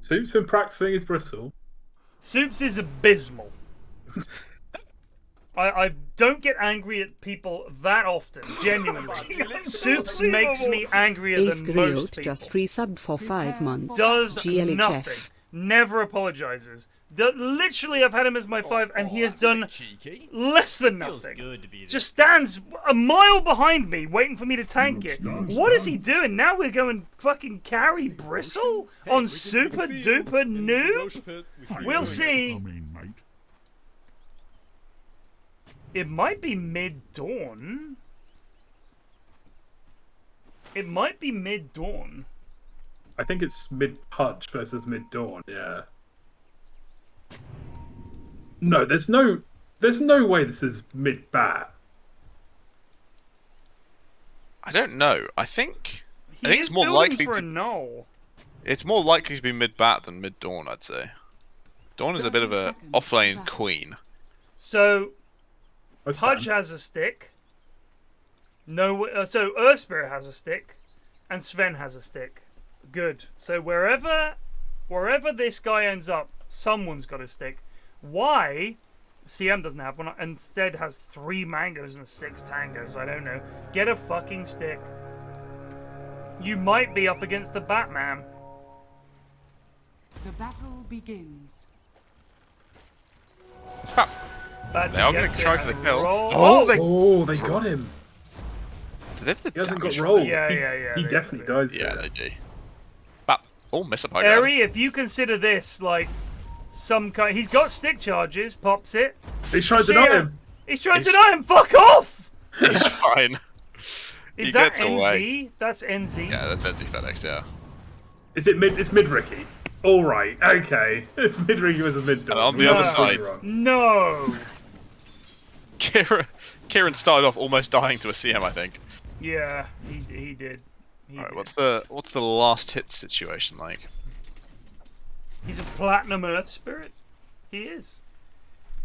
Soup's been practicing his bristle. Soups is abysmal. I don't get angry at people that often, genuinely. Soups makes me angrier Ace than most Griot people. just resubbed for 5 months. Does GLHF. nothing. Never apologizes. Literally, I've had him as my 5, and he has done less than nothing. Just stands a mile behind me, waiting for me to tank it. What is he doing? Now we're going fucking carry Bristle on Super Duper Noob? We'll see. It might be mid-dawn. It might be mid-dawn. I think it's mid-Pudge versus mid-Dawn, yeah. No, there's no way this is mid-Bat. I don't know. I think He it's is more building likely for to. a null. It's more likely to be mid-bat than mid-dawn, I'd say. Dawn is a bit of a 30 seconds offlane left. queen. So That's Pudge fine. has a stick. No, so Earth Spirit has a stick, and Sven has a stick. Good. So wherever this guy ends up, someone's got a stick. Why CM doesn't have one, instead has 3 mangoes and 6 tangos? I don't know. Get a fucking stick. You might be up against the Batman. The battle begins. But They are going to try for the kill. Roll. Oh, they Oh, they got him. Do they have the He hasn't got damage? rolled. Yeah, He they definitely do. dies. Yeah, here. they do. But miss a pie grab. Harry, if you consider this like some kind, he's got stick charges. Pops it. He's trying to deny him. He's trying to deny him. Fuck off. He's fine. Is He that gets NZ? away. That's NZ. Yeah, that's NZ FedEx. Yeah. Is it mid? It's mid Ricky. All right. Okay. It's mid Ricky versus mid. And on the other side, No. Kieran started off almost dying to a CM, I think. Yeah, he did. Alright, what's the last hit situation like? He's a platinum Earth Spirit. He is.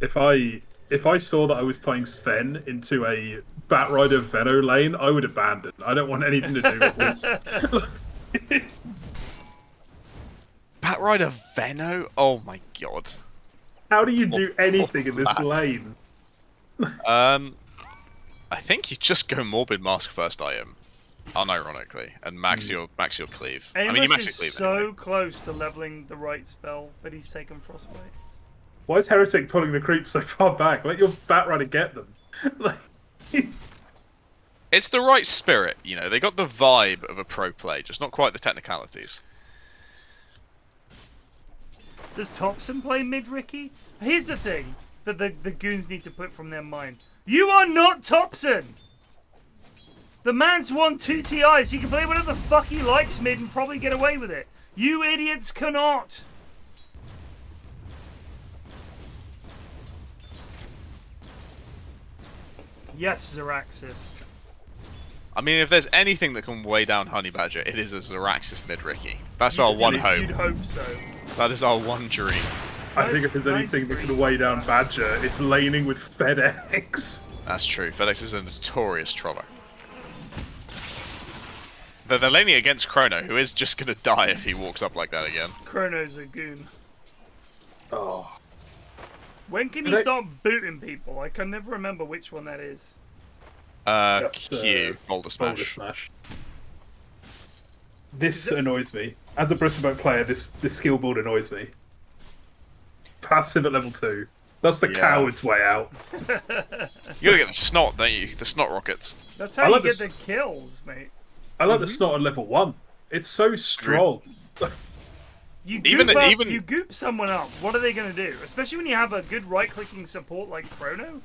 If I saw that I was playing Sven into a Batrider Veno lane, I would abandon. I don't want anything to do with this. Batrider Veno? Oh my god. How do you do anything in this lane? I think you just go Morbid Mask first item, unironically, and max your cleave. Amos I mean, you max your is cleave. so anyway. close to leveling the right spell, but he's taken Frostbite. Why is Heretic pulling the creeps so far back? Let your Batrider get them. It's the right spirit, you know. They got the vibe of a pro play, just not quite the technicalities. Does Thompson play mid, Ricky? Here's the thing that the goons need to put from their mind. You are not Thompson! The man's won 2 TIs. He can play whatever the fuck he likes mid and probably get away with it. You idiots cannot! Yes, Zeraxis. I mean, if there's anything that can weigh down Honey Badger, it is a Zeraxis mid Ricky. That's our one hope. You'd hope so. That is our one dream. I think if there's anything that can weigh down Badger, it's laning with FedEx. That's true. FedEx is a notorious troller. They're laning against Chrono, who is just going to die if he walks up like that again. Chrono's a goon. Oh. When can he start booting people? I can never remember which one that is. Q, Boulder Smash. Boulder Smash. This annoys me. As a Bristol player, this skill build annoys me. Passive at level 2. That's the coward's way out. You gotta get the snot, don't you? The snot rockets. That's how you get the kills, mate. I like the snot at level 1. It's so strong. You even goop someone up. What are they going to do? Especially when you have a good right-clicking support like Chrono.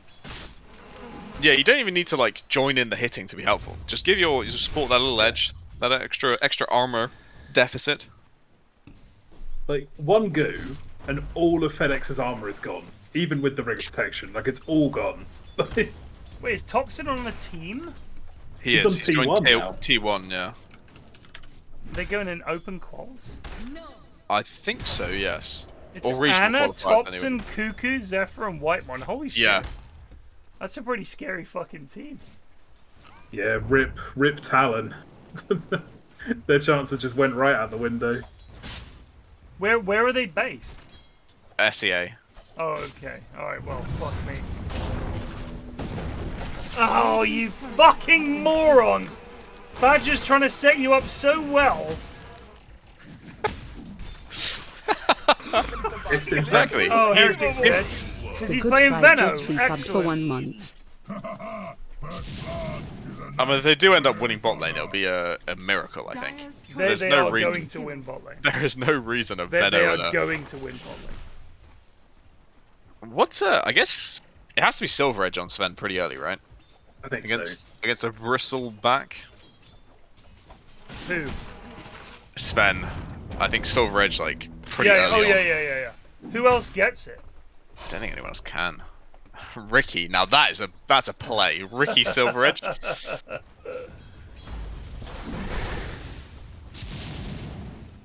Yeah, you don't even need to like join in the hitting to be helpful. Just give your support that little edge, that extra armor deficit. Like one goo, and all of FedEx's armor is gone, even with the ring of protection. Like it's all gone. Wait, is Thompson on a team? He is. He's joined T1, yeah. They're going in open quals? I think so, yes. It's or regional Anna, qualified, Thompson, anyway. Cuckoo, Zephyr, and Whitemon. Holy shit. Yeah. That's a pretty scary fucking team. Yeah, rip Talon. Their chances just went right out the window. Where are they based? SEA. Oh, okay. Alright, well, fuck me. Oh, you fucking morons! Badger's trying to set you up so well. It's exactly. Oh, he's dead. Because he's playing Veno. For 1 month. I mean, if they do end up winning bot lane, it'll be a miracle, I think. There's they no are reason. going to win bot lane. There is no reason of They Veno are going to win bot lane. What's I guess it has to be Silver Edge on Sven pretty early, right? I think against a bristleback. Who? Sven. I think Silver Edge like pretty yeah, early. Yeah. Who else gets it? I don't think anyone else can. Ricky. Now that's a play. Ricky Silver Edge.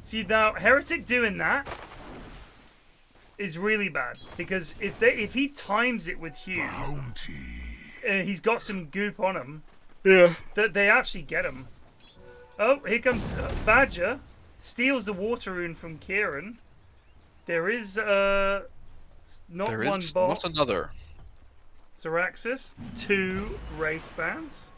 See now, Heretic doing that is really bad because if he times it with Hugh, he's got some goop on him. Yeah. That they actually get him. Oh, here comes Badger. Steals the water rune from Kieran. There is not another. Zeraxis, 2 Wraith Bands.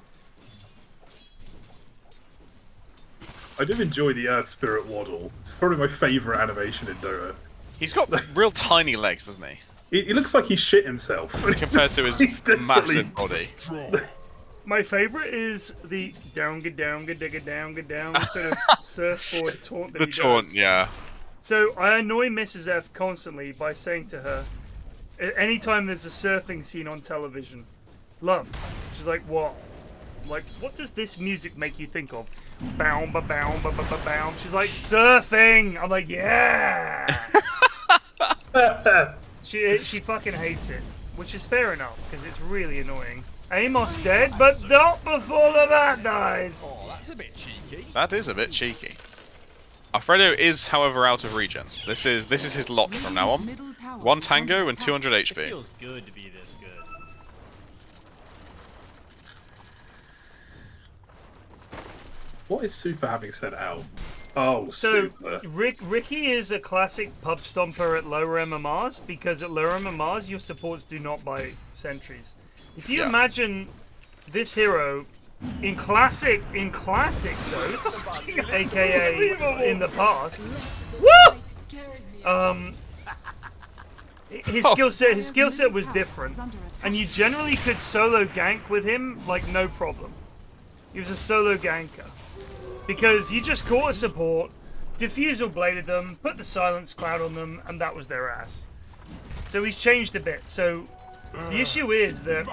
I do enjoy the Earth Spirit Waddle. It's probably my favourite animation in Dota. He's got real tiny legs, doesn't he? He looks like he shit himself. Compared to his massive body. My favorite is the down, get down, get down, get down sort of surfboard taunt that The he taunt, does. yeah. So I annoy Mrs. F constantly by saying to her, anytime there's a surfing scene on television, love. She's like, what? I'm like, what does this music make you think of? Bow, ba, bow, ba, ba, ba, bow. She's like, surfing. I'm like, yeah. She fucking hates it, which is fair enough because it's really annoying. Amos dead, but not before the bat dies. Oh, that's a bit cheeky. That is a bit cheeky. Alfredo is, however, out of regen. This is his lot from now on. 1 tango and 200 It HP. feels good to be this good. What is Super having sent out? Oh, So Super. Ricky is a classic pub stomper at lower MMRs because at lower MMRs your supports do not buy sentries. If you imagine this hero in classic Dota, aka in the past, woo! His skill set was different, and you generally could solo gank with him like no problem. He was a solo ganker because you just caught a support, diffusal bladed them, put the silence cloud on them, and that was their ass. So he's changed a bit. So the issue is that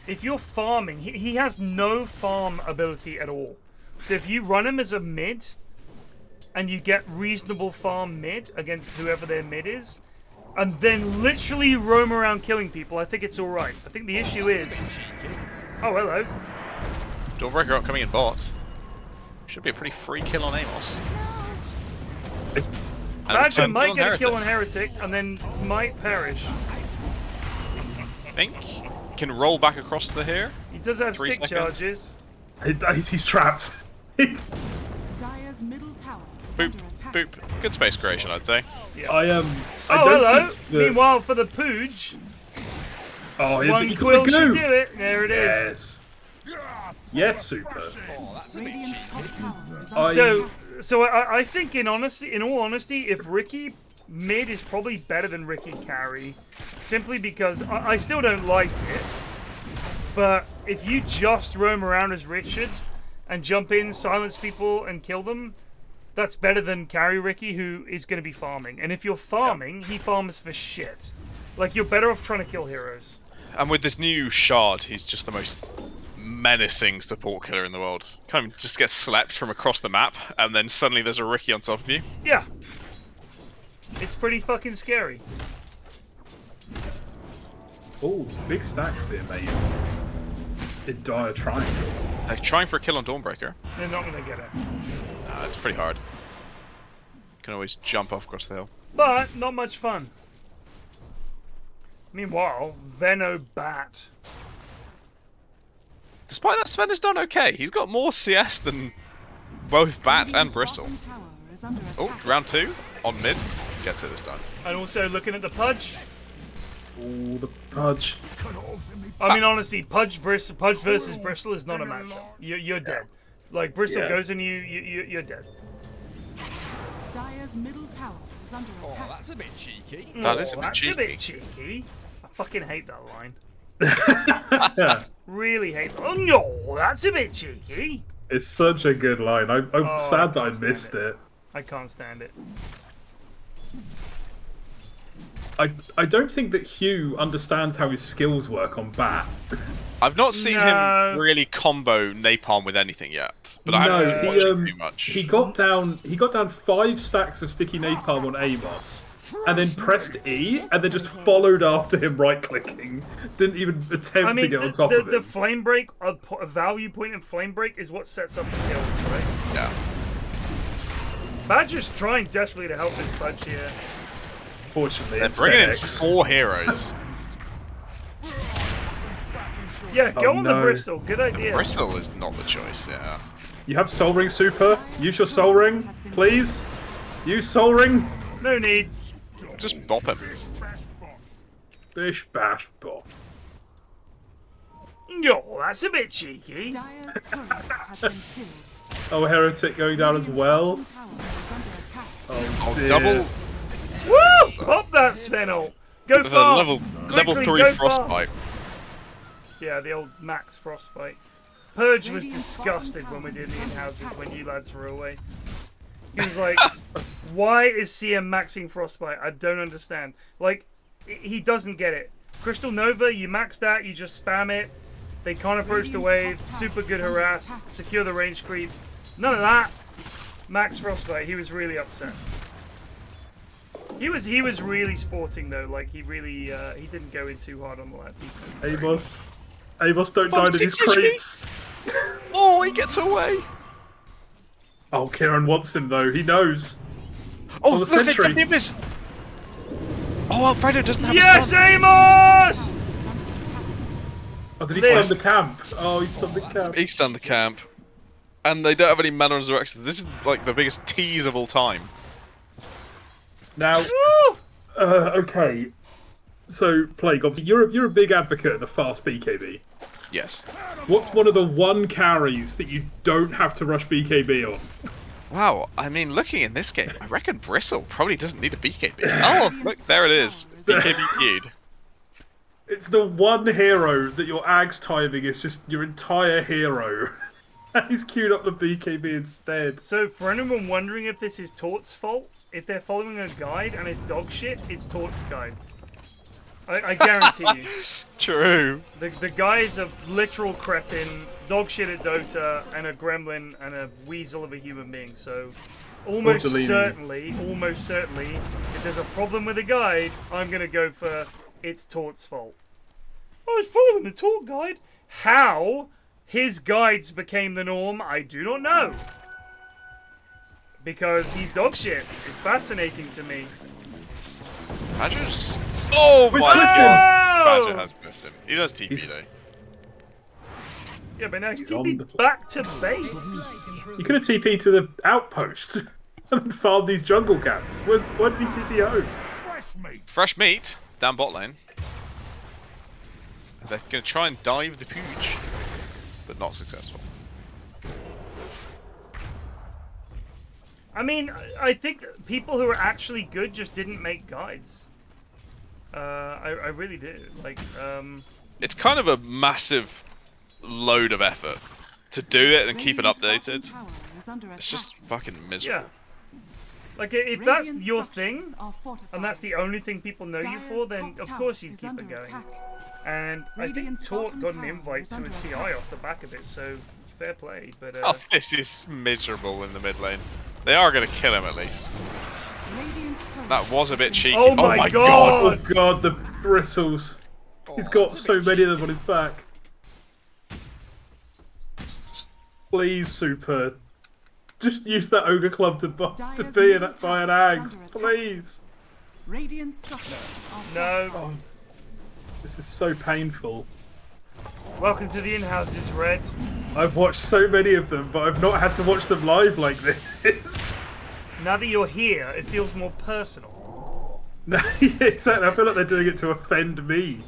if you're farming, he has no farm ability at all. So if you run him as a mid, and you get reasonable farm mid against whoever their mid is, and then literally roam around killing people, I think it's alright. I think the issue is... Oh, hello. Dawnbreaker upcoming in bot. Should be a pretty free kill on Amos. Badger might get a kill on Heretic, and then might perish. Think can roll back across the here. He does have 3 stick seconds. charges. He's trapped. Dire's middle tower is Boop, under attack. boop. Good space creation, I'd say. Yeah. I Oh, don't hello. think that... Meanwhile, for the Pooge, Oh, one he quill got the should goo. do it. There it is. Yes. Yes, Super. Oh, that's a bit Radiant's cheeky. top tower is I- under So I think in all honesty, if Ricky mid is probably better than Ricky carry, simply because I still don't like it. But if you just roam around as Richard and jump in, silence people, and kill them, that's better than carry Ricky, who is going to be farming. And if you're farming, he farms for shit. Like, you're better off trying to kill heroes. And with this new shard, he's just the most menacing support killer in the world. Kind of just gets slept from across the map, and then suddenly there's a Ricky on top of you. Yeah. It's pretty fucking scary. Oh, big stacks being made in dire triangle. They're trying for a kill on Dawnbreaker. They're not going to get it. It's pretty hard. Can always jump off across the hill. But not much fun. Meanwhile, Veno Bat. Despite that, Sven has done okay. He's got more CS than both Bat and Radiant's Bristle. bottom tower is under Oh, attack. round 2 on mid. Gets it this time. And also looking at the Pudge. Oh, the Pudge. I mean, honestly, Pudge versus Bristle is not a matchup. You're dead. Like, Bristle Yeah. goes on you, you're dead. Dire's middle tower is under Oh, attack. that's a bit cheeky. That is a bit That's cheeky. a bit cheeky. I fucking hate that line. Really hate that. Oh, no, that's a bit cheeky. It's such a good line. I'm Oh, sad that I can't stand missed it. I can't stand it. I don't think that Hugh understands how his skills work on Bat. I've not seen No. him really combo Napalm with anything yet, but I No, haven't been watching too much. he got down 5 stacks of sticky napalm on Amos, and then pressed E, and then just followed after him right clicking. Didn't even attempt I mean, to get on top of the him. flame break, a value point in flame break is what sets up the kills, right? Yeah. Badger's trying desperately to help his Pudge here. Fortunately, They're it's bringing in FedEx. 4 heroes. Yeah, go Oh, on the no. Bristle. Good idea. Bristle is not the choice, yeah. You have Soul Ring, Super. Use your Soul Ring, please. Use Soul Ring. No need. Just bop him. Bish bash bop. No, that's a bit cheeky. Dire's courier has been killed. Oh, Heretic going down as well. Radiant's bottom tower is under attack. Oh, Oh, dear. double Woo! Pop that Svenel. Go with a far. level Quickly, 3 go far. frostbite. Yeah, the old Max Frostbite. Purge was disgusted when we did the in-houses when you lads were away. He was like, why is CM maxing Frostbite? I don't understand. Like, he doesn't get it. Crystal Nova, you max that, you just spam it. They can't approach the wave, super good harass, secure the range creep. None of that. Max Frostbite, he was really upset. He was really sporting though, like he really he didn't go in too hard on the lads. Amos, don't die to these creeps. Oh, he gets away. Oh, Kieran wants him though. He knows. Oh, the look, sentry. they this. Oh, Alfredo doesn't have a Yes, stun. Amos! Oh, did he stun the camp? Oh, he stunned the camp. He stunned the camp. And they don't have any mana resurrection. This is like the biggest tease of all time. Now, okay. So, Plague, obviously, you're a big advocate of the fast BKB. Yes. What's one of the one carries that you don't have to rush BKB on? Wow, I mean, looking in this game, I reckon Bristle probably doesn't need a BKB. Oh, look, there it is. BKB queued. It's the one hero that your Ag's timing is just your entire hero. And he's queued up the BKB instead. So, for anyone wondering if this is Tort's fault, if they're following a guide and it's dog shit, it's Tort's guide. I guarantee you. True. The guy's a literal cretin, dog shit at Dota, and a gremlin and a weasel of a human being. So, almost certainly, if there's a problem with the guide, I'm gonna go for it's Tort's fault. I was following the Tort guide. How his guides became the norm, I do not know. Because he's dog shit. It's fascinating to me. Badger's... Oh my god! Badger has cliffed him. He does TP though. Yeah, but now he's TP back to base. You could have TP to the outpost and farmed these jungle camps. Where did he TP home? Fresh meat down bot lane. They're going to try and dive the pooch, but not successful. I mean, I think people who are actually good just didn't make guides. I really do. Like, It's kind of a massive load of effort to do it and keep it updated. It's just fucking miserable. Yeah. Like, if that's your thing, and that's the only thing people know you for, then of course you keep it going. And I think Tort got an invite to a TI off the back of it, so fair play. But oh, this is miserable in the mid lane. They are going to kill him at least. That was a bit cheeky. Oh my god! Oh god, the bristles. He's got so many of them on his back. Please, Super. Just use that Ogre Club to buy an Ags, please. No. Oh, this is so painful. Welcome to the in-houses, Red. I've watched so many of them, but I've not had to watch them live like this. Now that you're here, it feels more personal. No, yeah, exactly. I feel like they're doing it to offend me.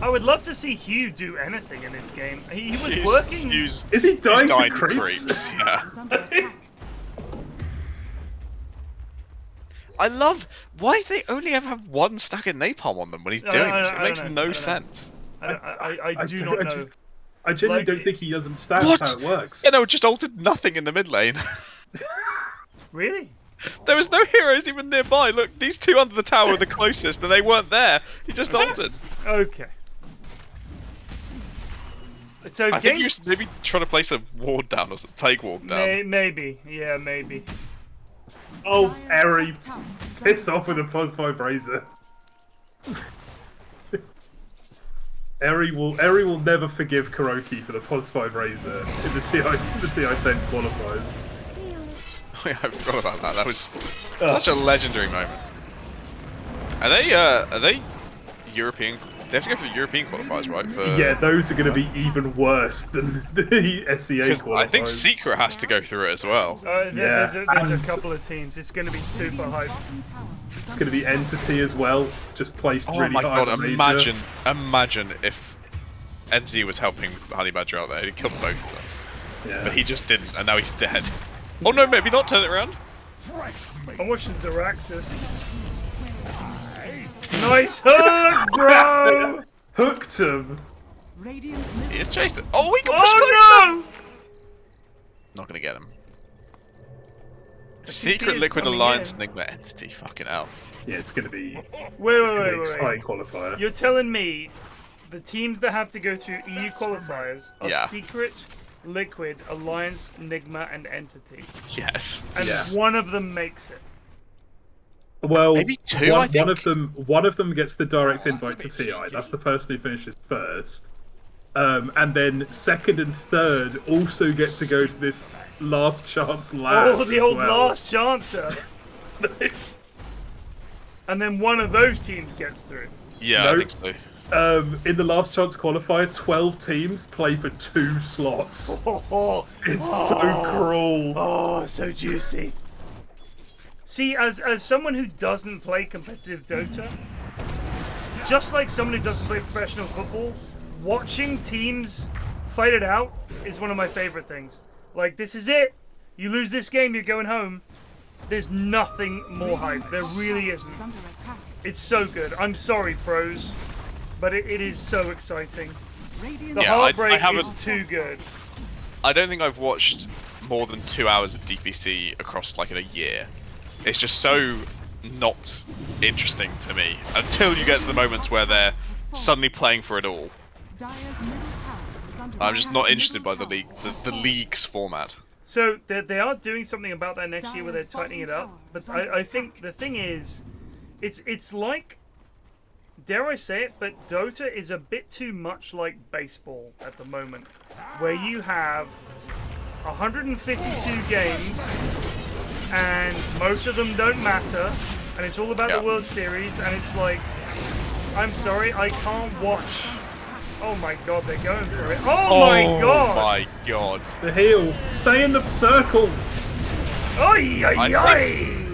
I would love to see Hugh do anything in this game. He was working. Is he dying to creeps? Yeah. I love why they only ever have one stack of napalm on them when he's doing this. It makes no sense. I do not know. I genuinely don't think he understands how it works. You know, just altered nothing in the mid lane. Really? There was no heroes even nearby. Look, these two under the tower were the closest, and they weren't there. He just altered. Okay. So I think you should maybe try to place a ward down or something. Plague ward down. Maybe. Yeah, maybe. Oh, Eri. Piss off with a +5 razor. Eri will never forgive Kuroki for the +5 razor in the TI10 qualifiers. Oh, yeah, I forgot about that. That was such a legendary moment. Are they European? They have to go for the European qualifiers, right? Yeah, those are going to be even worse than the SEA qualifiers. I think Secret has to go through it as well. There's a couple of teams. It's going to be super hype. It's going to be Entity as well, just placed really high. Oh my god! Imagine if NZ was helping Honey Badger out there. He killed both of them. Yeah. But he just didn't, and now he's dead. Oh no, maybe not. Turn it around. I'm watching Zeraxis. Nice hook, bro! Hooked him. Radiant's He middle is chased it. tower Oh, we is can push close. Oh Not gonna get him. TP Secret is Liquid coming Alliance in. Enigma entity. Fucking hell. Yeah, it's going to be Wait. exciting qualifier. You're telling me the teams that have to go through EU qualifiers are Yeah. Secret, Liquid, Alliance, Enigma, and Entity, Yes. and Yeah. one of them makes it. Well, Maybe two, I think. one of them gets the direct Oh, invite to that's a bit TI. cheeky. That's the person who finishes first. And then second and third also get to go to this last chance lab. Oh, the as old well. last chancer. And then one of those teams gets through. Yeah, Nope. I think so. In the last chance qualifier, 12 teams play for 2 slots. It's so cruel. Oh, so juicy. See, as someone who doesn't play competitive Dota, just like someone who doesn't play professional football, watching teams fight it out is one of my favorite things. Like, this is it. You lose this game, you're going home. There's nothing more hype. There really isn't. under attack. It's so good. I'm sorry, pros, but it is so exciting. Radiant's The Yeah, I heartbreak is haven't- too good. I don't think I've watched more than 2 hours of DPC across like in a year. It's just so not interesting to me until you get to the moments where they're suddenly playing for it all. Dire's middle tower is under I'm just not Dire's interested by middle the league, tower has the fallen. league's format. So they are doing something about that next year where they're Dire's tightening it bottom up. tower But is under I think the thing is, it's like, dare I say it, but Dota is a bit too much like baseball at the moment, where you have 152 games and most of them don't matter, and it's all about Yeah. the World Series, and it's like, I'm sorry, I can't watch. Oh my god, they're going for it. Oh my god! my god. The heel. Stay in the circle. Oi, oi, I oi!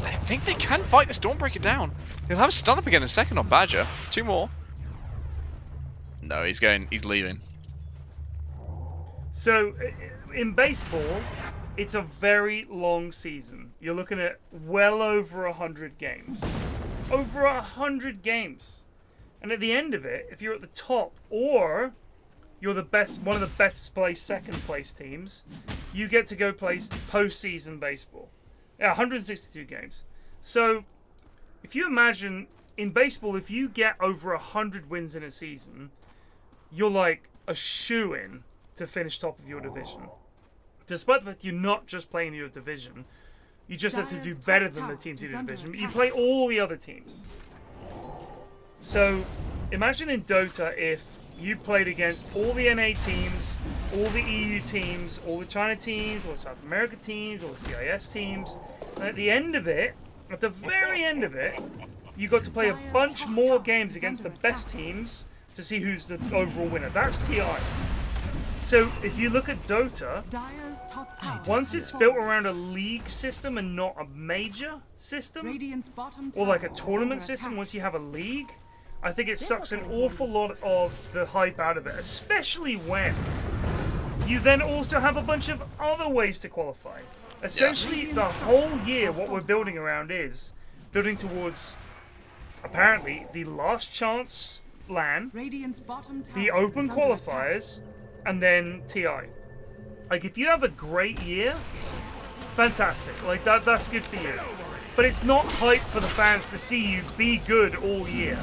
I think they can fight the Stormbreaker down. He'll have a stun up again in a second on Badger. 2 more. No, he's leaving. So, in baseball, it's a very long season. You're looking at well over 100 games. Over 100 games. And at the end of it, if you're at the top, or you're the best, one of the best placed second place teams, you get to go play postseason baseball. Yeah, 162 games. So, if you imagine, in baseball, if you get over 100 wins in a season, you're like a shoo-in to finish top of your division. Despite the fact you're not just playing your division, you just have to do Dire's better top than the tower teams in is your under division. You attack. play all the other teams. So, imagine in Dota if you played against all the NA teams, all the EU teams, all the China teams, all the South America teams, all the CIS teams, and at the end of it, at the very end of it, you got to play a Dire's bunch top more tower games is against the under best attack. teams to see who's the overall winner. That's TI. So if you look at Dota, Dire's top tower once has it's built fallen. around a league system and not a major system, Radiant's bottom or like a tower is tournament under system, attack. once you have a league, I think it sucks an awful lot of the hype out of it, especially when you then also have a bunch of other ways to qualify. Essentially, the whole year, what we're building around is building towards, apparently, the last chance LAN, Radiant's bottom tower the open is under attack. qualifiers, and then TI. Like, if you have a great year, fantastic. Like, that's good for you. But it's not hype for the fans to see you be good all year.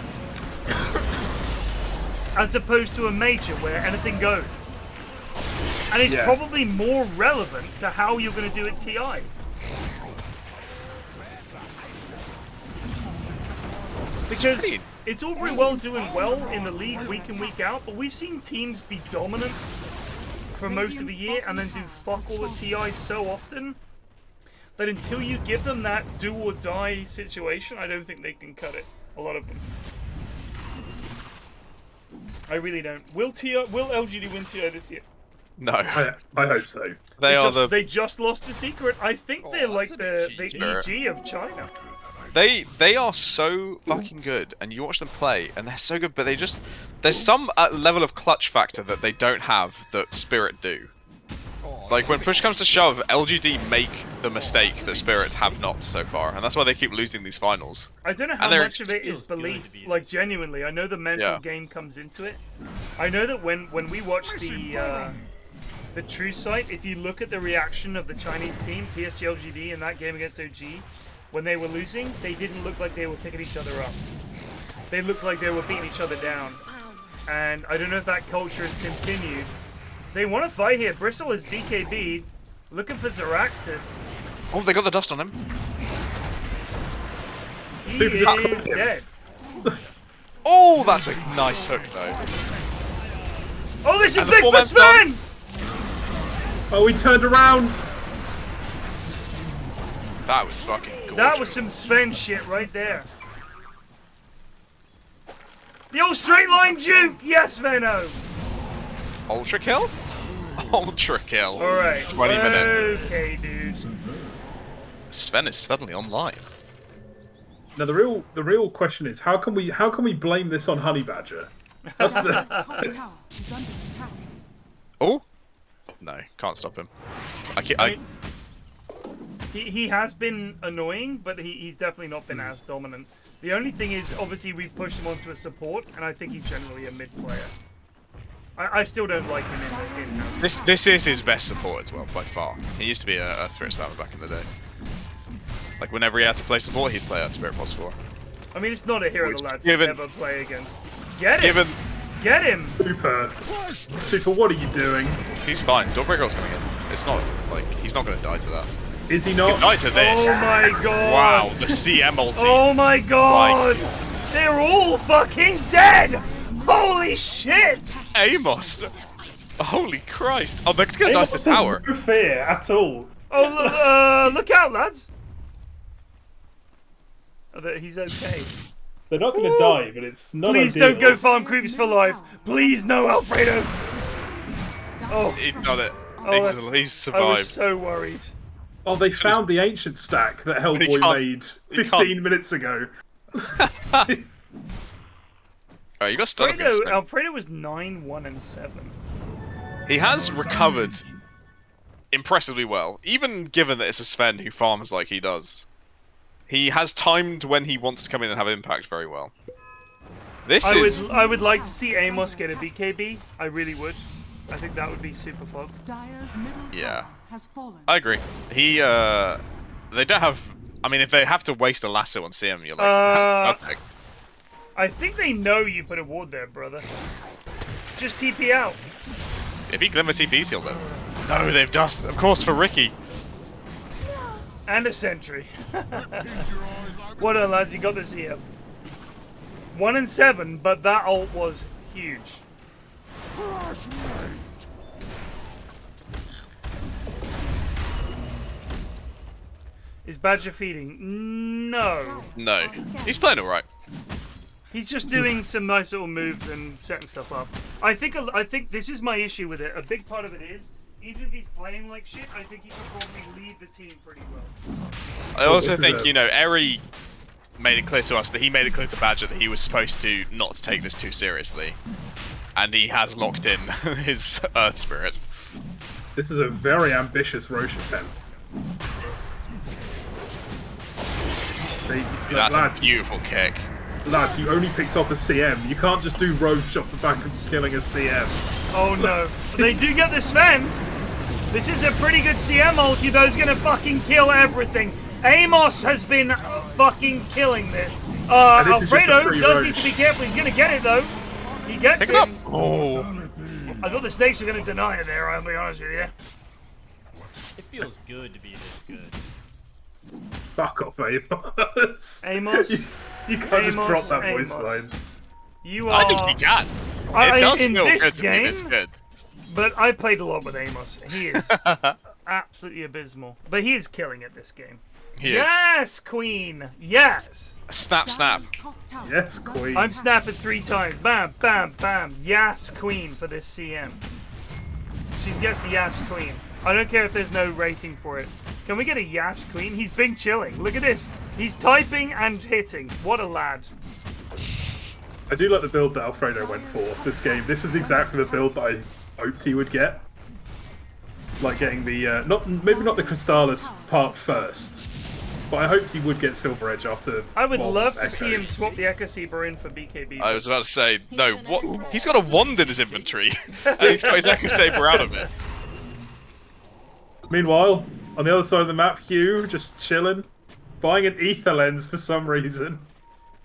As opposed to a major where anything goes. And it's Yeah. probably more relevant to how you're going to do at TI. Because Sweet. it's all very well doing well in the league week in, week out, but we've seen teams be dominant for most of the year and then do fuck all at TI so often that until you give them that do or die situation, I don't think they can cut it. A lot of them. I really don't. Will LGD win TI this year? No. I hope so. They just lost to Secret. I think they're like that's the a bit cheeky. EG of China. They are so fucking good, and you watch them play, and they're so good. But there's some level of clutch factor that they don't have that Spirit do. Like, when push comes to shove, LGD make the mistake that Spirits have not so far, and that's why they keep losing these finals. I don't know how much of it is belief, like genuinely. I know the mental game comes into it. I know that when we watch the true site, if you look at the reaction of the Chinese team, PSG LGD, in that game against OG, when they were losing, they didn't look like they were picking each other up. They looked like they were beating each other down. And I don't know if that culture has continued. They want to fight here. Bristle is BKB'd, looking for Zeraxis. Oh, they got the dust on him. He is dead. Oh, that's a nice hook, though. Oh, this is big for Sven! Oh, he turned around. That was fucking gorgeous. That was some Sven shit right there. The old straight line juke! Yes, Veno! Ultra kill? Ultra kill. Alright. 20 minutes. Okay, dude. Sven is suddenly online. Now the real question is how can we blame this on Honey Badger? That's the Oh? No, can't stop him. I mean, he has been annoying, but he's definitely not been as dominant. The only thing is, obviously, we've pushed him onto a support, and I think he's generally a mid player. I still don't like him in This is his best support as well, by far. He used to be a Spirit spammer back in the day. Like, whenever he had to play support, he'd play at Spirit Pulse 4. I mean, it's not a hero the lads ever play against. Get him! Get him! Super, what are you doing? He's fine. Dawnbreaker's coming in. It's not, like, he's not going to die to that. Is he not? He can die to this. Oh my god! Wow, the CM ulti. Oh my god! They're all fucking dead! Holy shit! Amos! Holy Christ! Oh, they're going to die to the tower. No fear at all. Oh, look out, lads! Oh, he's okay. They're not going to die, but it's not Please ideal. don't go farm creeps for life. Please, no, Alfredo. Oh, he's done it. Oh, he's survived. I was so worried. Oh, they found the ancient stack that Hellboy made 15 minutes ago. Oh, you got stunned. Alfredo was 9, 1, and 7. He has recovered impressively well, even given that it's a Sven who farms like he does. He has timed when he wants to come in and have impact very well. I would like to see Amos get a BKB. I really would. I think that would be super pop. Yeah, I agree. They don't have. I mean, if they have to waste a lasso on CM, you're like, perfect. I think they know you put a ward there, brother. Just TP out. If he Glimmer TP's, he'll live. No, they've dust. Of course, for Ricky. And a sentry. What on, lads? You got this here. 1 and 7, but that ult was huge. Is Badger feeding? No. No. He's playing alright. He's just doing some nice little moves and setting stuff up. I think this is my issue with it. A big part of it is, even if he's playing like shit, I think he can probably lead the team pretty well. I also think, you know, Eri made it clear to us that he made it clear to Badger that he was supposed to not take this too seriously. And he has locked in his Earth Spirit. This is a very ambitious Roche attempt. That's a beautiful kick. Lads, you only picked off a CM. You can't just do Roche off the back of killing a CM. Oh no. They do get the Sven. This is a pretty good CM ulti though. He's gonna fucking kill everything. Amos has been fucking killing this. Alfredo does need to be careful. He's gonna get it though. He gets it. Oh. I thought the snakes were gonna deny it there, I'll be honest with you. It feels good to be this good. Fuck off, Amos. Amos. You can't just drop that voice line. You are. I think he can. It does in feel this good to game, be this good. But I've played a lot with Amos. He is absolutely abysmal. But he is killing it this game. Yes, Queen. Yes. Snap, snap. Yes, Queen. I'm snapping 3 times. Bam, bam, bam. Yes, Queen for this CM. She gets the Yes, Queen. I don't care if there's no rating for it. Can we get a Yas Queen? He's big chilling. Look at this. He's typing and hitting. What a lad. I do like the build that Alfredo went for this game. This is exactly the build that I hoped he would get. like getting the maybe not the Crystallis part first, but I hoped he would get Silver Edge after. I would love to Echo. see him swap the Echo Saber in for BKB. I was about to say, no, what? He's got a wand in his inventory, and he's got his Echo Saber out of it. Meanwhile, on the other side of the map, Hugh just chilling, buying an ether lens for some reason.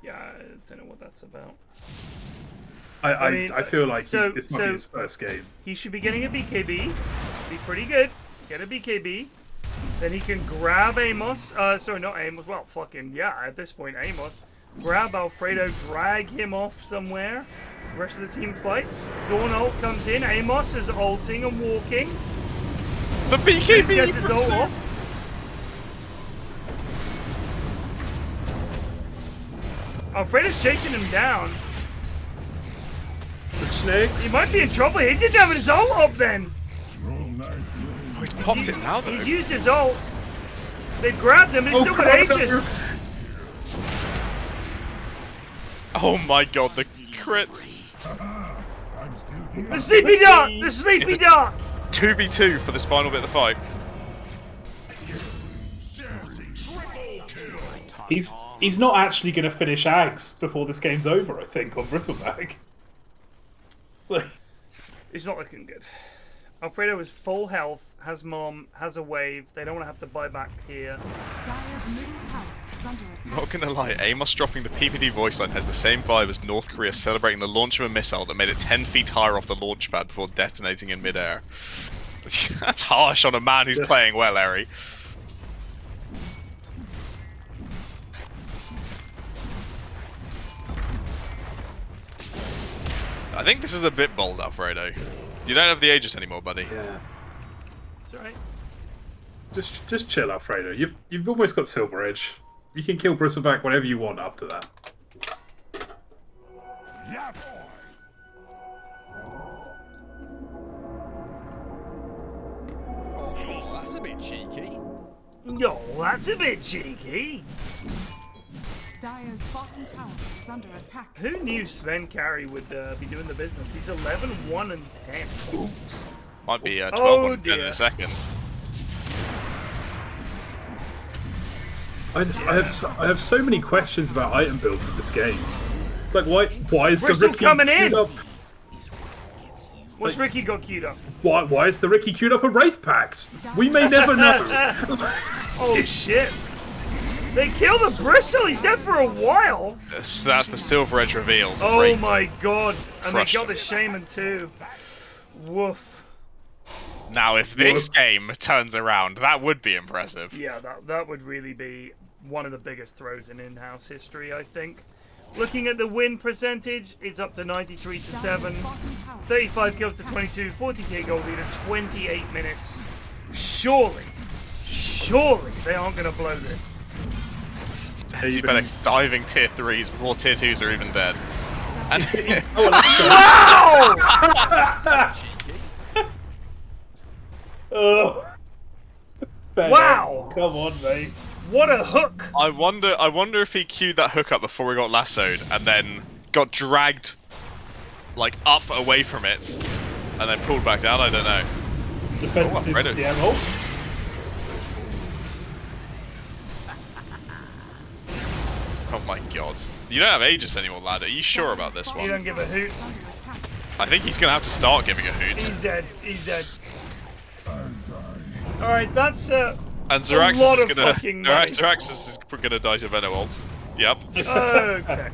Yeah, I don't know what that's about. I feel like so- this might so- be his first game. He should be getting a BKB. Be pretty good. Get a BKB. Then he can grab Amos. Sorry, not Amos. Well, fucking, yeah, at this point, Amos. Grab Alfredo, drag him off somewhere. The rest of the team fights. Dawn ult comes in. Amos is ulting and walking. The BKB! Gets his ult off. Alfredo's chasing him down. The snakes. He might be in trouble. He didn't have his ult up then. Oh, he's popped it now, though. He's used his ult. They've grabbed him, but he's still got Aegis. Oh my god, the crits. The sleepy dog! The sleepy dog! 2v2 for this final bit of the fight. He's not actually going to finish Ags before this game's over, I think, on Bristleback. It's not looking good. Alfredo is full health, has mom, has a wave. They don't want to have to buy back here. Dire's middle tower is under attack. Not gonna lie, Amos dropping the PPD voice line has the same vibe as North Korea celebrating the launch of a missile that made it 10 feet higher off the launch pad before detonating in midair. That's harsh on a man who's playing well, Eri. I think this is a bit bold, Alfredo. You don't have the Aegis anymore, buddy. Yeah. It's alright. Just chill, Alfredo. You've almost got Silver Edge. You can kill Bristleback whenever you want after that. Oh, that's a bit cheeky. Yo, that's a bit cheeky. Dire's bottom tower is under attack. Who knew Sven Carey would be doing the business? He's 11, 1, and 10. Might be 12 Oh, on 10 in dear. a second. I have so many questions about item builds in this game. Like why is Bristol the Ricky coming queued in! up? What's Ricky got queued up? Why is the Ricky queued up a Wraith Pact? We may never know. Oh shit! They killed the Bristol. He's dead for a while. That's the Silver Edge reveal. Oh Great. my god! And they Crushed got him. the Shaman too. Woof. Now, if this game turns around, that would be impressive. Yeah, that would really be one of the biggest throws in in-house history, I think. Looking at the win percentage, it's up to 93 to 7. 35 kills to 22, 40k gold leader, 28 minutes. Surely they aren't going to blow this. PFlax diving tier 3s before tier 2s are even dead. And Oh. Wow! Come on, mate. What a hook! I wonder if he queued that hook up before we got lassoed and then got dragged like up away from it and then pulled back down. I don't know. Defensive Alfredo. scam. Oh my god. You don't have Aegis anymore, lad. Are you sure about this You one? don't give a hoot. I think he's gonna have to start giving a hoot. He's dead. He's dead. Alright, that's And a Xeraxis lot is of gonna fucking money. Xeraxis is gonna die to Venom ult. Yep. Okay.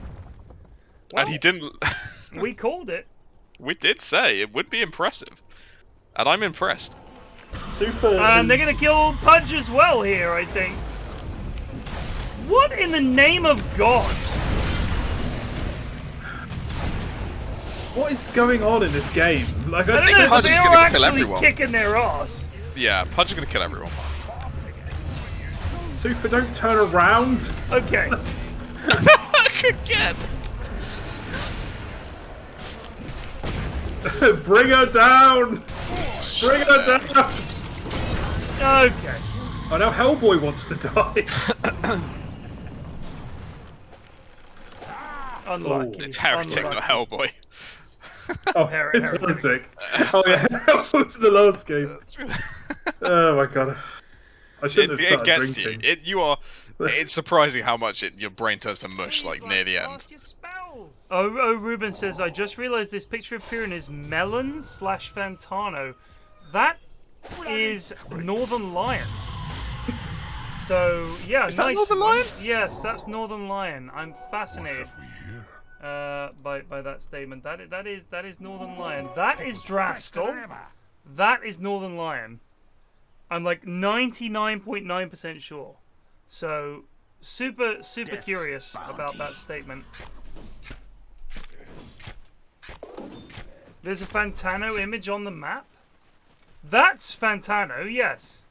And he didn't. We called it. We did say it would be impressive, and I'm impressed. Super. And they're gonna kill Pudge as well here, I think. What in the name of God? What is going on in this game? Like I I don't know, but Pudge is they gonna are kill actually everyone. kicking their ass. Yeah, Pudge is gonna kill everyone. Super, don't turn around. Okay. Again. Bring her down. Bring her down. Okay. Oh, now Hellboy wants to die. Unlucky. It's Heretic, not Hellboy. Oh, it's Heretic. Oh yeah, that was the last game. Oh my god. I shouldn't have It started gets drinking. you. It's surprising how much your brain turns to mush like near the end. Oh, Ruben says, I just realised this picture of Pyrion is Melon/Fantano. That is Northern Lion. So, yeah, Is that nice. Northern Lion? Yes, that's Northern Lion. I'm fascinated by that statement. That is Northern Lion. That is Draskell. That is Northern Lion. I'm like 99.9% sure. So, super curious about that statement. There's a Fantano image on the map. That's Fantano, yes.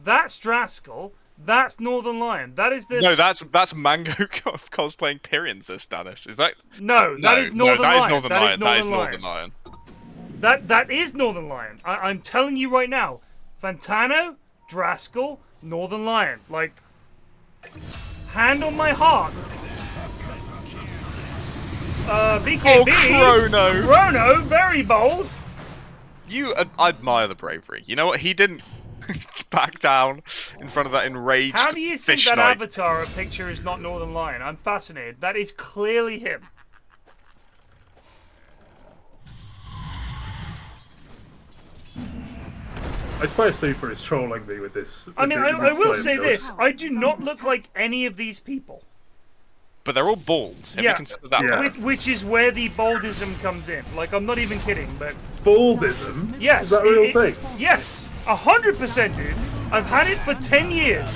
That's Draskell. That's Northern Lion. That is this. No, that's Mango cosplaying Pyrion, says Stannis. Is that? No, that is Northern Lion. That is Northern Lion. That is Northern Lion. That is Northern Lion. I'm telling you right now. Fantano, Draskell, Northern Lion. Like, hand on my heart. BKB. Oh, Chrono. Chrono, very bold. I admire the bravery. You know what? He didn't back down in front of that enraged How do you think fish that knight. avatar picture is not Northern Lion? I'm fascinated. That is clearly him. I swear Super is trolling me with this. I mean, I will say this. I do not look like any of these people. But they're all bald. Have you considered that? Yeah. Which is where the baldism comes in. Like, I'm not even kidding, but... Baldism? Yes. Is that a real thing? Yes. 100%, dude. I've had it for 10 years.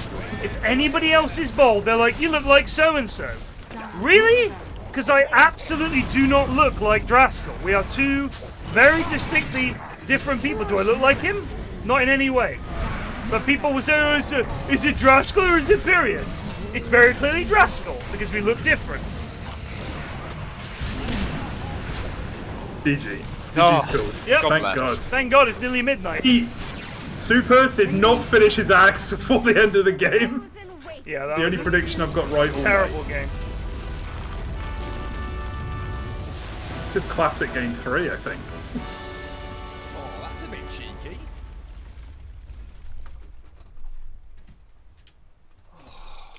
If anybody else is bald, they're like, you look like so-and-so. Really? Because I absolutely do not look like Draskell. We are two very distinctly different people. Do I look like him? Not in any way. But people will say, oh, is it Draskell or is it Pyrion? It's very clearly Draskell, because we look different. GG. Oh, GG's cool. Yep. Thank bless. God. Thank God it's nearly midnight. Super did not finish his axe before the end of the game. Yeah, that The was only prediction I've got right all a night. terrible game. It's just classic game 3, I think. Oh, that's a bit cheeky.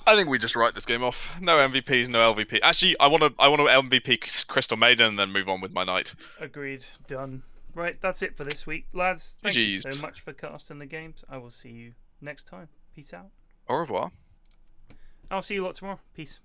I think we just write this game off. No MVPs, no LVP. Actually, I want to MVP Crystal Maiden and then move on with my night. Agreed. Done. Right, that's it for this week. Lads, thank you GGs. so much for casting the games. I will see you next time. Peace out. Au revoir. I'll see you lot tomorrow. Peace.